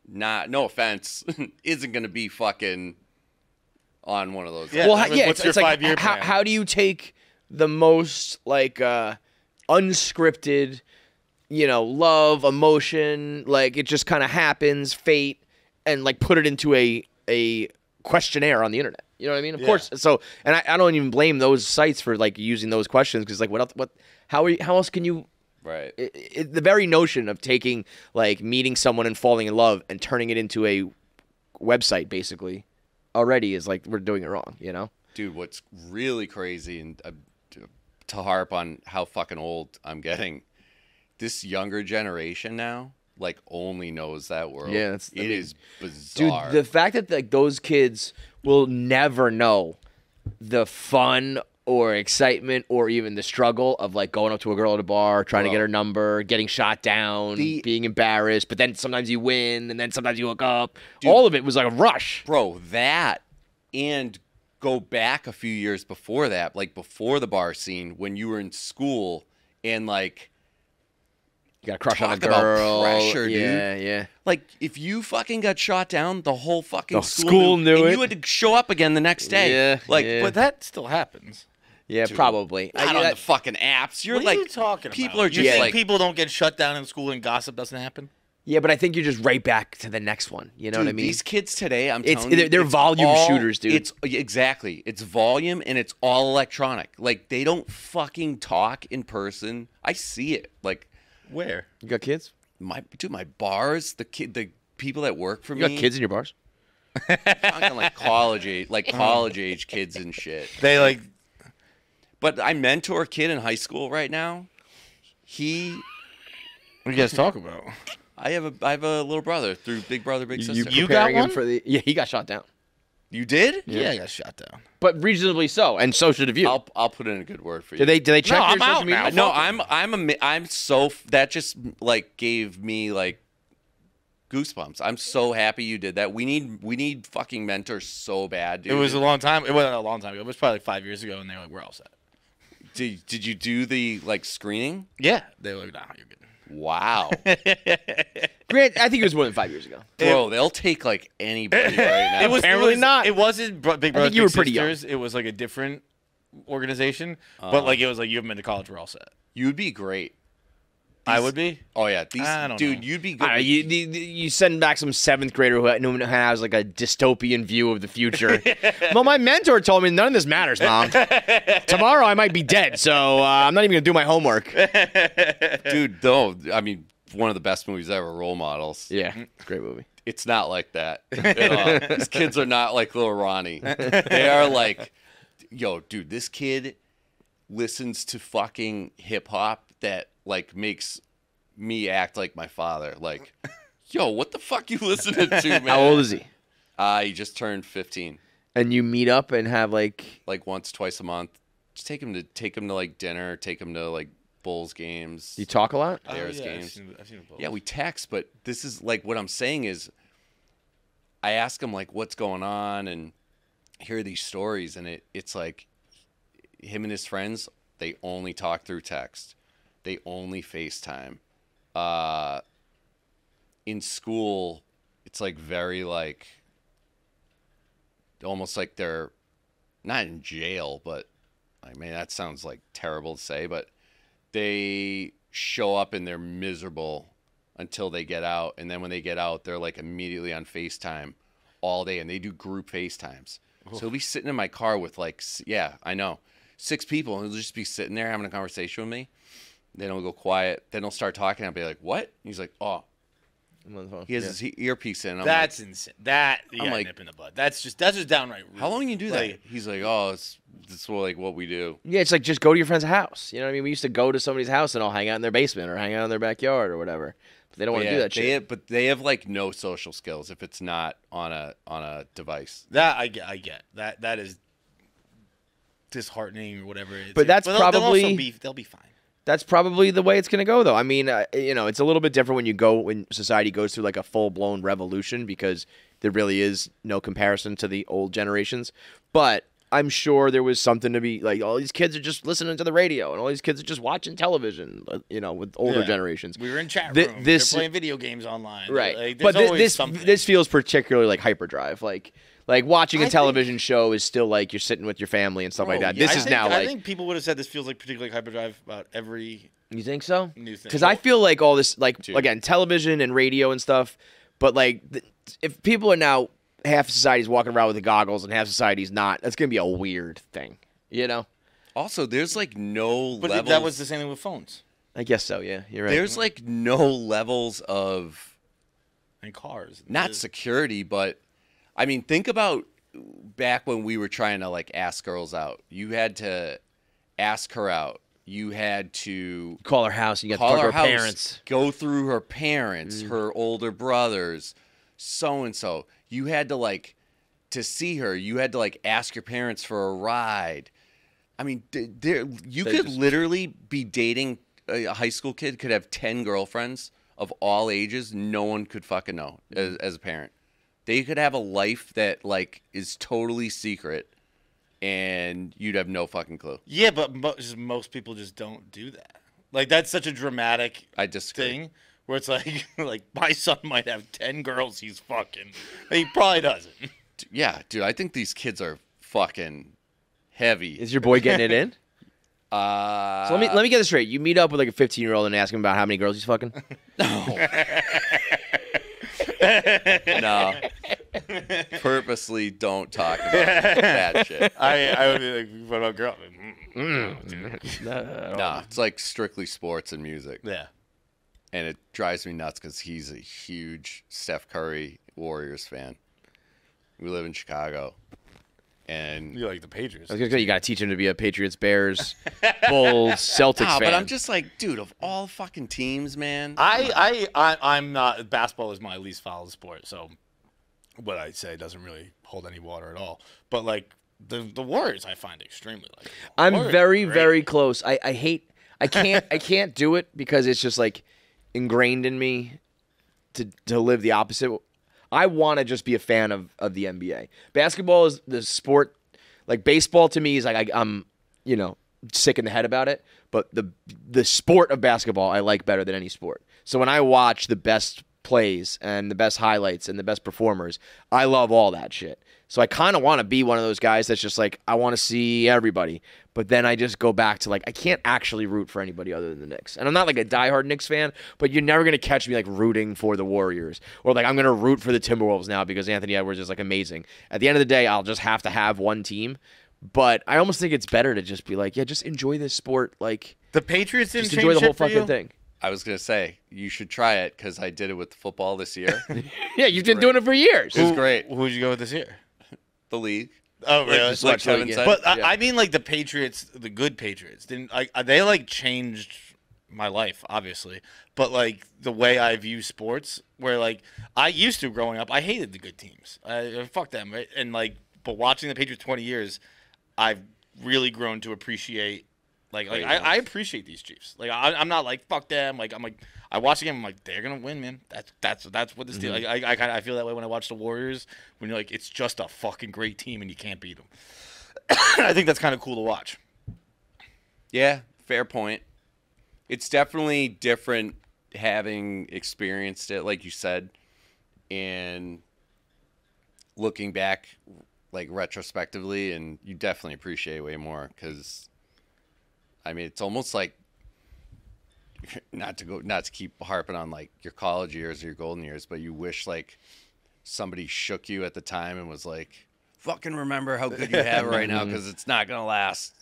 no offense, isn't gonna be fucking on one of those. Yeah. Well, What's your it's like 5-year plan? how do you take the most like unscripted, love, emotion, like it just kind of happens, fate, and like put it into a questionnaire on the internet? You know what I mean? Of course. So, and I don't even blame those sites for like using those questions because like how else can you? Right. The very notion of taking like meeting someone and falling in love and turning it into a website basically already is like we're doing it wrong, Dude, what's really crazy, and to harp on how fucking old I'm getting, this younger generation now like only knows that world. Yeah, it is bizarre. Dude, the fact that like those kids will never know the fun or excitement or even the struggle of like going up to a girl at a bar, trying to get her number, getting shot down, being embarrassed, but then sometimes you win and then sometimes you hook up. Dude, all of it was like a rush. Bro, that and go back a few years before that, like before the bar scene when you were in school and like you got a crush on a talk girl. About pressure, dude. Yeah. Like if you fucking got shot down, the whole fucking school knew and it. You had to show up again the next day. Yeah. Like, but that still happens. Yeah, dude, probably. Not on the fucking apps. You're what like, are you talking people about? are just you think like people don't get shut down in school and gossip doesn't happen. Yeah, but I think you're just right back to the next one. You know what I mean? These kids today, I'm telling you, they're volume shooters, dude. It's exactly. It's volume and it's all electronic. Like they don't fucking talk in person. I see it. Like where? You got kids? My bars, the people that work for you me. You got kids in your bars? Talking like college age kids and shit. They like. But I mentor a kid in high school right now. What do you guys talk about? I have a little brother through Big Brother Big Sister. You got one? Yeah, he got shot down. You did? Yeah, I got shot down. But reasonably so, and so should have you. I'll put in a good word for you. Do they check No, your I'm social out media? No, that just like gave me like goosebumps. I'm so happy you did that. We need fucking mentors so bad, dude. It was a long time. It wasn't a long time ago. It was probably like 5 years ago, and they were like, "We're all set." Did you do the like screening? Yeah, they were like, "Nah, you're good." Wow. Grant, I think it was more than 5 years ago. Bro, they'll take like anybody right now. Apparently not. It wasn't Big Brother you were Big pretty Sisters. It was like a different organization, but like it was like you haven't been to college. We're all set. You'd be great. I would be. Oh yeah, I don't dude, know. you'd be good. You send back some 7th grader who has like a dystopian view of the future. Well, my mentor told me none of this matters, Mom. Tomorrow I might be dead, so I'm not even gonna do my homework. Dude, though, I mean, one of the best movies ever, Role Models. Yeah, it's a great movie. It's not like that at all. These kids are not like little Ronnie. They are like, yo, dude, this kid listens to fucking hip hop that like makes me act like my father. Like, yo, what the fuck you listening to, man? How old is he? He just turned 15. And you meet up and have like once, twice a month. Just take him to like dinner, take him to like Bulls games. You talk a lot? Bears games. I've seen Bulls. Yeah, we text, but this is like what I'm saying is I ask him like what's going on and hear these stories, and it's like him and his friends, they only talk through text. They only FaceTime. In school, it's like very like almost like they're not in jail, but I mean that sounds like terrible to say, but they show up and they're miserable until they get out, and then when they get out, they're like immediately on FaceTime all day, and they do group FaceTimes. So he'll be sitting in my car with like, yeah, I know, 6 people, and he'll just be sitting there having a conversation with me. Then he'll go quiet. Then he'll start talking. I'll be like, "What?" And he's like, "Oh." He has his earpiece in. That's insane. That you I'm got like, nip in the bud. That's just downright rude. How long you do that? Like, He's like, "Oh, it's like what we do." Yeah, it's like just go to your friend's house. You know what I mean? We used to go to somebody's house and all hang out in their basement or hang out in their backyard or whatever. But they don't want to do that shit. But they have like no social skills if it's not on a device. that I get. That is disheartening or whatever it is. But that's they'll probably- also they'll be fine. That's probably the way it's going to go, though. I mean, it's a little bit different when society goes through like a full-blown revolution because there really is no comparison to the old generations. But I'm sure there was something to be like, all these kids are just listening to the radio, and all these kids are just watching television. With older generations. We were in chat rooms. They're playing video games online. Right. Like, but this this feels particularly like hyperdrive. Like watching a television show is still like you're sitting with your family and stuff like that. This is now like. I think people would have said this feels like particularly like hyperdrive about every. You think so? New thing. Because I feel like all this, like, again, television and radio and stuff, but, like, if people are now, half society's walking around with the goggles and half society's not, that's going to be a weird thing, you know? Also, there's, like, no levels. That was the same thing with phones. I guess so, yeah. You're right. There's, like, no levels of... And cars. Not security, but, I mean, think about back when we were trying to, like, ask girls out. You had to ask her out. You had to call her house. You got to talk to her parents. Go through her parents, her older brothers, so and so. You had to to see her. You had to ask your parents for a ride. I mean, you could literally be dating a high school kid. Could have 10 girlfriends of all ages. No one could fucking know as a parent. They could have a life that is totally secret. And you'd have no fucking clue. Yeah, but most people just don't do that. Like, that's such a dramatic thing where it's like my son might have 10 girls he's fucking. He probably doesn't. Yeah, dude, I think these kids are fucking heavy. Is your boy getting it in? So let me get this straight. You meet up with a 15-year-old and ask him about how many girls he's fucking? No. No. Purposely don't talk about that shit. I would be like, what about girl? No, it's like strictly sports and music. Yeah. And it drives me nuts because he's a huge Steph Curry Warriors fan. We live in Chicago. And you like the Patriots. I was gonna say, you got to teach him to be a Patriots, Bears, Bulls, Celtics fan. But I'm just like, dude, of all fucking teams, man. I'm not. Basketball is my least followed sport, so what I say doesn't really hold any water at all. But the Warriors, I find extremely I'm very close. I can't do it because it's just ingrained in me to live the opposite. I want to just be a fan of the NBA. Basketball is the sport. Baseball to me is I'm sick in the head about it. But the sport of basketball I like better than any sport. So when I watch the best plays and the best highlights and the best performers, I love all that shit. So I kind of want to be one of those guys that's just I want to see everybody. But then I just go back to I can't actually root for anybody other than the Knicks. And I'm not a diehard Knicks fan, but you're never going to catch me rooting for the Warriors. Or I'm going to root for the Timberwolves now because Anthony Edwards is amazing. At the end of the day, I'll just have to have one team. But I almost think it's better to just be just enjoy this sport. The Patriots didn't just enjoy the whole fucking you? thing. I was going to say, you should try it because I did it with football this year. Yeah, you've been doing it for years. It was great. Who'd you go with this year? The league. Oh, really? Like Kevin said. But I mean, the Patriots, the good Patriots, didn't they changed my life, obviously. But the way I view sports, where I used to growing up, I hated the good teams. Fuck them, right? And but watching the Patriots 20 years, I've really grown to appreciate. I appreciate these Chiefs. I'm not fuck them. I watch the game. I'm they're gonna win, man. That's what this deal. I feel that way when I watch the Warriors. When you're it's just a fucking great team and you can't beat them. I think that's kind of cool to watch. Yeah, fair point. It's definitely different having experienced it, like you said, and looking back, retrospectively, and you definitely appreciate it way more because. I mean, it's almost not to keep harping on your college years or your golden years, but you wish somebody shook you at the time and was fucking remember how good you have it right now because it's not gonna last.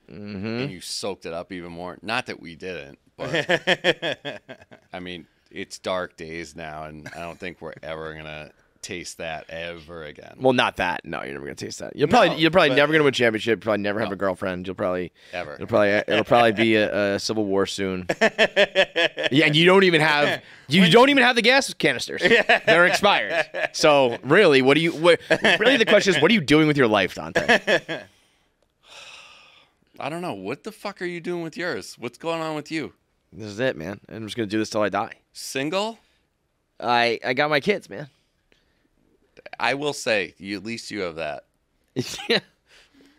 And you soaked it up even more. Not that we didn't, but I mean, it's dark days now, and I don't think we're ever gonna taste that ever again. Well, not that. No, you're never gonna taste that. You're probably never gonna win a championship. Probably never have a girlfriend. It'll probably be a civil war soon. Yeah, and you don't even have the gas canisters. They're expired. So really, really the question is, what are you doing with your life, Dante? I don't know. What the fuck are you doing with yours? What's going on with you? This is it, man. I'm just gonna do this till I die. Single? I got my kids, man. I will say, at least you have that. Yeah.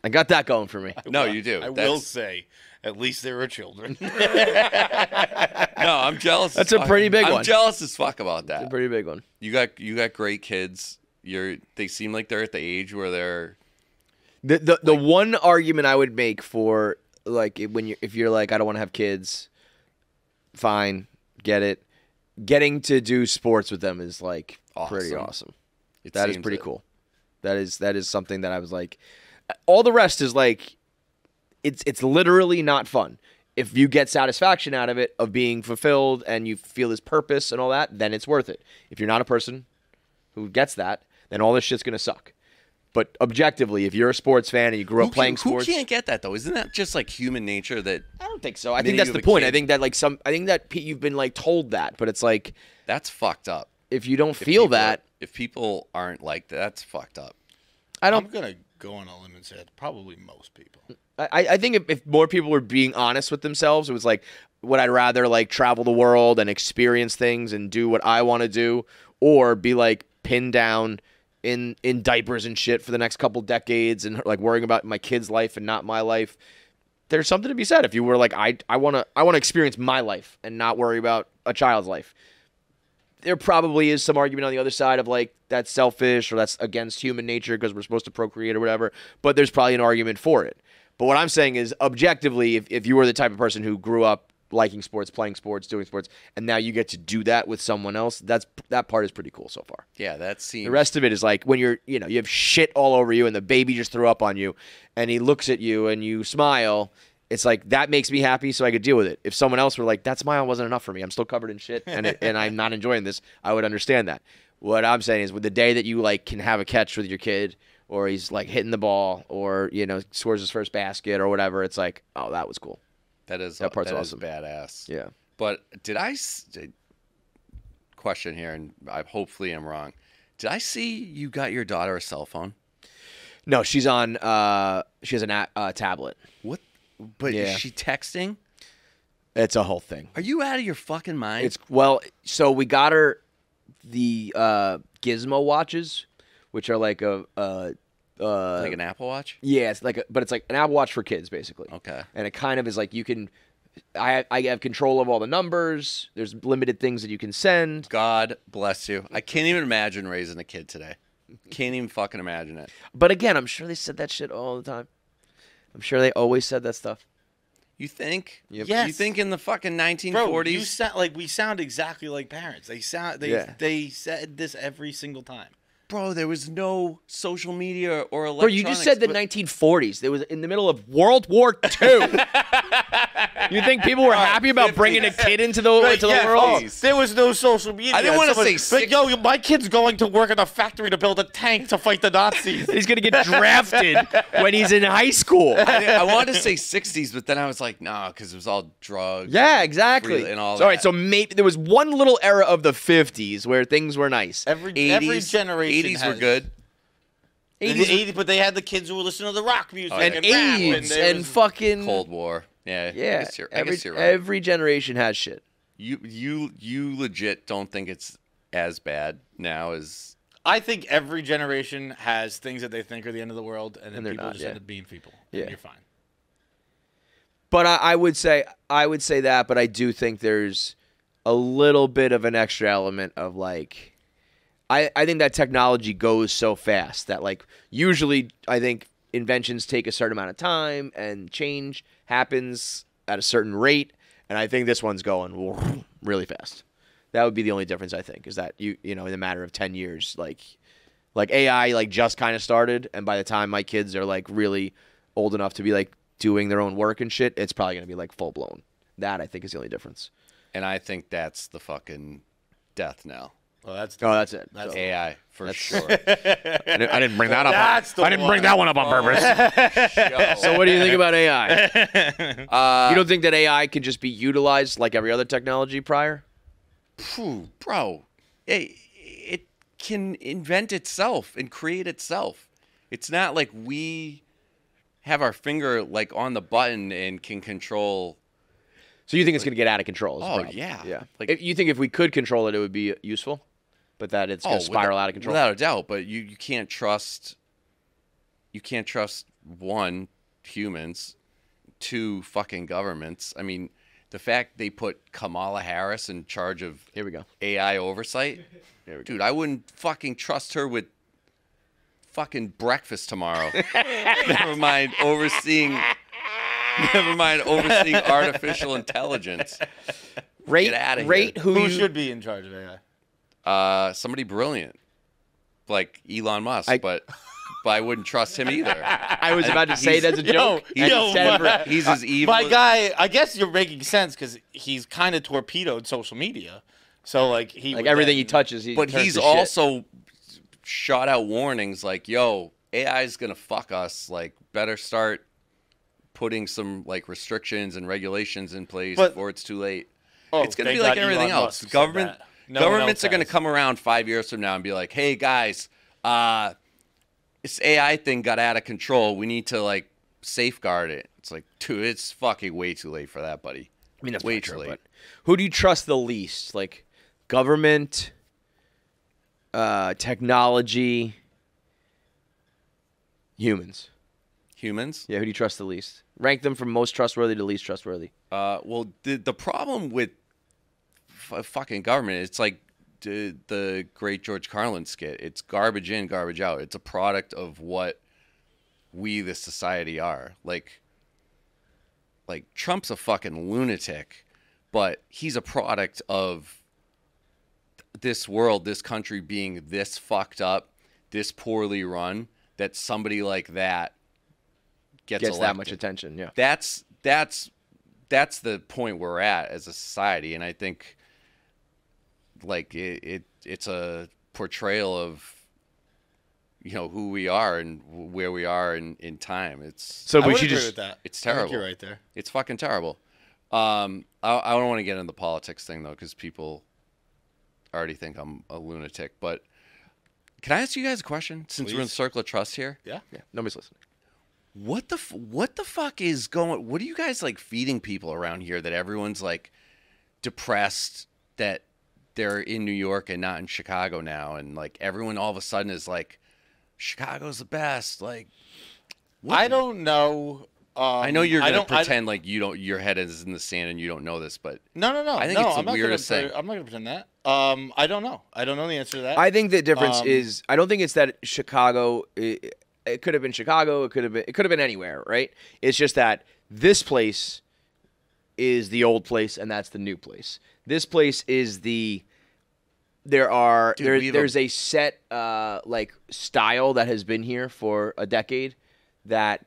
I got that going for me. No, you do. I will say, at least there are children. No, I'm jealous. That's a pretty big one. I'm jealous as fuck about that. It's a pretty big one. You got great kids. They seem like they're at the age where they're. The one argument I would make for like if you're like I don't want to have kids, fine, get it. Getting to do sports with them is like pretty awesome. That is pretty cool. That is something that I was like. All the rest is like, it's literally not fun. If you get satisfaction out of it, of being fulfilled, and you feel this purpose and all that, then it's worth it. If you're not a person who gets that, then all this shit's gonna suck. But objectively, if you're a sports fan and you grew up playing sports, who can't get that though? Isn't that just like human nature? That I don't think so. I think that's the point. I think that I think that you've been like told that, but it's like that's fucked up. If you don't feel that, if people aren't like that, that's fucked up. I'm gonna go on a limb and say it's probably most people. I think if more people were being honest with themselves, it was like, would I rather like travel the world and experience things and do what I want to do, or be like pinned down in diapers and shit for the next couple decades and like worrying about my kid's life and not my life? There's something to be said if you were like, I want to experience my life and not worry about a child's life. There probably is some argument on the other side of like that's selfish or that's against human nature because we're supposed to procreate or whatever, but there's probably an argument for it. But what I'm saying is, objectively, if you were the type of person who grew up liking sports, playing sports, doing sports, and now you get to do that with someone else, that part is pretty cool so far. Yeah, that seems. The rest of it is like when you have shit all over you and the baby just threw up on you, and he looks at you and you smile. It's like, that makes me happy, so I could deal with it. If someone else were like, that smile wasn't enough for me, I'm still covered in shit, and I'm not enjoying this, I would understand that. What I'm saying is, with the day that you like can have a catch with your kid, or he's like hitting the ball, or scores his first basket or whatever, it's like, oh, that was cool. That part's awesome. Badass. Yeah. But question here, and hopefully I'm wrong. Did I see you got your daughter a cell phone? No, she's on. She has a tablet. What? But is she texting? It's a whole thing. Are you out of your fucking mind? So we got her the Gizmo watches, which are like like an Apple Watch? Yeah, it's like an Apple Watch for kids, basically. Okay. And it kind of is like you can. I have control of all the numbers. There's limited things that you can send. God bless you. I can't even imagine raising a kid today. Can't even fucking imagine it. But again, I'm sure they said that shit all the time. I'm sure they always said that stuff. You think? Yep. Yes. You think in the fucking 1940s? Bro, we sound exactly like parents. They said this every single time. Bro, there was no social media or electronics. Bro, you just said the 1940s. There was in the middle of World War II. You think people were happy about bringing a kid into the world? Oh, there was no social media. I didn't want to say yo, my kid's going to work in a factory to build a tank to fight the Nazis. He's going to get drafted when he's in high school. I wanted to say 60s, but then I was like, nah, because it was all drugs. Yeah, exactly. And all that. All right, so maybe there was one little era of the 50s where things were nice. Every generation 80s were good. 80s, but they had the kids who were listening to the rock music and rap, AIDS and fucking Cold War. Yeah. Yeah. I guess you're right. Every generation has shit. You legit don't think it's as bad now as. I think every generation has things that they think are the end of the world, and then people just end up being people. Yeah, and you're fine. But I would say that, but I do think there's a little bit of an extra element of like. I think that technology goes so fast that like usually I think inventions take a certain amount of time and change happens at a certain rate, and I think this one's going really fast. That would be the only difference I think is that you know in a matter of 10 years like AI like just kind of started, and by the time my kids are like really old enough to be like doing their own work and shit, it's probably going to be like full blown. That I think is the only difference. And I think that's the fucking death knell. Well, that's it. That's AI for sure. I didn't bring that up. I didn't bring that one up on purpose. So what do you think about AI? You don't think that AI can just be utilized like every other technology prior? Bro, it can invent itself and create itself. It's not like we have our finger like on the button and can control. So you think it's going to get out of control? Yeah. Like, you think if we could control it, it would be useful? But that it's going to spiral out of control? Without a doubt, but you can't trust one, humans, two, fucking governments. I mean, the fact they put Kamala Harris in charge of Here we go. AI oversight, dude, I wouldn't fucking trust her with fucking breakfast tomorrow. Never mind overseeing artificial intelligence. Get outta here. Rate Who should be in charge of AI? Somebody brilliant, like Elon Musk, but I wouldn't trust him either. I was about to say it as a joke. He's as evil. My guy, I guess you're making sense because he's kind of torpedoed social media. So like everything he touches, but he's also shot out warnings like, "Yo, AI is gonna fuck us. Like, better start putting some like restrictions and regulations in place before it's too late." It's gonna be like everything else. Governments are gonna come around 5 years from now and be like, "Hey guys, this AI thing got out of control. We need to like safeguard it." It's like, dude, it's fucking way too late for that, buddy. I mean, that's way true, too late. but who do you trust the least? Like government, technology, humans. Humans? Yeah, who do you trust the least? Rank them from most trustworthy to least trustworthy. Well, the problem with fucking government, it's like the great George Carlin skit. It's garbage in, garbage out. It's a product of what we, the society, are. Like Trump's a fucking lunatic, but he's a product of this world, this country being this fucked up, this poorly run, that somebody like that gets that much attention. Yeah, that's the point we're at as a society, and I think like it's a portrayal of who we are and where we are in time. I would agree with that. It's terrible. I think you're right there. It's fucking terrible. I don't want to get into the politics thing though, because people already think I'm a lunatic. But can I ask you guys a question? Since we're in the circle of trust here. Yeah. Nobody's listening. What the fuck is going? What are you guys like feeding people around here that everyone's like depressed that they're in New York and not in Chicago now, and like everyone all of a sudden is like, Chicago's the best. Like, I don't know. I know you're gonna pretend like you don't. Your head is in the sand and you don't know this, but no. I think it's the weirdest thing. I'm not gonna pretend that. I don't know. I don't know the answer to that. I think the difference is I don't think it's that Chicago. It could have been Chicago. It could have been anywhere, right? It's just that this place is the old place and that's the new place. This place is there's a set like style that has been here for a decade that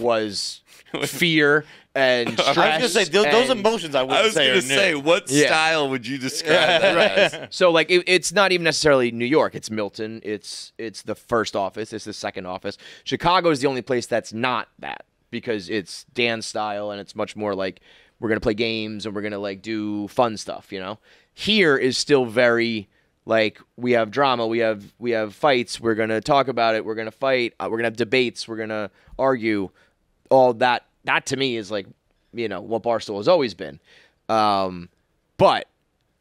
was fear and stress. I was gonna say those emotions. I was gonna say, what style would you describe that as? So like it's not even necessarily New York. It's Milton. It's the first office. It's the second office. Chicago is the only place that's not that because it's dance style and it's much more like we're gonna play games and we're gonna like do fun stuff. Here is still very like we have drama, we have fights, we're going to talk about it, we're going to fight, we're going to have debates, we're going to argue. All that to me is like, what Barstool has always been. But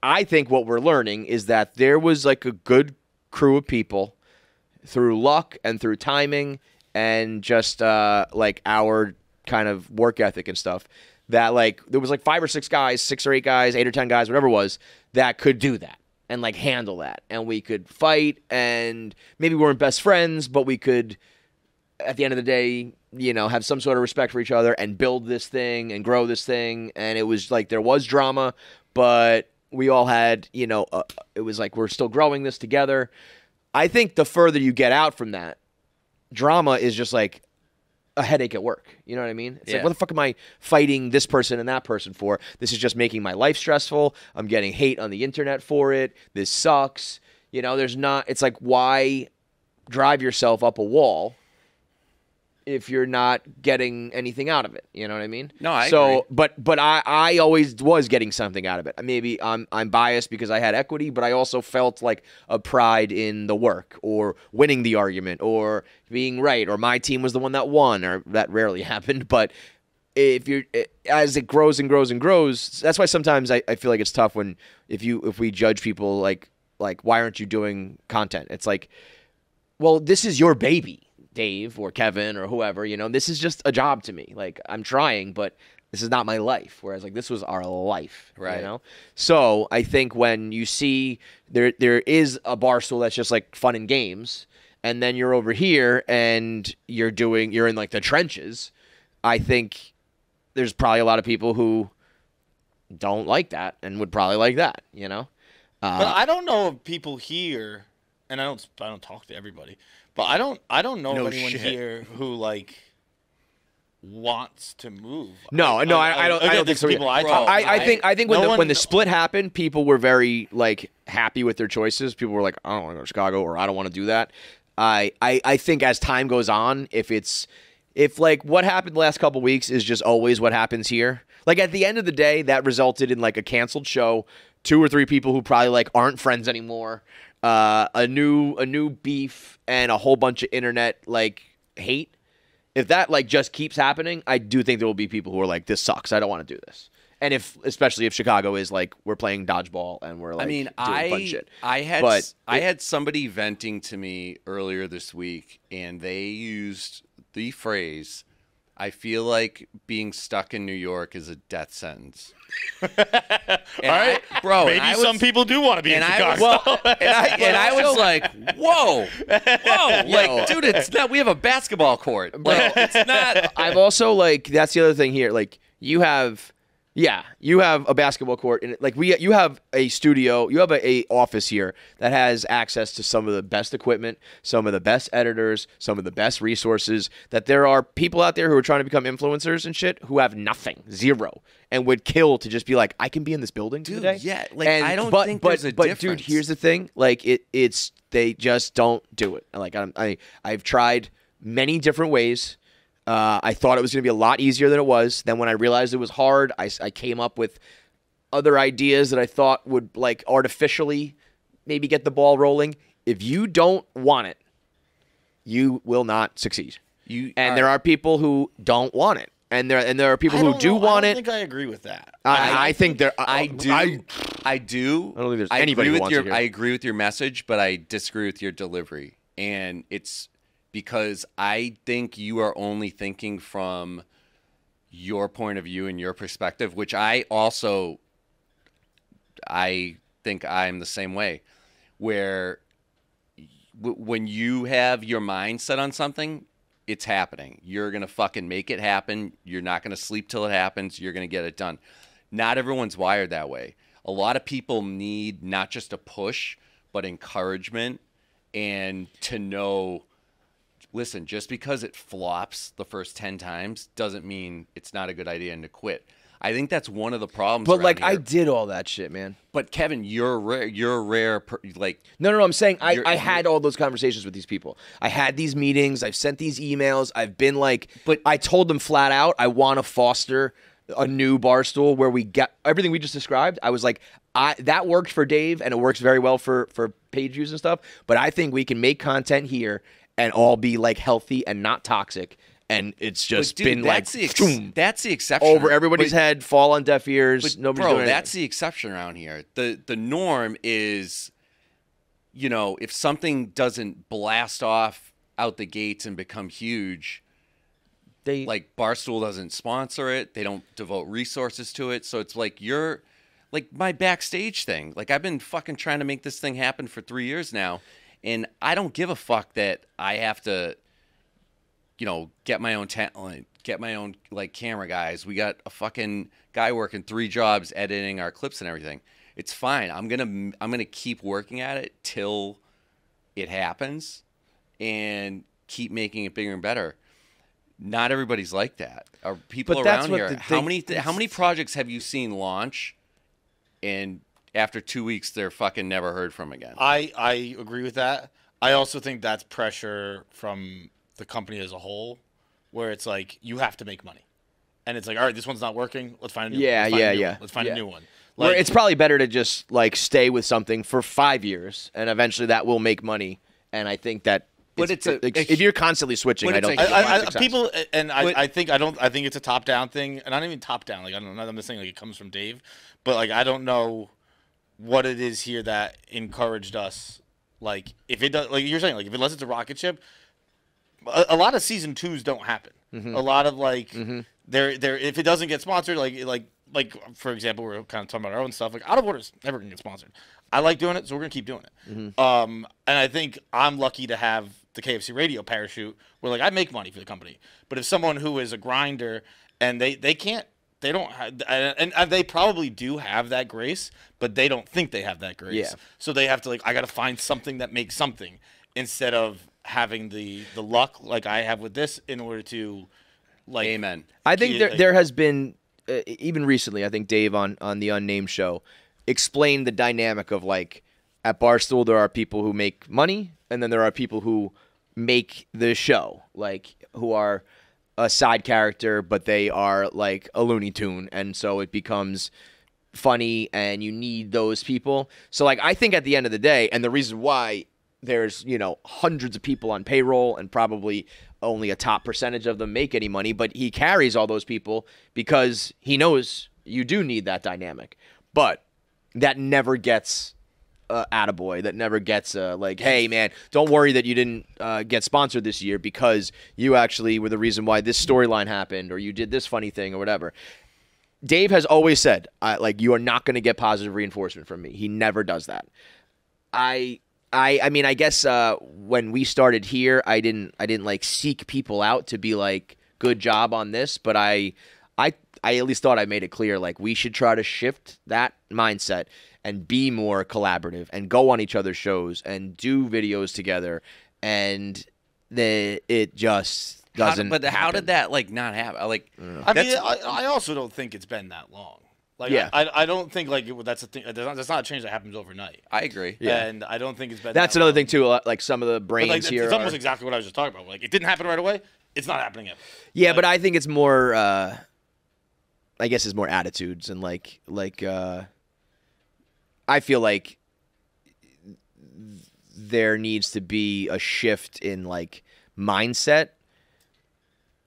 I think what we're learning is that there was like a good crew of people through luck and through timing and just like our kind of work ethic and stuff that like there was like 5 or 6 guys, 6 or 8 guys, 8 or 10 guys, whatever it was, that could do that. And like handle that, and we could fight, and maybe we weren't best friends, but we could, at the end of the day, have some sort of respect for each other and build this thing and grow this thing. And it was like there was drama, but we all had, it was like we're still growing this together. I think the further you get out from that, drama is just like a headache at work. You know what I mean? It's like, what the fuck am I fighting this person and that person for? This is just making my life stressful. I'm getting hate on the internet for it. This sucks. It's like, why drive yourself up a wall if you're not getting anything out of it? You know what I mean? No, I agree. But I always was getting something out of it. Maybe I'm biased because I had equity, but I also felt like a pride in the work or winning the argument or being right or my team was the one that won, or that rarely happened. But as it grows and grows and grows, that's why sometimes I feel like it's tough when if we judge people like why aren't you doing content? It's like, well, this is your baby. Dave or Kevin or whoever. This is just a job to me. Like, I'm trying, but this is not my life. Whereas, like, this was our life, Right. So I think when you see there is a Barstool that's just like fun and games, and then you're over here and you're in like the trenches, I think there's probably a lot of people who don't like that and would probably like that, But I don't know if people here, and I don't talk to everybody, but I don't know No of anyone shit. here who like wants to move. No, I don't think so. People I Bro, talk. I think no when one- the split happened, people were very like happy with their choices. People were like, I don't want to go to Chicago, or I don't want to do that. I think as time goes on, if like what happened the last couple weeks is just always what happens here. Like at the end of the day, that resulted in like a canceled show, 2 or 3 people who probably like aren't friends anymore, a new beef, and a whole bunch of internet like hate. If that like just keeps happening, I do think there will be people who are like, this sucks, I don't want to do this. And especially if Chicago is like, we're playing dodgeball and we're like doing fun shit. I had somebody venting to me earlier this week, and they used the phrase, I feel like being stuck in New York is a death sentence. All right, bro. Maybe some people do want to be in Chicago. And I was like, whoa, like, dude, it's not. We have a basketball court. Like, it's not. I'm also like, that's the other thing here. Like, you have a basketball court, and like you have a studio, you have a office here that has access to some of the best equipment, some of the best editors, some of the best resources. That there are people out there who are trying to become influencers and shit who have nothing, zero, and would kill to just be like, I can be in this building today. Yeah, like, I don't think there's a difference. Dude, here's the thing, like it's they just don't do it. Like I've tried many different ways. I thought it was going to be a lot easier than it was. Then when I realized it was hard, I came up with other ideas that I thought would like artificially maybe get the ball rolling. If you don't want it, you will not succeed. There are people who don't want it, and there are people who do want I it. don't think I agree with that. I think there. I do. I don't think there's I anybody agree who with wants to hear. I agree with your message, but I disagree with your delivery, and it's because I think you are only thinking from your point of view and your perspective, which I think I'm the same way, where when you have your mind set on something, it's happening. You're going to fucking make it happen. You're not going to sleep till it happens. You're going to get it done. Not everyone's wired that way. A lot of people need not just a push, but encouragement, and to know, listen, just because it flops the first 10 times doesn't mean it's not a good idea and to quit. I think that's one of the problems. But like, here. I did all that shit, man. But Kevin, you're rare. Like, No. I'm saying I had all those conversations with these people. I had these meetings. I've sent these emails. I've been like, but I told them flat out, I want to foster a new Barstool where we get everything we just described. I was like, that worked for Dave, and it works very well for page views and stuff. But I think we can make content here and all be like healthy and not toxic. And it's just been like that's the exception over everybody's head, fall on deaf ears. Nobody's doing that's the exception around here. The norm is, if something doesn't blast off out the gates and become huge, like Barstool doesn't sponsor it. They don't devote resources to it. So it's like you're like my backstage thing. Like, I've been fucking trying to make this thing happen for 3 years now, and I don't give a fuck that I have to, get my own talent, get my own like camera guys. We got a fucking guy working 3 jobs editing our clips and everything. It's fine. I'm gonna keep working at it till it happens, and keep making it bigger and better. Not everybody's like that. Are people around here? How many projects have you seen launch, and after 2 weeks they're fucking never heard from again? I agree with that. I also think that's pressure from the company as a whole, where it's like you have to make money, and it's like, all right, this one's not working. Let's find a new one. Let's find a new one. Like, where it's probably better to just like stay with something for 5 years, and eventually that will make money. And I think that. But if you're constantly switching, I don't think people, and I think it's a top down thing, and not even top down. Like, I don't know. I'm just saying, like, it comes from Dave, but like, I don't know what it is here that encouraged us. Like, if it does, like you're saying, like if unless it's a rocket ship, a lot of season 2s don't happen. A lot of like there if it doesn't get sponsored, like for example, we're kind of talking about our own stuff. Like Out of Order's never gonna get sponsored. I like doing it, so we're gonna keep doing it. And I think I'm lucky to have the KFC Radio parachute, where like I make money for the company. But if someone who is a grinder and they don't have, and they probably do have that grace, but they don't think they have that grace. Yeah. So they have to like, I got to find something that makes something instead of having the luck like I have with this in order to like. Amen. I think there has been even recently. I think Dave on the Unnamed show explained the dynamic of like at Barstool there are people who make money and then there are people who make the show, like who are a side character, but they are like a Looney Tune, and so it becomes funny, and you need those people. So like I think at the end of the day, and the reason why there's hundreds of people on payroll and probably only a top percentage of them make any money, but he carries all those people because he knows you do need that dynamic. But that never gets attaboy, that never gets like, hey man, don't worry that you didn't get sponsored this year because you actually were the reason why this storyline happened, or you did this funny thing or whatever. Dave has always said, like, you are not going to get positive reinforcement from me. He never does that. I mean, I guess when we started here, I didn't like seek people out to be like, good job on this, but I at least thought I made it clear, like, we should try to shift that mindset and be more collaborative and go on each other's shows and do videos together, and it just doesn't. How did that like not happen? Like, I mean, I also don't think it's been that long. Like, yeah. I don't think like that's a thing. That's not a change that happens overnight. I agree. Yeah. And I don't think it's been. That's that another long. thing too. Like some of the brains But, like, here. It's almost exactly what I was just talking about. Like, it didn't happen right away. It's not happening yet. Yeah, Like, but I think it's more. I guess it's more attitudes and like. I feel like there needs to be a shift in like mindset,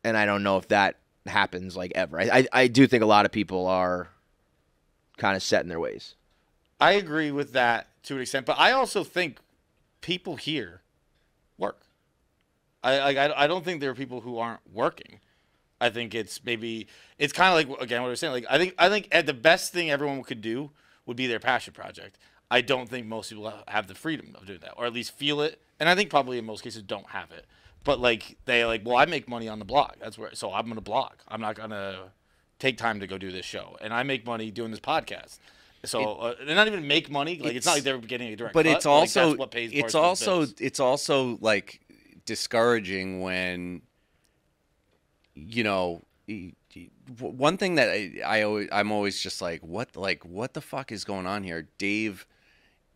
and I don't know if that happens like ever. I do think a lot of people are kind of set in their ways. I agree with that to an extent, but I also think people here work. I don't think there are people who aren't working. I think it's kind of like, again, what I was saying. Like, I think the best thing everyone could do would be their passion project. I don't think most people have the freedom of doing that, or at least feel it. And I think probably in most cases don't have it. But like, they like, well, I make money on the blog. So I'm going to blog. I'm not going to take time to go do this show. And I make money doing this podcast. So they not even make money. Like, it's not like they're getting a direct but cut. it's also, like, that's what pays it's also like discouraging when, one thing that I'm always just like what the fuck is going on here? Dave,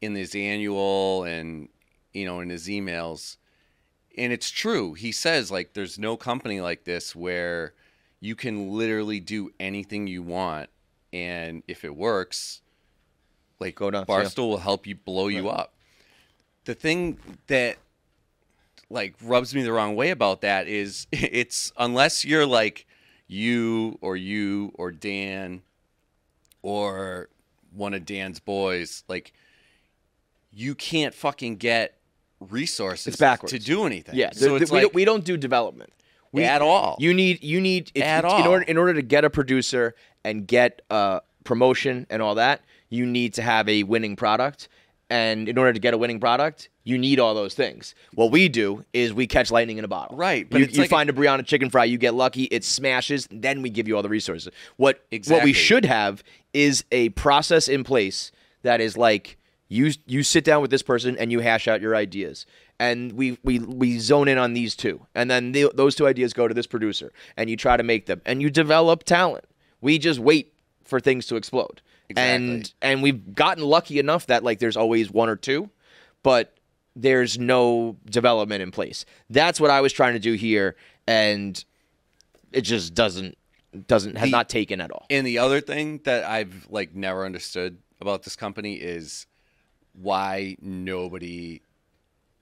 in his annual and in his emails, and it's true. He says like there's no company like this where you can literally do anything you want, and if it works, like go nuts, Barstool will help you blow you up. The thing that like rubs me the wrong way about that is it's unless you're like you or Dan or one of Dan's boys, like you can't fucking get resources to do anything. Yeah, so we don't do development at all. You need in order to get a producer and get promotion and all that, you need to have a winning product. And in order to get a winning product, you need all those things. What we do is we catch lightning in a bottle. Right. But you find a Brianna chicken fry, you get lucky, it smashes, then we give you all the resources. What we should have is a process in place that is like, you sit down with this person and you hash out your ideas. And we zone in on these two. And then those two ideas go to this producer. And you try to make them. And you develop talent. We just wait for things to explode. Exactly. And we've gotten lucky enough that like there's always one or two, but there's no development in place. That's what I was trying to do here, and it just has not taken at all. And the other thing that I've like never understood about this company is why nobody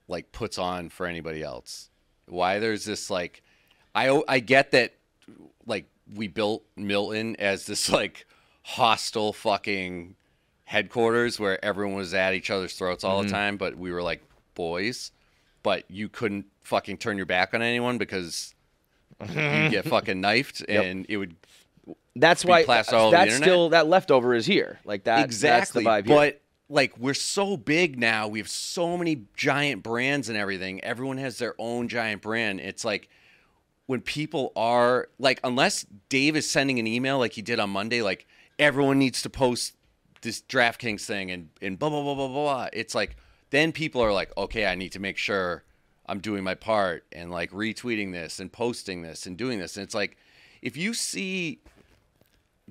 like puts on for anybody else. Why there's this like I get that like we built Milton as this like hostile fucking headquarters where everyone was at each other's throats all the time, but we were like boys. but you couldn't fucking turn your back on anyone because you get fucking knifed and it would. That's why plastered all over the that's internet. still that leftover is here. Like that. Exactly. That's the vibe here. But like we're so big now, we have so many giant brands and everything. Everyone has their own giant brand. It's like when people are like, unless Dave is sending an email like he did on Monday, like everyone needs to post this DraftKings thing and blah blah blah blah blah. It's like then people are like, okay, I need to make sure I'm doing my part and like retweeting this and posting this and doing this. And it's like if you see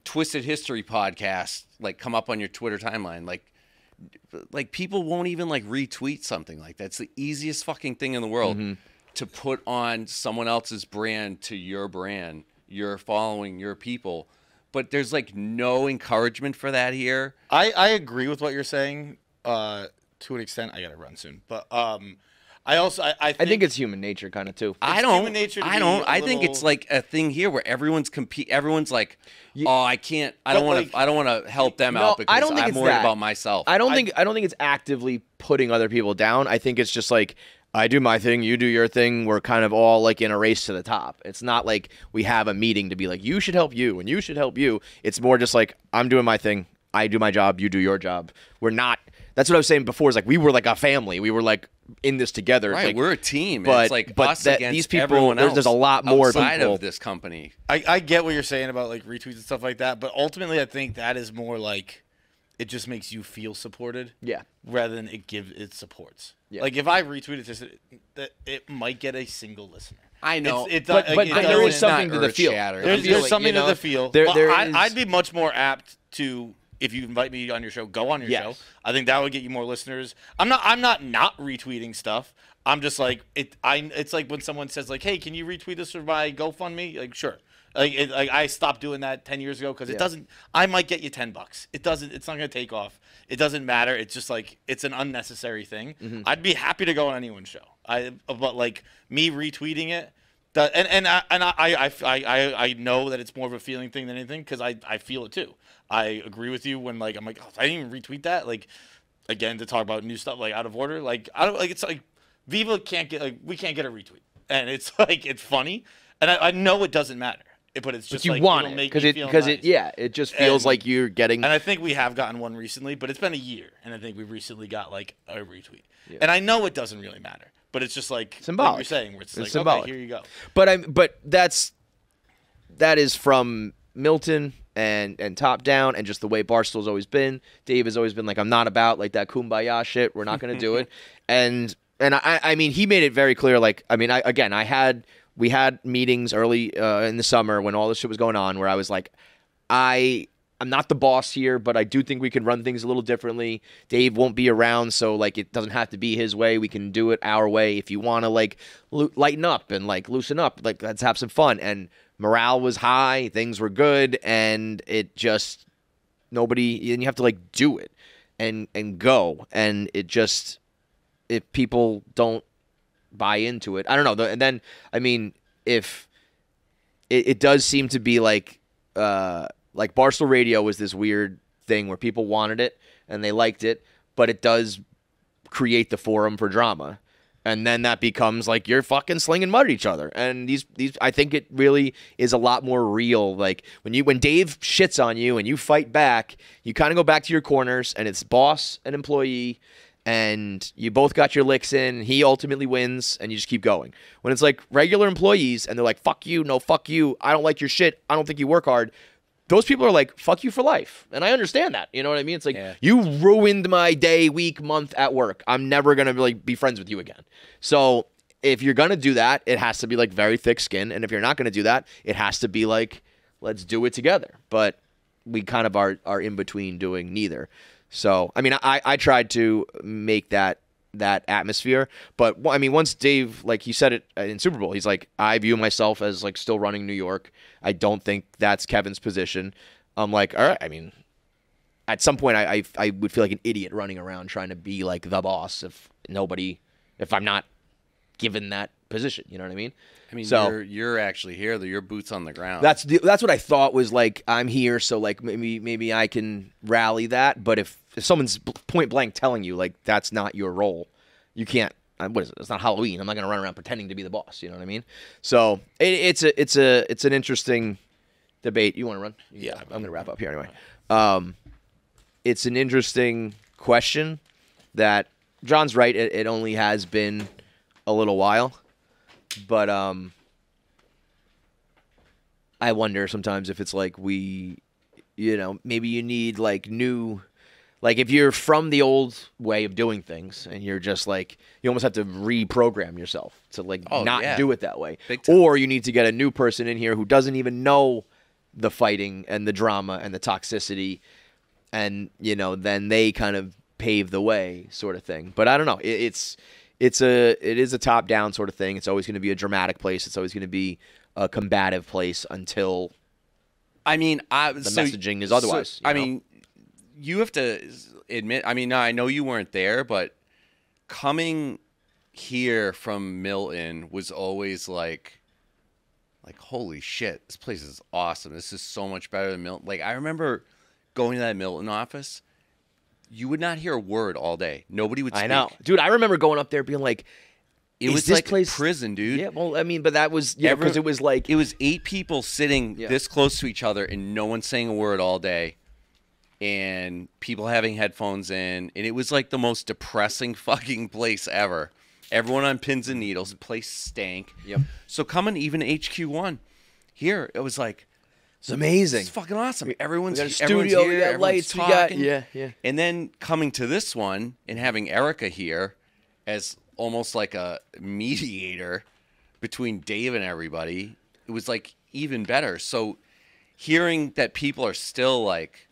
Twisted History podcast like come up on your Twitter timeline, like people won't even like retweet something like that. It's the easiest fucking thing in the world to put on someone else's brand to your brand, your following, your people. But there's like no encouragement for that here. I agree with what you're saying to an extent. I gotta run soon, but I think it's human nature kind of too. Human nature to be I think it's like a thing here where everyone's everyone's like, oh, I can't. I don't want to help them out because I'm worried about myself. I don't think it's actively putting other people down. I think it's just like I do my thing, you do your thing. We're kind of all like in a race to the top. It's not like we have a meeting to be like, you should help you and you should help you. It's more just like I'm doing my thing. I do my job. You do your job. We're not. That's what I was saying before. Is like we were like a family. We were like in this together. Right, like, we're a team. But it's like but us against these people. everyone else There's a lot more outside people of this company. I get what you're saying about like retweets and stuff like that, but ultimately I think that is more like it just makes you feel supported. Yeah. Rather than it supports. Yeah. Like if I retweeted this, it might get a single listener. I know, but there is something to the feel. There's something to the feel. I'd be much more apt to, if you invite me on your show, go on your show. I think that would get you more listeners. I'm not retweeting stuff. I'm just like it's like when someone says like, hey, can you retweet this for my GoFundMe? Like sure. Like I stopped doing that 10 years ago because it doesn't. I might get you $10. It doesn't. It's not going to take off. It doesn't matter. It's just like it's an unnecessary thing. I'd be happy to go on anyone's show. But like me retweeting it, I know that it's more of a feeling thing than anything because I feel it too. I agree with you when like I'm like, oh, I didn't even retweet that. Like again to talk about new stuff like out of order. Like I don't like it's like Viva can't get like we can't get a retweet and it's like it's funny and I know it doesn't matter. But it's just you like want it'll it make because me it feel because nice. it just feels like you're getting. And I think we have gotten one recently, but it's been a year, and I think we recently got like a retweet. Yeah. And I know it doesn't really matter, but it's just like symbolic. Like you're saying, where it's like symbolic. Okay, here you go. But that is from Milton and top down, and just the way Barstool's always been. Dave has always been like, I'm not about like that kumbaya shit. We're not going to do it. And I mean, he made it very clear. Like, I mean, we had meetings early in the summer when all this shit was going on where I was like, I'm not the boss here, but I do think we can run things a little differently. Dave won't be around, so like it doesn't have to be his way. We can do it our way. If you want to like lighten up and like loosen up, like let's have some fun. And morale was high, things were good, and it just and you have to like do it and go. And it just, if people don't buy into it, I don't know. And then, I mean, if it does seem to be like Barstool Radio was this weird thing where people wanted it and they liked it, but it does create the forum for drama. And then that becomes like you're fucking slinging mud at each other. And these I think it really is a lot more real. Like when Dave shits on you and you fight back, you kind of go back to your corners and it's boss and employee. And you both got your licks in, he ultimately wins, and you just keep going. When it's like regular employees, and they're like, fuck you, no, fuck you, I don't like your shit, I don't think you work hard, those people are like, fuck you for life. And I understand that, you know what I mean? It's like, you ruined my day, week, month at work. I'm never going to like be friends with you again. So if you're going to do that, it has to be like very thick skin. And if you're not going to do that, it has to be like, let's do it together. But we kind of are in between doing neither. So, I mean, I tried to make that atmosphere, but I mean, once Dave, like he said it in Super Bowl, he's like, I view myself as like still running New York. I don't think that's Kevin's position. I'm like, all right. I mean, at some point I would feel like an idiot running around trying to be like the boss if I'm not given that position. You know what I mean? I mean, so, you're actually here. Your boots on the ground. That's what I thought was like, I'm here, so like maybe I can rally that. But if someone's point blank telling you like that's not your role, you can't what is it? It's not Halloween. I'm not gonna run around pretending to be the boss. You know what I mean? So it's an interesting debate. You want to run? Yeah, I'm gonna wrap up here anyway. It's an interesting question that John's right. It only has been a little while, but I wonder sometimes if it's like maybe you need like new. Like, if you're from the old way of doing things and you're just, like, you almost have to reprogram yourself to, like, do it that way. Or you need to get a new person in here who doesn't even know the fighting and the drama and the toxicity. And, then they kind of pave the way sort of thing. But I don't know. It is a top-down sort of thing. It's always going to be a dramatic place. It's always going to be a combative place until the messaging is otherwise. You have to admit, I know you weren't there, but coming here from Milton was always like, holy shit, this place is awesome. This is so much better than Milton. Like, I remember going to that Milton office. You would not hear a word all day. Nobody would speak. I know. Dude, I remember going up there being like, it was this like place prison, dude. Yeah, well, but that was, because it was like. It was 8 people sitting this close to each other and no one saying a word all day. And people having headphones in, and it was like the most depressing fucking place ever. Everyone on pins and needles. The place stank. Yep. So coming even to HQ1, here it was like, it's amazing. It's fucking awesome. Everyone's we got a studio, here, we got lights, talking. yeah. And then coming to this one and having Erica here as almost like a mediator between Dave and everybody, it was like even better. So hearing that people are still like,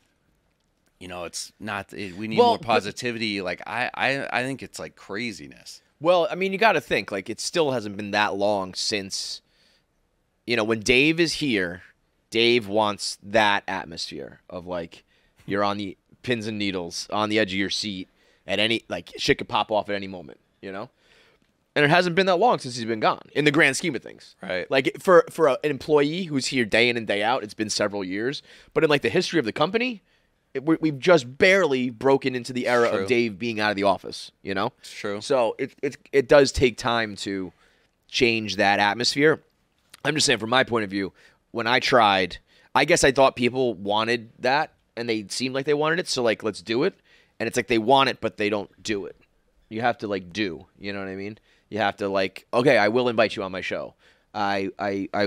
it's not. We need more positivity. Like I think it's like craziness. Well, you got to think like it still hasn't been that long since, when Dave is here, Dave wants that atmosphere of like you're on the pins and needles on the edge of your seat at any shit could pop off at any moment, And it hasn't been that long since he's been gone in the grand scheme of things. Right. Like for an employee who's here day in and day out, it's been several years. But in like the history of the company. We've just barely broken into the era of Dave being out of the office, It's true. So it does take time to change that atmosphere. I'm just saying, from my point of view, when I tried, I guess I thought people wanted that, and they seemed like they wanted it, so, like, let's do it. And it's like they want it, but they don't do it. You have to, like, do. You know what I mean? You have to, like, okay, I will invite you on my show. I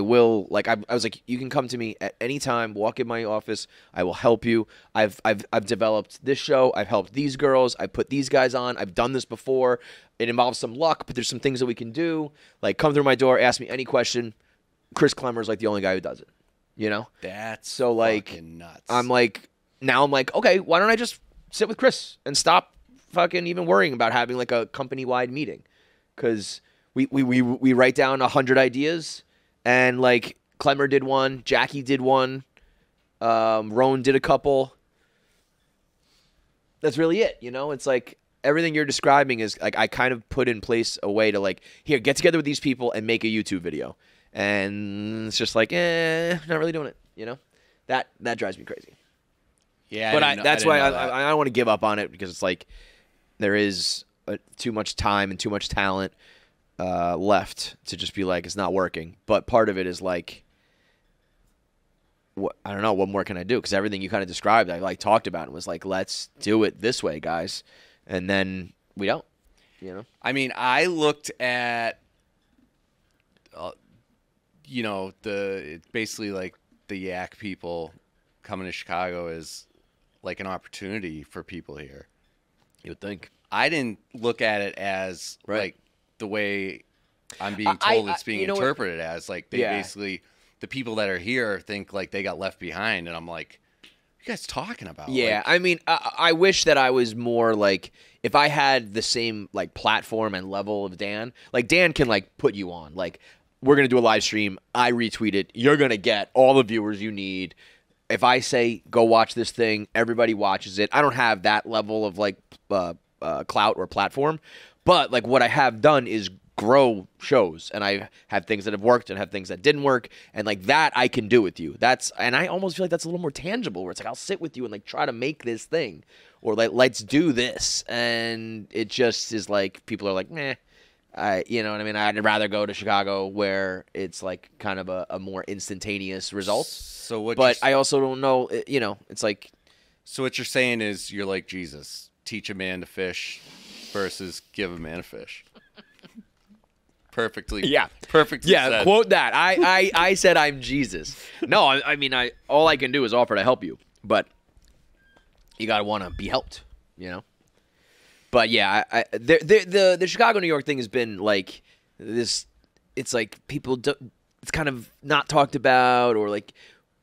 will, like, I was like, you can come to me at any time, walk in my office, I will help you. I've developed this show, I've helped these girls, I put these guys on, I've done this before. It involves some luck, but there's some things that we can do. Like, come through my door, ask me any question. Chris Klemmer's like the only guy who does it, That's so, like, fucking nuts. I'm like, okay, why don't I just sit with Chris and stop fucking even worrying about having, like, a company-wide meeting? Because we write down 100 ideas, and like Klemmer did one, Jackie did one, Roan did a couple. That's really it, It's like everything you're describing is like I kind of put in place a way to like, here, get together with these people and make a YouTube video, and it's just like, not really doing it, That drives me crazy. Yeah, but that's why I don't want to give up on it, because it's like there is too much time and too much talent left to just be like, it's not working. But part of it is like, I don't know, what more can I do? Because everything you kind of described, I like talked about and was like, let's do it this way, guys. And then we don't, I looked at, basically like the Yak people coming to Chicago is like an opportunity for people here. You would think. I didn't look at it as like the way I'm being told it's being interpreted as. Like they basically, the people that are here think like they got left behind, and I'm like, what are you guys talking about? Yeah, like, I wish that I was more like, if I had the same like platform and level of Dan, like Dan can like put you on. Like, we're gonna do a live stream, I retweet it, you're gonna get all the viewers you need. If I say go watch this thing, everybody watches it. I don't have that level of like clout or platform, but like what I have done is grow shows, and I have things that have worked and have things that didn't work, and like that I can do with you. And I almost feel like that's a little more tangible, where it's like I'll sit with you and like try to make this thing, or like let's do this, and it just is like people are like, meh, You know what I mean? I'd rather go to Chicago where it's like kind of a more instantaneous result. But I also don't know, you know, it's like. So what you're saying is you're like Jesus. Teach a man to fish versus give a man a fish. Perfectly. Yeah. Perfectly said. Quote that. I said I'm Jesus. No, I mean, all I can do is offer to help you. But you got to want to be helped, you know? But yeah, the Chicago New York thing has been like this. It's like it's kind of not talked about, or like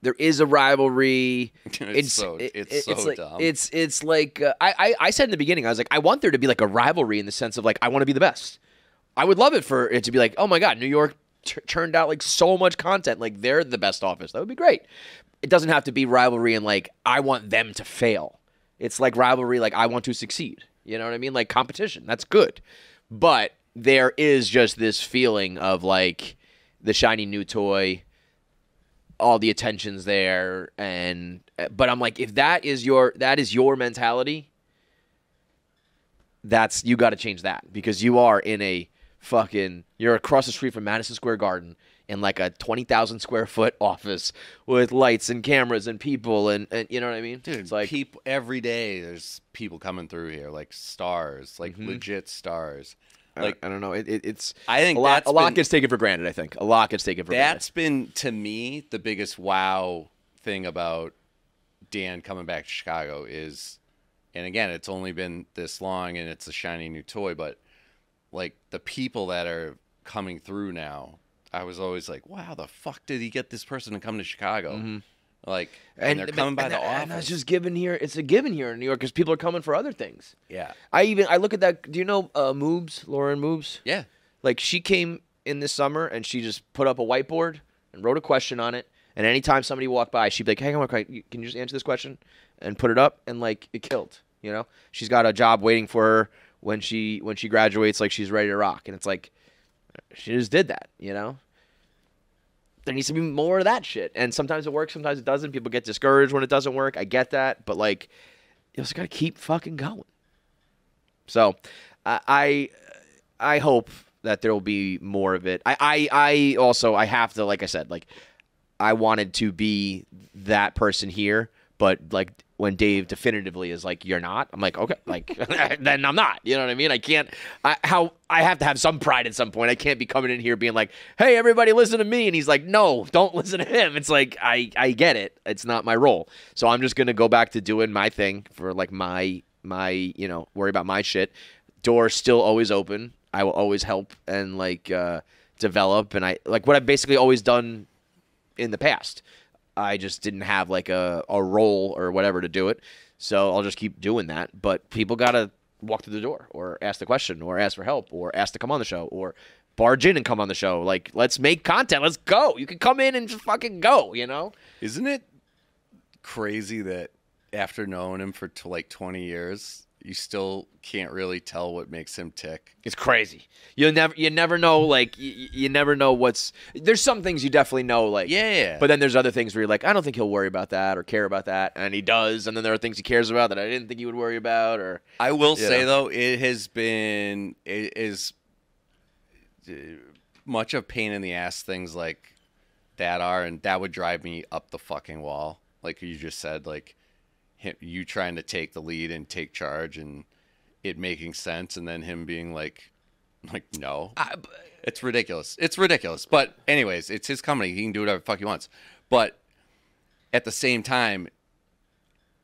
there is a rivalry. It's so like, dumb. It's like I said in the beginning, I was like, I want there to be like a rivalry in the sense of like I want to be the best. I would love it for it to be like, oh my God, New York churned out like so much content, like they're the best office. That would be great. It doesn't have to be rivalry and like I want them to fail. It's like rivalry, like I want to succeed. You know what I mean? Like competition. That's good. But there is just this feeling of like the shiny new toy, all the attention's there, but I'm like, if that is your mentality, you got to change that, because you are in you're across the street from Madison Square Garden in like a 20,000 square foot office with lights and cameras and people and you know what I mean? Dude, it's like people every day. There's people coming through here, like stars, like legit stars. Like I don't know. It's. I think a lot gets taken for granted. I think a lot gets taken for granted. That's been to me the biggest wow thing about Dan coming back to Chicago is, and again, it's only been this long and it's a shiny new toy, but like the people that are coming through now. I was always like, wow, the fuck did he get this person to come to Chicago? Mm-hmm. Like, and they're coming by the office. And that's just given here. It's a given here in New York because people are coming for other things. Yeah. I look at that. Do you know Lauren Moobs? Yeah. Like she came in this summer and she just put up a whiteboard and wrote a question on it. And anytime somebody walked by, she'd be like, hey, can you just answer this question? And put it up, and like it killed. You know, she's got a job waiting for her when she graduates. Like she's ready to rock, and it's like. She just did that, you know? There needs to be more of that shit. And sometimes it works, sometimes it doesn't. People get discouraged when it doesn't work. I get that. But, like, you just got to keep fucking going. So, I hope that there will be more of it. I also have to, like I said, like, I wanted to be that person here. But, like, when Dave definitively is like, you're not, I'm like, okay, like, then I'm not. You know what I mean? I can't, I have to have some pride at some point. I can't be coming in here being like, hey, everybody listen to me. And he's like, no, don't listen to him. It's like, I get it. It's not my role. So I'm just going to go back to doing my thing for like my, you know, worry about my shit. Door's still always open. I will always help and like develop. And I like what I've basically always done in the past. I just didn't have like a role or whatever to do it. So I'll just keep doing that. But people got to walk through the door or ask the question or ask for help or ask to come on the show or barge in and come on the show. Like, let's make content. Let's go. You can come in and just fucking go, you know? Isn't it crazy that after knowing him for like 20 years, you still can't really tell what makes him tick? It's crazy. You never know. Like you never know what's. There's some things you definitely know. Like yeah. But then there's other things where you're like, I don't think he'll worry about that or care about that, and he does. And then there are things he cares about that I didn't think he would worry about. Or I will say though, it is much of pain in the ass things like that are, and that would drive me up the fucking wall. Like you just said, like. You trying to take the lead and take charge and it making sense, and then him being like no, it's ridiculous. It's ridiculous. But anyways, it's his company. He can do whatever the fuck he wants. But at the same time,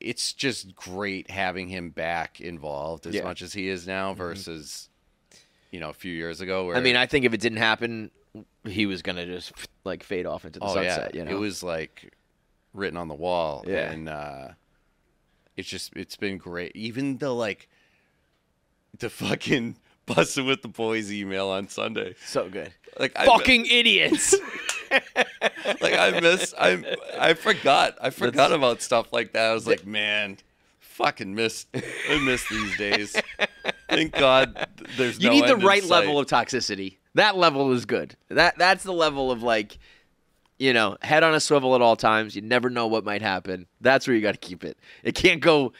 it's just great having him back involved as much as he is now versus, you know, a few years ago. Where, I mean, I think if it didn't happen, he was gonna just like fade off into the sunset. Yeah. You know? It was like written on the wall. Yeah. And it's been great. Even the fucking busting with the boys email on Sunday. So good. Like fucking idiots. Like I forgot about stuff like that. I was like, man, I miss these days. Thank God there's you no need the end in right sight. level of toxicity. That level is good. That's the level of like You know, head on a swivel at all times. You never know what might happen. That's where you got to keep it. It can't go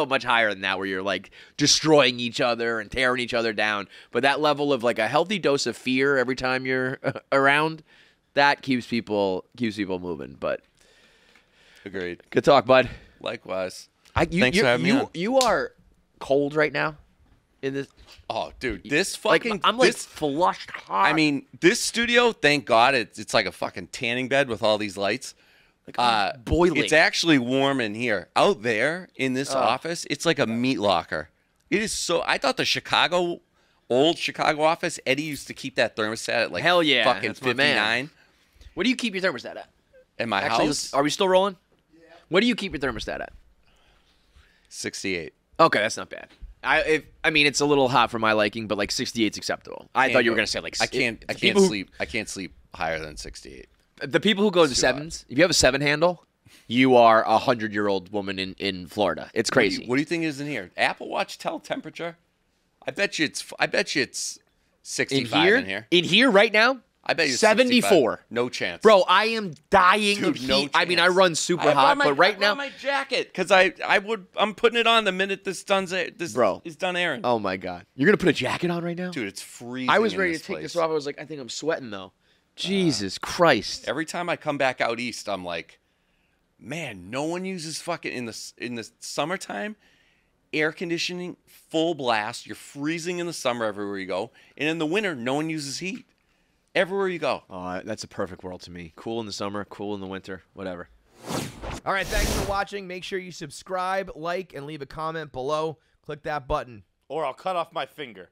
much higher than that, where you're like destroying each other and tearing each other down. But that level of like a healthy dose of fear every time you're around, that keeps people moving. But Agreed. good talk, bud. Likewise. Thanks for having me on. You are cold right now. In this, Oh, dude, this fucking I'm like this, flushed hot. I mean, this studio, thank God, it's like a fucking tanning bed with all these lights. boiling. It's actually warm in here. Out there in this office, it's like a meat locker. It is so. I thought the old Chicago office, Eddie used to keep that thermostat at like Hell yeah, fucking that's my man. 59 What do you keep your thermostat at? in my Actually, house. are we still rolling? Yeah. What do you keep your thermostat at? 68. Okay, that's not bad. I mean, it's a little hot for my liking, but like 68's acceptable. I thought you were gonna say like I can't sleep. I can't sleep higher than 68. The people who go to sevens, if you have a 7 handle, you are a 100-year-old woman in Florida. It's crazy. What do you think is in here? Apple Watch tell temperature? I bet you it's 65 in here. In here right now? I bet you it's 74. 65. No chance. Bro, I am dying Dude, of heat. no I mean, I chance. run super hot, but right now my jacket because I'm putting it on the minute this is done airing. Oh my god. You're going to put a jacket on right now? Dude, it's freezing. I was in ready to this take place. this off. I was like, I think I'm sweating though. Jesus Christ. Every time I come back out east, I'm like, man, no one uses fucking in the summertime air conditioning full blast. You're freezing in the summer everywhere you go, and in the winter, no one uses heat. Everywhere you go. Oh, that's a perfect world to me. Cool in the summer, cool in the winter, whatever. All right, thanks for watching. Make sure you subscribe, like, and leave a comment below. Click that button. Or I'll cut off my finger.